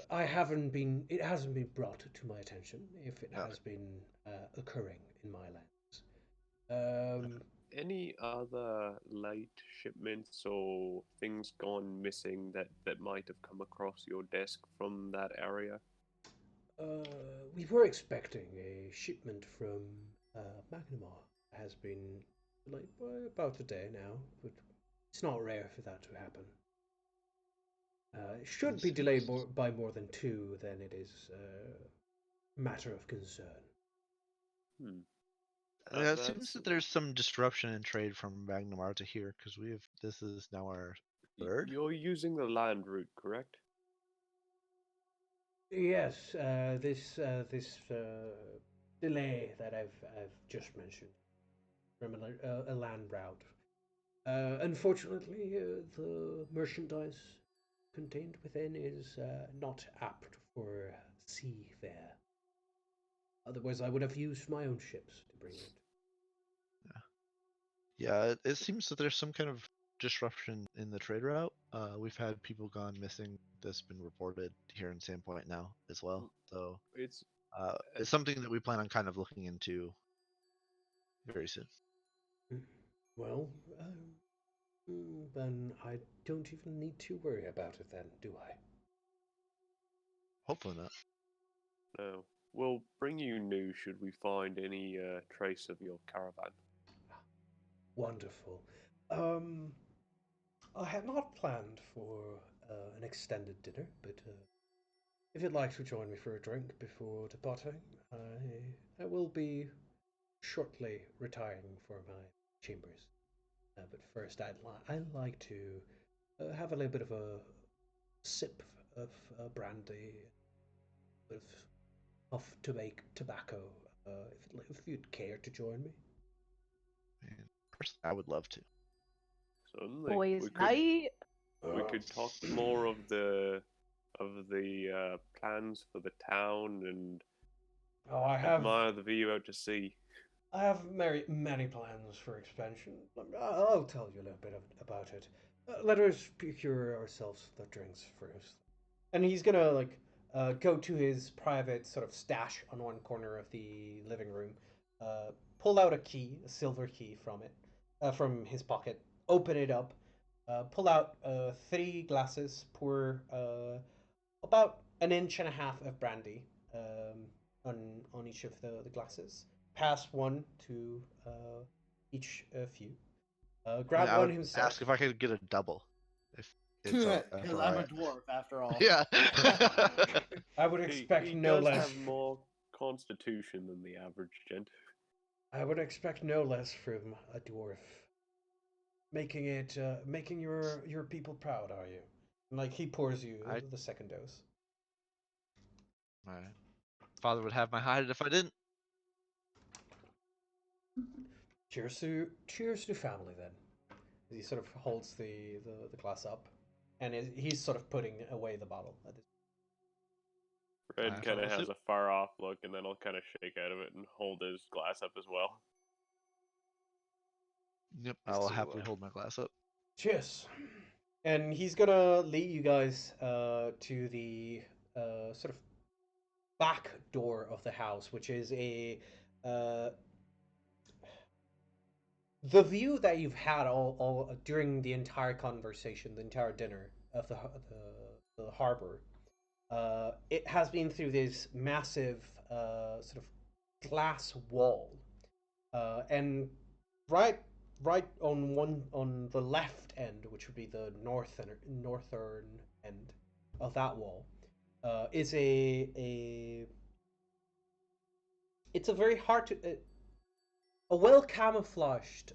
I haven't been. It hasn't been brought to my attention if it okay. has been occurring in my lands. Any other late shipments or things gone missing that might have come across your desk from that area? We were expecting a shipment from Magnamar. Has been delayed by about a day now, but it's not rare for that to happen. It should be delayed by more than two, then it is a matter of concern. Hmm. Yeah, it seems That's that there's some disruption in trade from Magnamar to here because this is now our third. you're using the land route, correct? Yes, this delay that I've just mentioned from a land route. Unfortunately, the merchandise contained within is not apt for sea fare. Otherwise, I would have used my own ships to bring it. Yeah, it seems that there's some kind of disruption in the trade route. We've had people gone missing that's been reported here in Sandpoint now as well. So It's it's something that we plan on kind of looking into very soon. Well, then I don't even need to worry about it then, do I? Hopefully not. no. We'll bring you news should we find any trace of your caravan. Wonderful. I had not planned for an extended dinner, but if you'd like to join me for a drink before departing, I will be shortly retiring for my chambers. But first, I'd like to have a little bit of a sip of brandy, with puff to make tobacco. If you'd care to join me. And personally, I would love to. Certainly. Boys' we could night. we could talk more of the plans for the town and Oh, admire the view out to sea. I have many plans for expansion. I'll tell you a little bit about it. Let us procure ourselves the drinks first. And he's gonna go to his private sort of stash on one corner of the living room, pull out a key, a silver key from it, from his pocket, open it up, pull out 3 glasses, pour about an inch and a half of brandy on each of the glasses. Pass one to each of you. Grab I one would himself. ask if I could get a double. If it's Because I'm a dwarf after all. Yeah. I would expect he no does less. have more constitution than the average gent. I would expect no less from a dwarf. Making your people proud, are you? Like he pours you the second dose. My father would have my hide if I didn't. Cheers to family then. He sort of holds the glass up, and he's sort of putting away the bottle. Red kind of follow has suit. a far off look, and then he'll kind of shake out of it and hold his glass up as well. Yep, Just I'll to, happily hold my glass up. Cheers. And he's gonna lead you guys to the sort of back door of the house, which is the view that you've had all during the entire conversation, the entire dinner of the harbor. It has been through this massive sort of glass wall, and right on the left end, which would be the northern end of that wall, is it's a very hard to a well camouflaged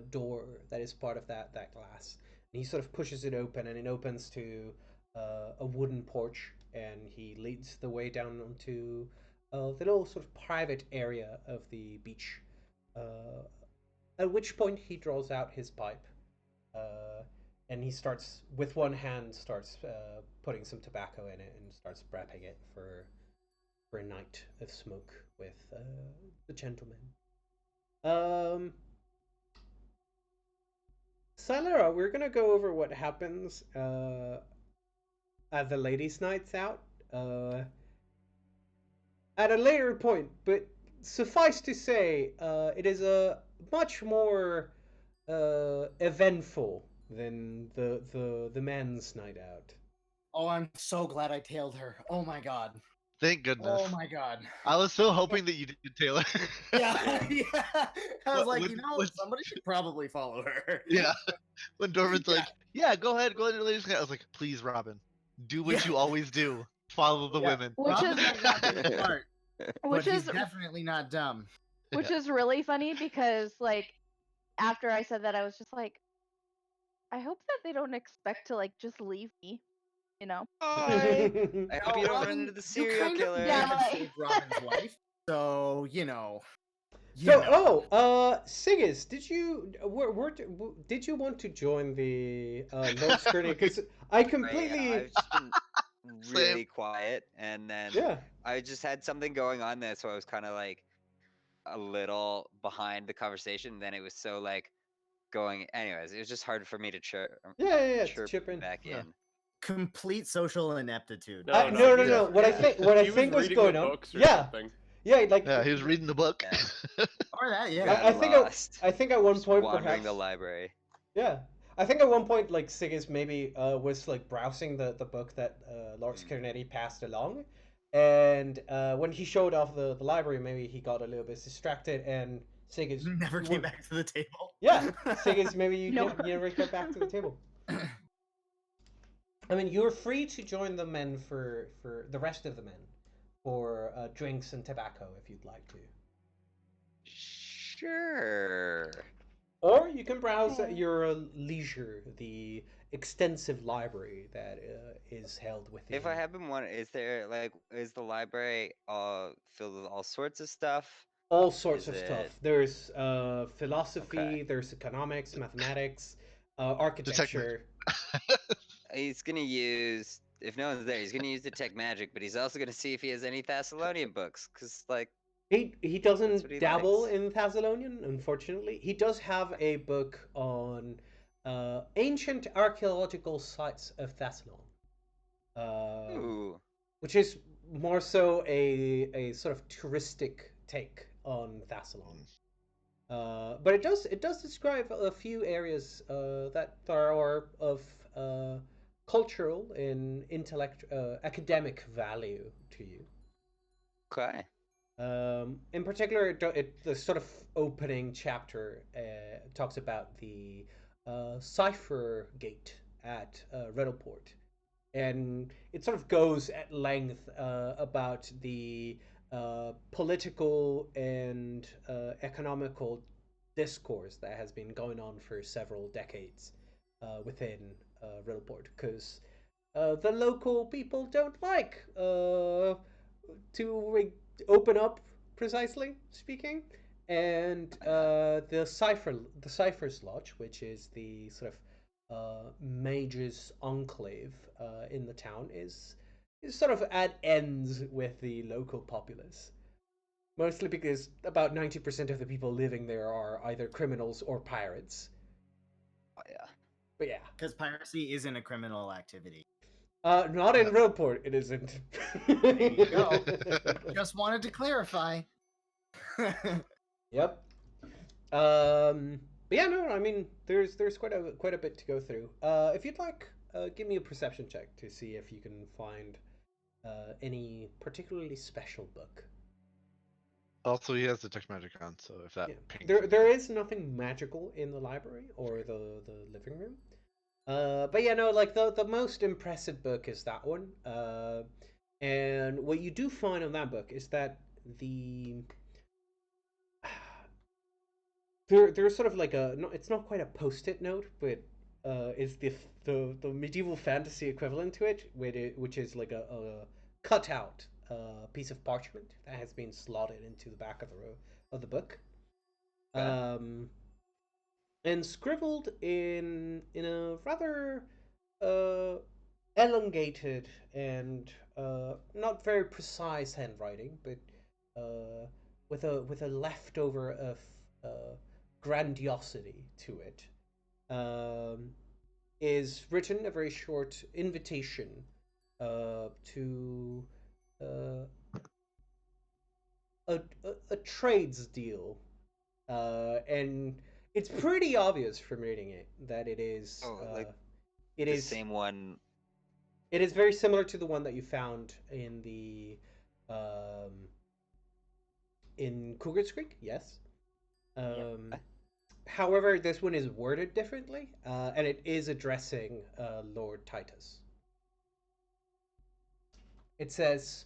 door that is part of that glass. And he sort of pushes it open, and it opens to a wooden porch, and he leads the way down onto the little sort of private area of the beach. At which point he draws out his pipe, and he starts with one hand putting some tobacco in it and starts prepping it for a night of smoke with the gentleman. Silera, we're gonna go over what happens at the ladies' nights out at a later point, but suffice to say, it is a much more eventful than the men's night out. Oh, I'm so glad I tailed her. Oh my god. Thank goodness. Oh my god. I was so hoping that you did, Taylor. Yeah, yeah. I was like, When- somebody should probably follow her. Yeah. When Dorman's like, yeah, go ahead, to the ladies' night. I was like, please, Robin, do what Yeah. you always do. Follow the Yeah. women. Which Robin is might not be smart, which but is he's definitely not dumb. which is really funny because like after I said that, I was just like, I hope that they don't expect to like just leave me, you know? Bye. I hope No, you don't run Robin, into the you serial kind killer. of Yeah, have like- saved Robin's life, so you know. Siggis, did you did you want to join the Lord Skirney? Because I completely I've just been Same. really quiet, and then yeah. I just had something going on there, so I was kind of like a little behind the conversation. Then it was so like going. Anyways, it was just hard for me to chirp To chip in. back Yeah. in. Complete social ineptitude. No, No. he was- What I he think was reading going the on. books or Yeah, something. yeah. Like Yeah, he was reading the book. Yeah. Or that, yeah. Got I think lost. I think at one Just point wandering perhaps the library. yeah. I think at one point like Siggis maybe was like browsing the book that Lord Skirnetti passed along, and when he showed off the library, maybe he got a little bit distracted, and Siggis Never you came were- back to the table. Yeah, Siggis, maybe you No. you never got back to the table. I mean, you're free to join the men for the rest of the men for drinks and tobacco if you'd like to. Sure. Or you can browse at Okay. your leisure the extensive library that is held within. If I have been wondering, is the library filled with all sorts of stuff? all sorts is of it- stuff. There's philosophy, Okay. there's economics, mathematics, architecture. He's gonna use, if no one's there, he's gonna use detect magic, but he's also gonna see if he has any Thessalonian books, cause like He That's doesn't what he dabble likes. in Thessalonian, unfortunately. He does have a book on ancient archaeological sites of Thessalon, ooh, which is more so a sort of touristic take on Thessalon. But it does describe a few areas that are of cultural and academic value to you. okay. In particular, the sort of opening chapter talks about the cipher gate at Riddleport, and it sort of goes at length about the political and economical discourse that has been going on for several decades within Riddleport, because the local people don't like to open up, precisely speaking, and the Cipher's Lodge, which is the sort of mage's enclave in the town, is sort of at ends with the local populace. Mostly because about 90% of the people living there are either criminals or pirates. Oh, yeah. But yeah. Because piracy isn't a criminal activity. Not in Riddleport, it isn't. There you go. Just wanted to clarify. Yep. But yeah, no, I mean, there's quite a bit to go through. If you'd like, give me a perception check to see if you can find any particularly special book. Also, he has detect magic on, so if that Yeah. pings There is nothing magical in the library or the living room. But yeah, no, like the most impressive book is that one. And what you do find on that book is that there's sort of like it's not quite a post-it note, but is the medieval fantasy equivalent to it, which is like a cutout piece of parchment that has been slotted into the back of the book. Okay. And scribbled in a rather elongated and not very precise handwriting, but with a leftover of grandiosity to it, is written a very short invitation to a trades deal, and it's pretty obvious from reading it that it is it The is same one. it is very similar to the one that you found in the in Cougar's Creek. Yes. However, this one is worded differently, and it is addressing Lord Titus. It says,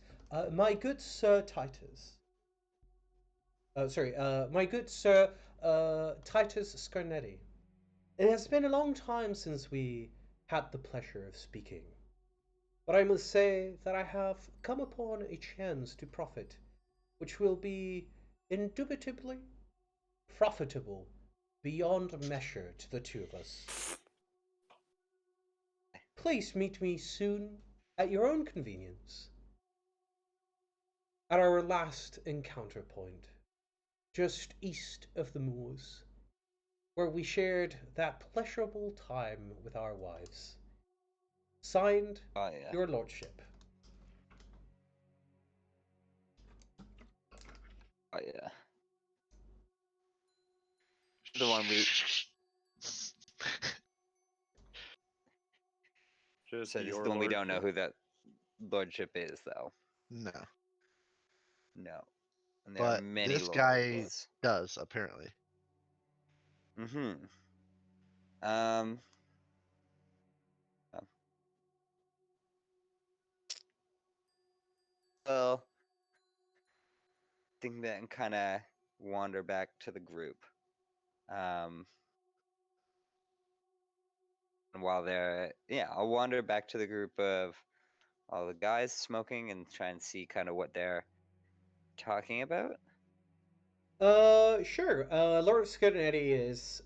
"My good Sir Titus, My good sir, Titus Scarnetti. It has been a long time since we had the pleasure of speaking, but I must say that I have come upon a chance to profit, which will be indubitably profitable beyond measure to the two of us. Please meet me soon at your own convenience at our last encounter point, just east of the moors, where we shared that pleasurable time with our wives. Signed, Oh yeah. Your Lordship. Oh yeah. The one we. Just So this is your the one we don't know lordship. who that lordship is, though. No, No. And there are but many this guy lords. does apparently. Mm-hmm. Um. oh. Well, I think that and kind of wander back to the group. Um. And while they're I'll wander back to the group of all the guys smoking and try and see kind of what they're talking about. Sure. Lord Scarnetti is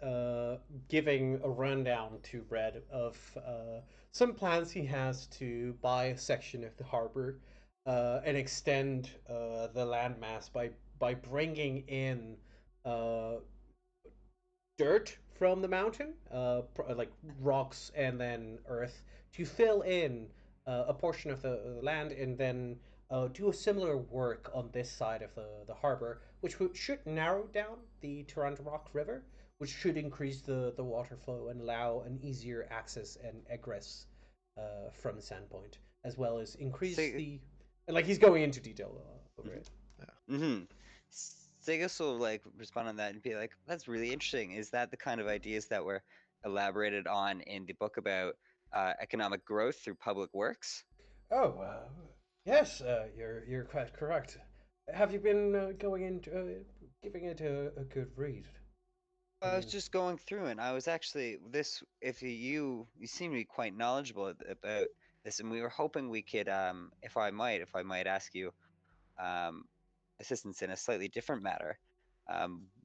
giving a rundown to Red of some plans he has to buy a section of the harbor and extend the landmass by bringing in uh, dirt from the mountain, like rocks and then earth, to fill in a portion of the land, and then do a similar work on this side of the harbor, which should narrow down the Rock River, which should increase the water flow and allow an easier access and egress from Sandpoint, as well as increase Sig- the. Like he's going into detail over it. Mm-hmm. Segus will like respond on that and be like, "That's really interesting. Is that the kind of ideas that were elaborated on in the book about economic growth through public works?" Oh, yes, you're quite correct. Have you been going into giving it a good read? I I was mean, just going through and I was actually this. If you seem to be quite knowledgeable about this, and we were hoping we could, if I might ask you, um, assistance in a slightly different matter.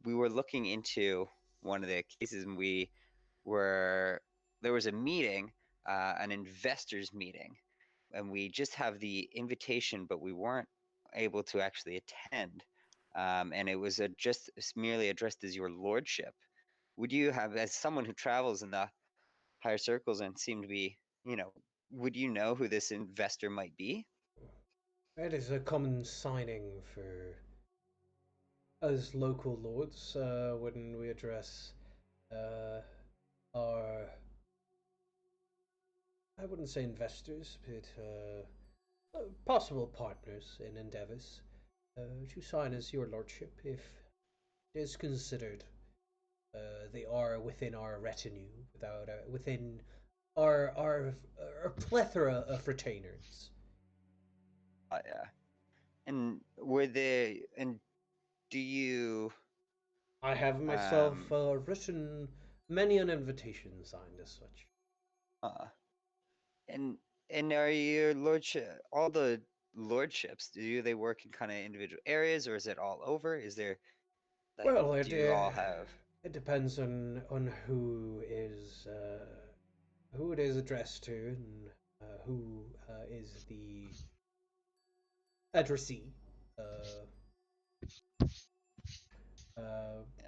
We were looking into one of the cases, and there was a meeting, an investors meeting, and we just have the invitation, but we weren't able to actually attend. And it was just merely addressed as your lordship. Would you have, as someone who travels in the higher circles and seem to be, would you know who this investor might be? it is a common signing for us local lords when we address uh, our, I wouldn't say investors, but possible partners in endeavors to sign as your lordship if it is considered they are within our retinue, within our plethora of retainers. Yeah. And were they? And do you? I have myself written many an invitation signed as such. Uh, and and are your lordship all the lordships? Do they work in kind of individual areas, or is it all over? Is there like Well, do you all have? it depends on who it is addressed to and who is the addressee. Uh,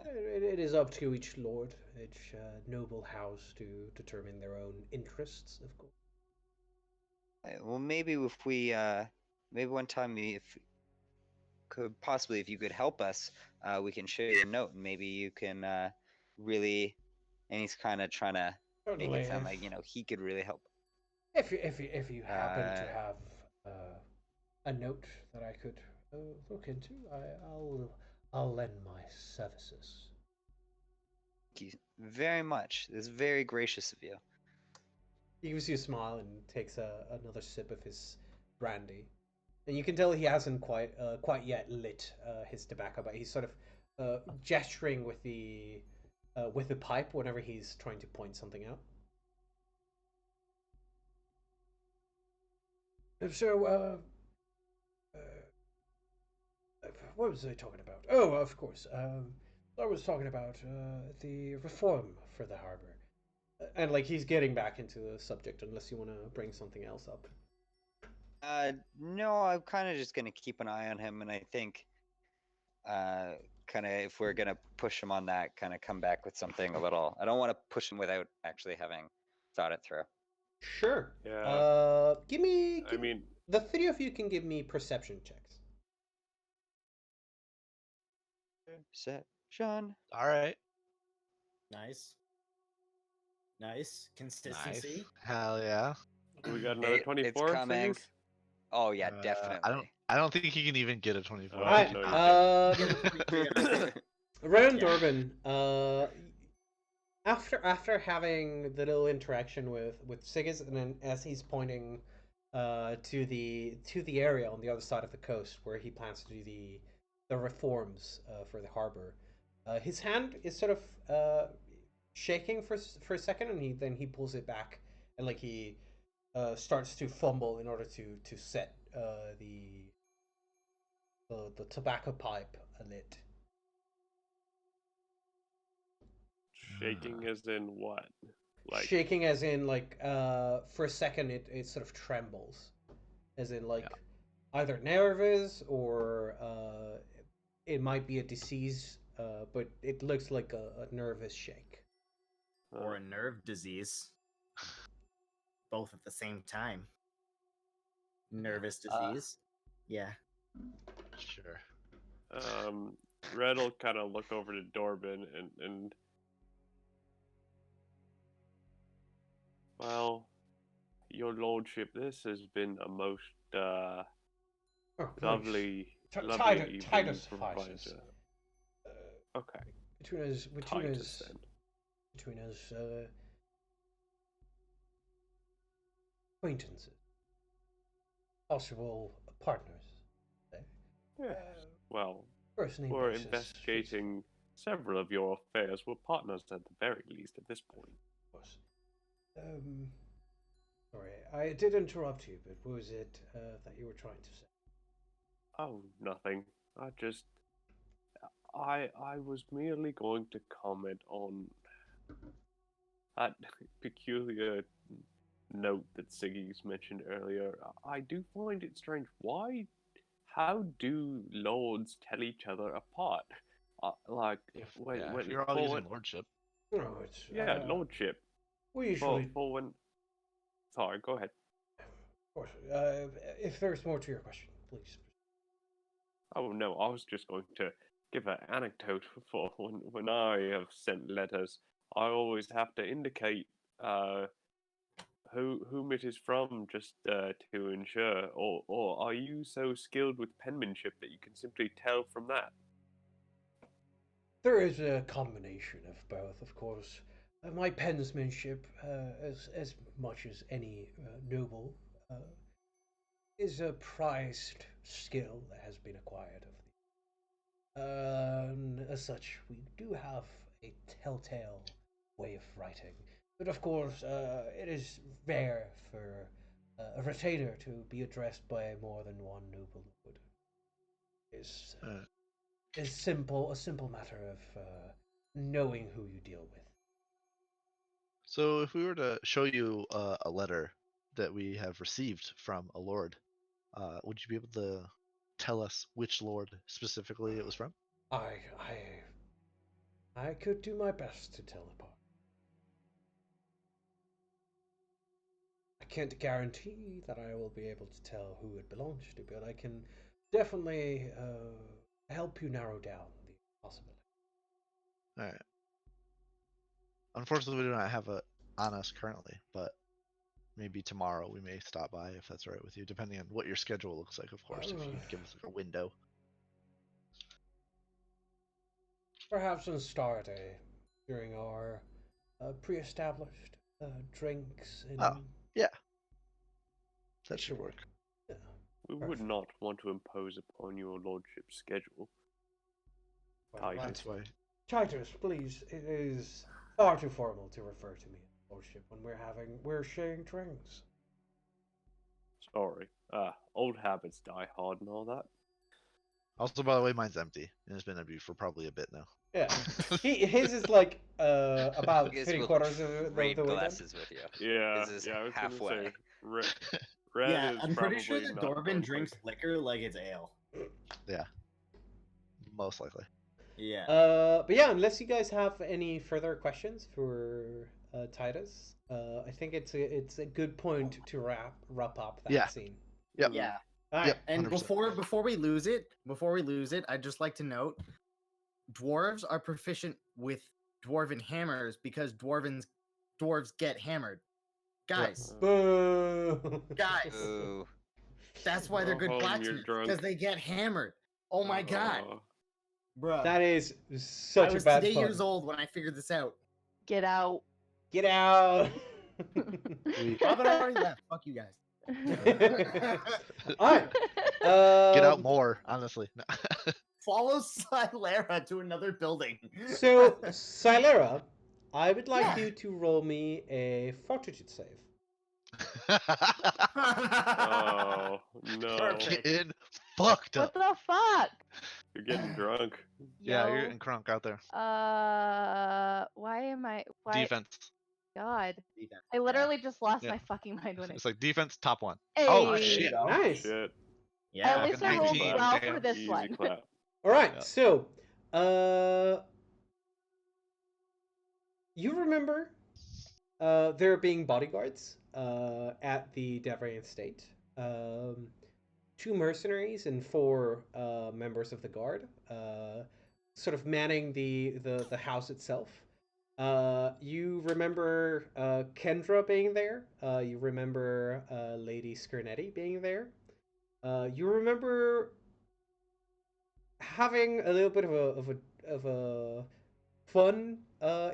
it is up to each lord, each noble house to determine their own interests, of course. Well, maybe if we maybe one time if could possibly if you could help us, we can show you a note and maybe you can really. And he's kind of trying to make Certainly, it sound like he could really help. if you happen to have a note that I could look into, I'll lend my services. Thank you very much. It's very gracious of you. He gives you a smile and takes another sip of his brandy, and you can tell he hasn't quite yet lit his tobacco, but he's sort of gesturing with the pipe whenever he's trying to point something out. So, what was I talking about? Oh, of course. I was talking about the reform for the harbor. And like he's getting back into the subject, unless you want to bring something else up. No, I'm kind of just gonna keep an eye on him, and I think, kind of if we're gonna push him on that, kind of come back with something a little. I don't want to push him without actually having thought it through. Sure. Yeah. Give me. I mean, The three of you can give me perception checks. Perception. All right. Nice. Nice. Nice. Consistency. Hell yeah. we got another It's 24 coming. things. Oh yeah, I definitely. don't think he can even get a 24. Oh, Alright, no, you Ren Yeah. Dorbin, after having the little interaction with Sigis, and then as he's pointing to the area on the other side of the coast where he plans to do the reforms for the harbor, his hand is sort of shaking for a second, and he pulls it back, and like he starts to fumble in order to set the tobacco pipe lit. Shaking as in what? Like, Shaking as in like for a second it sort of trembles, as in like either nervous or it might be a disease, but it looks like a nervous shake. Or a nerve disease. Both at the same time. Nervous disease. Yeah. Sure. Red will kind of look over to Dorbin and well, your lordship, this has been a most Oh, please. lovely evening Titus for Titus. Vija. Okay, Between us, Titus then. acquaintances, possible partners. Yes. Well, First name we're basis. investigating several of your affairs. We're partners at the very least at this point. Of course. Sorry, I did interrupt you, but what was it that you were trying to say? Oh, nothing. I was merely going to comment on that peculiar note that Siggy's mentioned earlier. I do find it strange. How do lords tell each other apart? If when you're all using lordship. No, it's lordship. we usually, For when. Sorry, go ahead. of course. If there's more to your question, please. Oh no, I was just going to give an anecdote for when I have sent letters. I always have to indicate whom it is from, just to ensure. Or are you so skilled with penmanship that you can simply tell from that? There is a combination of both, of course. My pensmanship, as much as any noble, is a prized skill that has been acquired of as such, we do have a telltale way of writing, but of course, it is rare for a retainer to be addressed by more than one noble lord. Is a simple matter of knowing who you deal with. So if we were to show you a letter that we have received from a lord, would you be able to tell us which lord specifically it was from? I could do my best to tell apart. I can't guarantee that I will be able to tell who it belongs to, but I can definitely help you narrow down the possibility. All right. Unfortunately, we do not have it on us currently, but maybe tomorrow we may stop by if that's all right with you, depending on what your schedule looks like, of course, if you could give us like a window. Perhaps on Star Day, during our pre-established drinks and... Oh, yeah. That should work. Yeah. We would not want to impose upon your lordship's schedule. Well, That's why. Titus, please. It is far too formal to refer to me as lordship when we're sharing drinks. Sorry. Old habits die hard and all that. Also, by the way, mine's empty, and it's been empty for probably a bit now. Yeah, his is like about You guys 3 will quarters of the trade way done. glasses with you. Yeah, This is yeah. I was halfway. gonna say, red Yeah, is I'm pretty sure probably that not Dwarven going drinks quick. liquor like it's ale. Yeah, most likely. Yeah. But yeah, unless you guys have any further questions for Titus, I think it's a good point to wrap up that Yeah. scene. Yep. Yeah. All right. Yep. And 100%. before we lose it, I'd just like to note, dwarves are proficient with dwarven hammers because dwarves get hammered. Guys, Boo! guys, Ooh. that's why they're Go good home, you're blacksmiths drunk. because they get hammered. Oh my god, bro! That is I such a was bad today pun. years old when I figured this out. Get out. Get out! Robin already left. Fuck you guys. All right. Get out more, honestly. No. Follow Silera to another building. So, Silera, I would like Yeah. you to roll me a fortitude save. Oh no! Perfect. Getting fucked What up. the fuck? You're getting drunk. Yeah, you're Yo, getting crunk out there. why am I? Why? Defense. God, Defense, I literally just lost Yeah. my fucking mind when it. It's like defense top 1. Hey, Oh There you shit. go. Nice. Shit. Yeah. At least I rolled 19, well damn. for this Easy one. clap. All right. Yeah. So, you remember there being bodyguards at the Devrian estate. 2 mercenaries and 4 members of the guard, sort of manning the house itself. You remember Kendra being there. You remember Lady Skirnetti being there. You remember having a little bit of a fun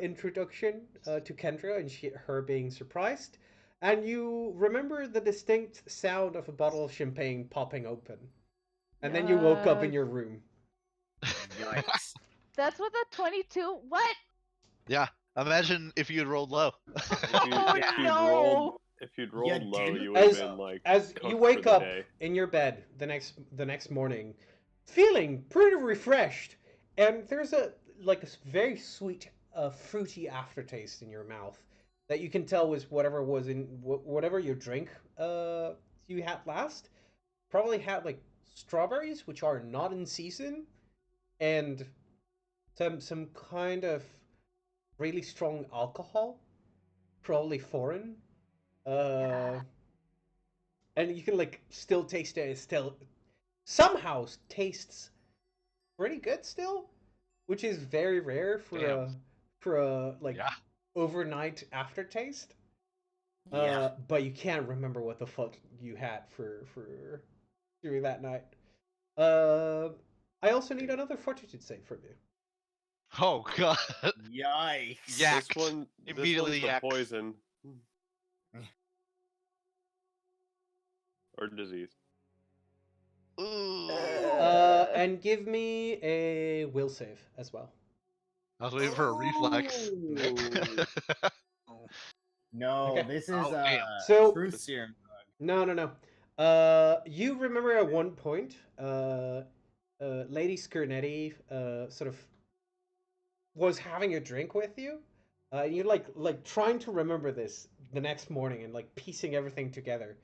introduction to Kendra and her being surprised. And you remember the distinct sound of a bottle of champagne popping open. And then you woke up in Yes. your room. Yikes. That's what the 22. What? Yeah. Imagine if you had rolled low. Oh no! If you'd You rolled low, didn't you would have As- been like As cooked you for wake the up day. in your bed the next morning, feeling pretty refreshed, and there's a very sweet, fruity aftertaste in your mouth that you can tell was whatever your drink you had last. Probably had like strawberries, which are not in season, and some kind of really strong alcohol, probably foreign. And you can like still taste it. It still somehow tastes pretty good still, which is very rare Damn. for a like Yeah. overnight aftertaste. Yeah. But you can't remember what the fuck you had for during that night. I also need another fortitude save from you. Oh god. Yikes. Yeah. This one, Immediately this one's yacked. the poison or disease. Ooh. And give me a will save as well. I was waiting for a reflex. No, Okay. this is Oh, damn. So- truth serum. No. You remember at one point, Lady Skirnetti sort of was having a drink with you. You're like trying to remember this the next morning and like piecing everything together.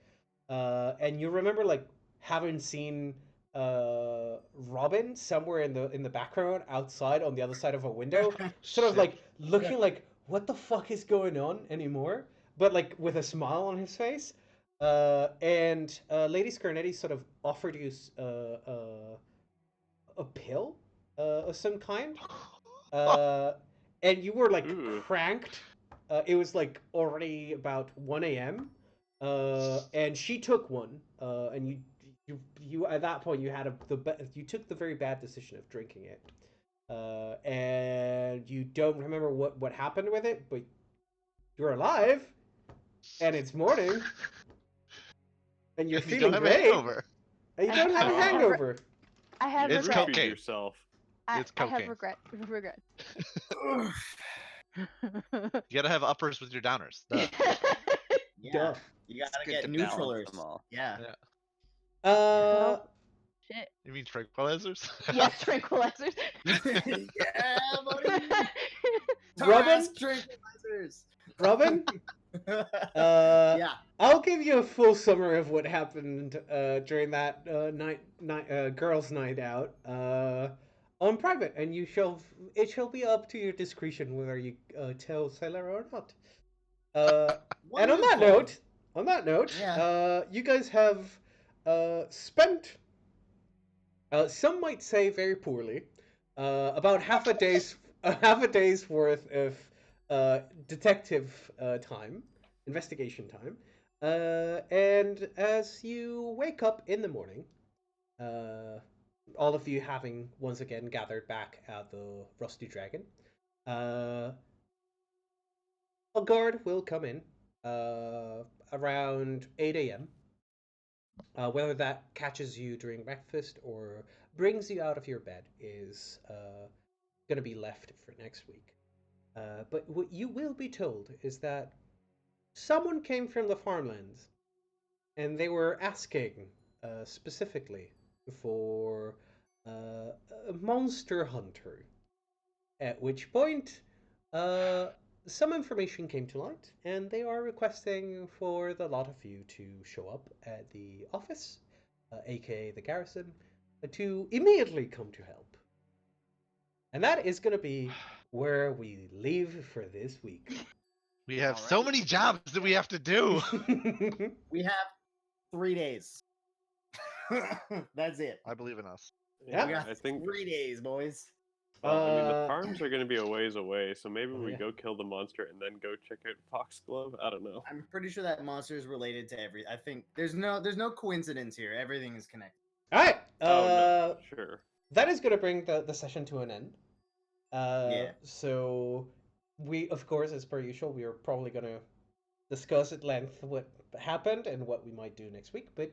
And you remember like having seen Robin somewhere in the background outside on the other side of a window, sort of Shit. like looking like what the fuck is going on anymore, but like with a smile on his face. And Lady Skirnetti sort of offered you a pill of some kind, and you were like Ooh. cranked. It was like already about 1 a.m. And she took one, and you at that point you had you took the very bad decision of drinking it, and you don't remember what happened with it, but you're alive, and it's morning, and you're You feeling don't have a great, hangover. and you don't have a I have- hangover. I had It's regret. Roofied cocaine. yourself. It's I have cocaine. regret. Regret. You gotta have uppers with your downers. Duh. Yeah, Duh. you It's gotta good get to balance neutralers. them all. Yeah. Yeah. Uh, Shit. You mean tranquilizers? Yes, tranquilizers. Yeah, buddy. Robin? Tarask tranquilizers. Robin? Yeah. I'll give you a full summary of what happened during that girls' night out on private, and it shall be up to your discretion whether you tell Sailor or not. And Wonderful. on that note, Yeah. you guys have spent, some might say very poorly, about half a day's worth of detective time, investigation time, and as you wake up in the morning, all of you having once again gathered back at the Rusty Dragon, a guard will come in around 8 a.m. Whether that catches you during breakfast or brings you out of your bed is going to be left for next week. But what you will be told is that someone came from the farmlands and they were asking specifically for a monster hunter. At which point, uh, some information came to light, and they are requesting for the lot of you to show up at the office, aka the garrison, to immediately come to help. And that is going to be where we leave for this week. We have All so right. many jobs that we have to do. We have 3 days. That's it. I believe in us. Yeah. We got I think. 3 days, boys. Well, I mean, the Uh, farms are going to be a ways away, so maybe Oh, we yeah. go kill the monster and then go check out Foxglove. I don't know. I'm pretty sure that monster is related to every. I think there's no coincidence here. Everything is connected. all right. Oh no, sure. That is going to bring the session to an end. Yeah. So we, of course, as per usual, we are probably going to discuss at length what happened and what we might do next week. But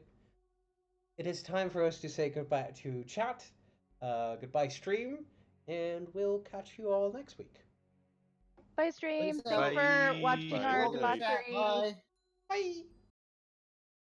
it is time for us to say goodbye to chat, goodbye stream, and we'll catch you all next week. Bye, stream. Peace Thanks out. for watching Bye. our Welcome to debauchery. Bye. Bye.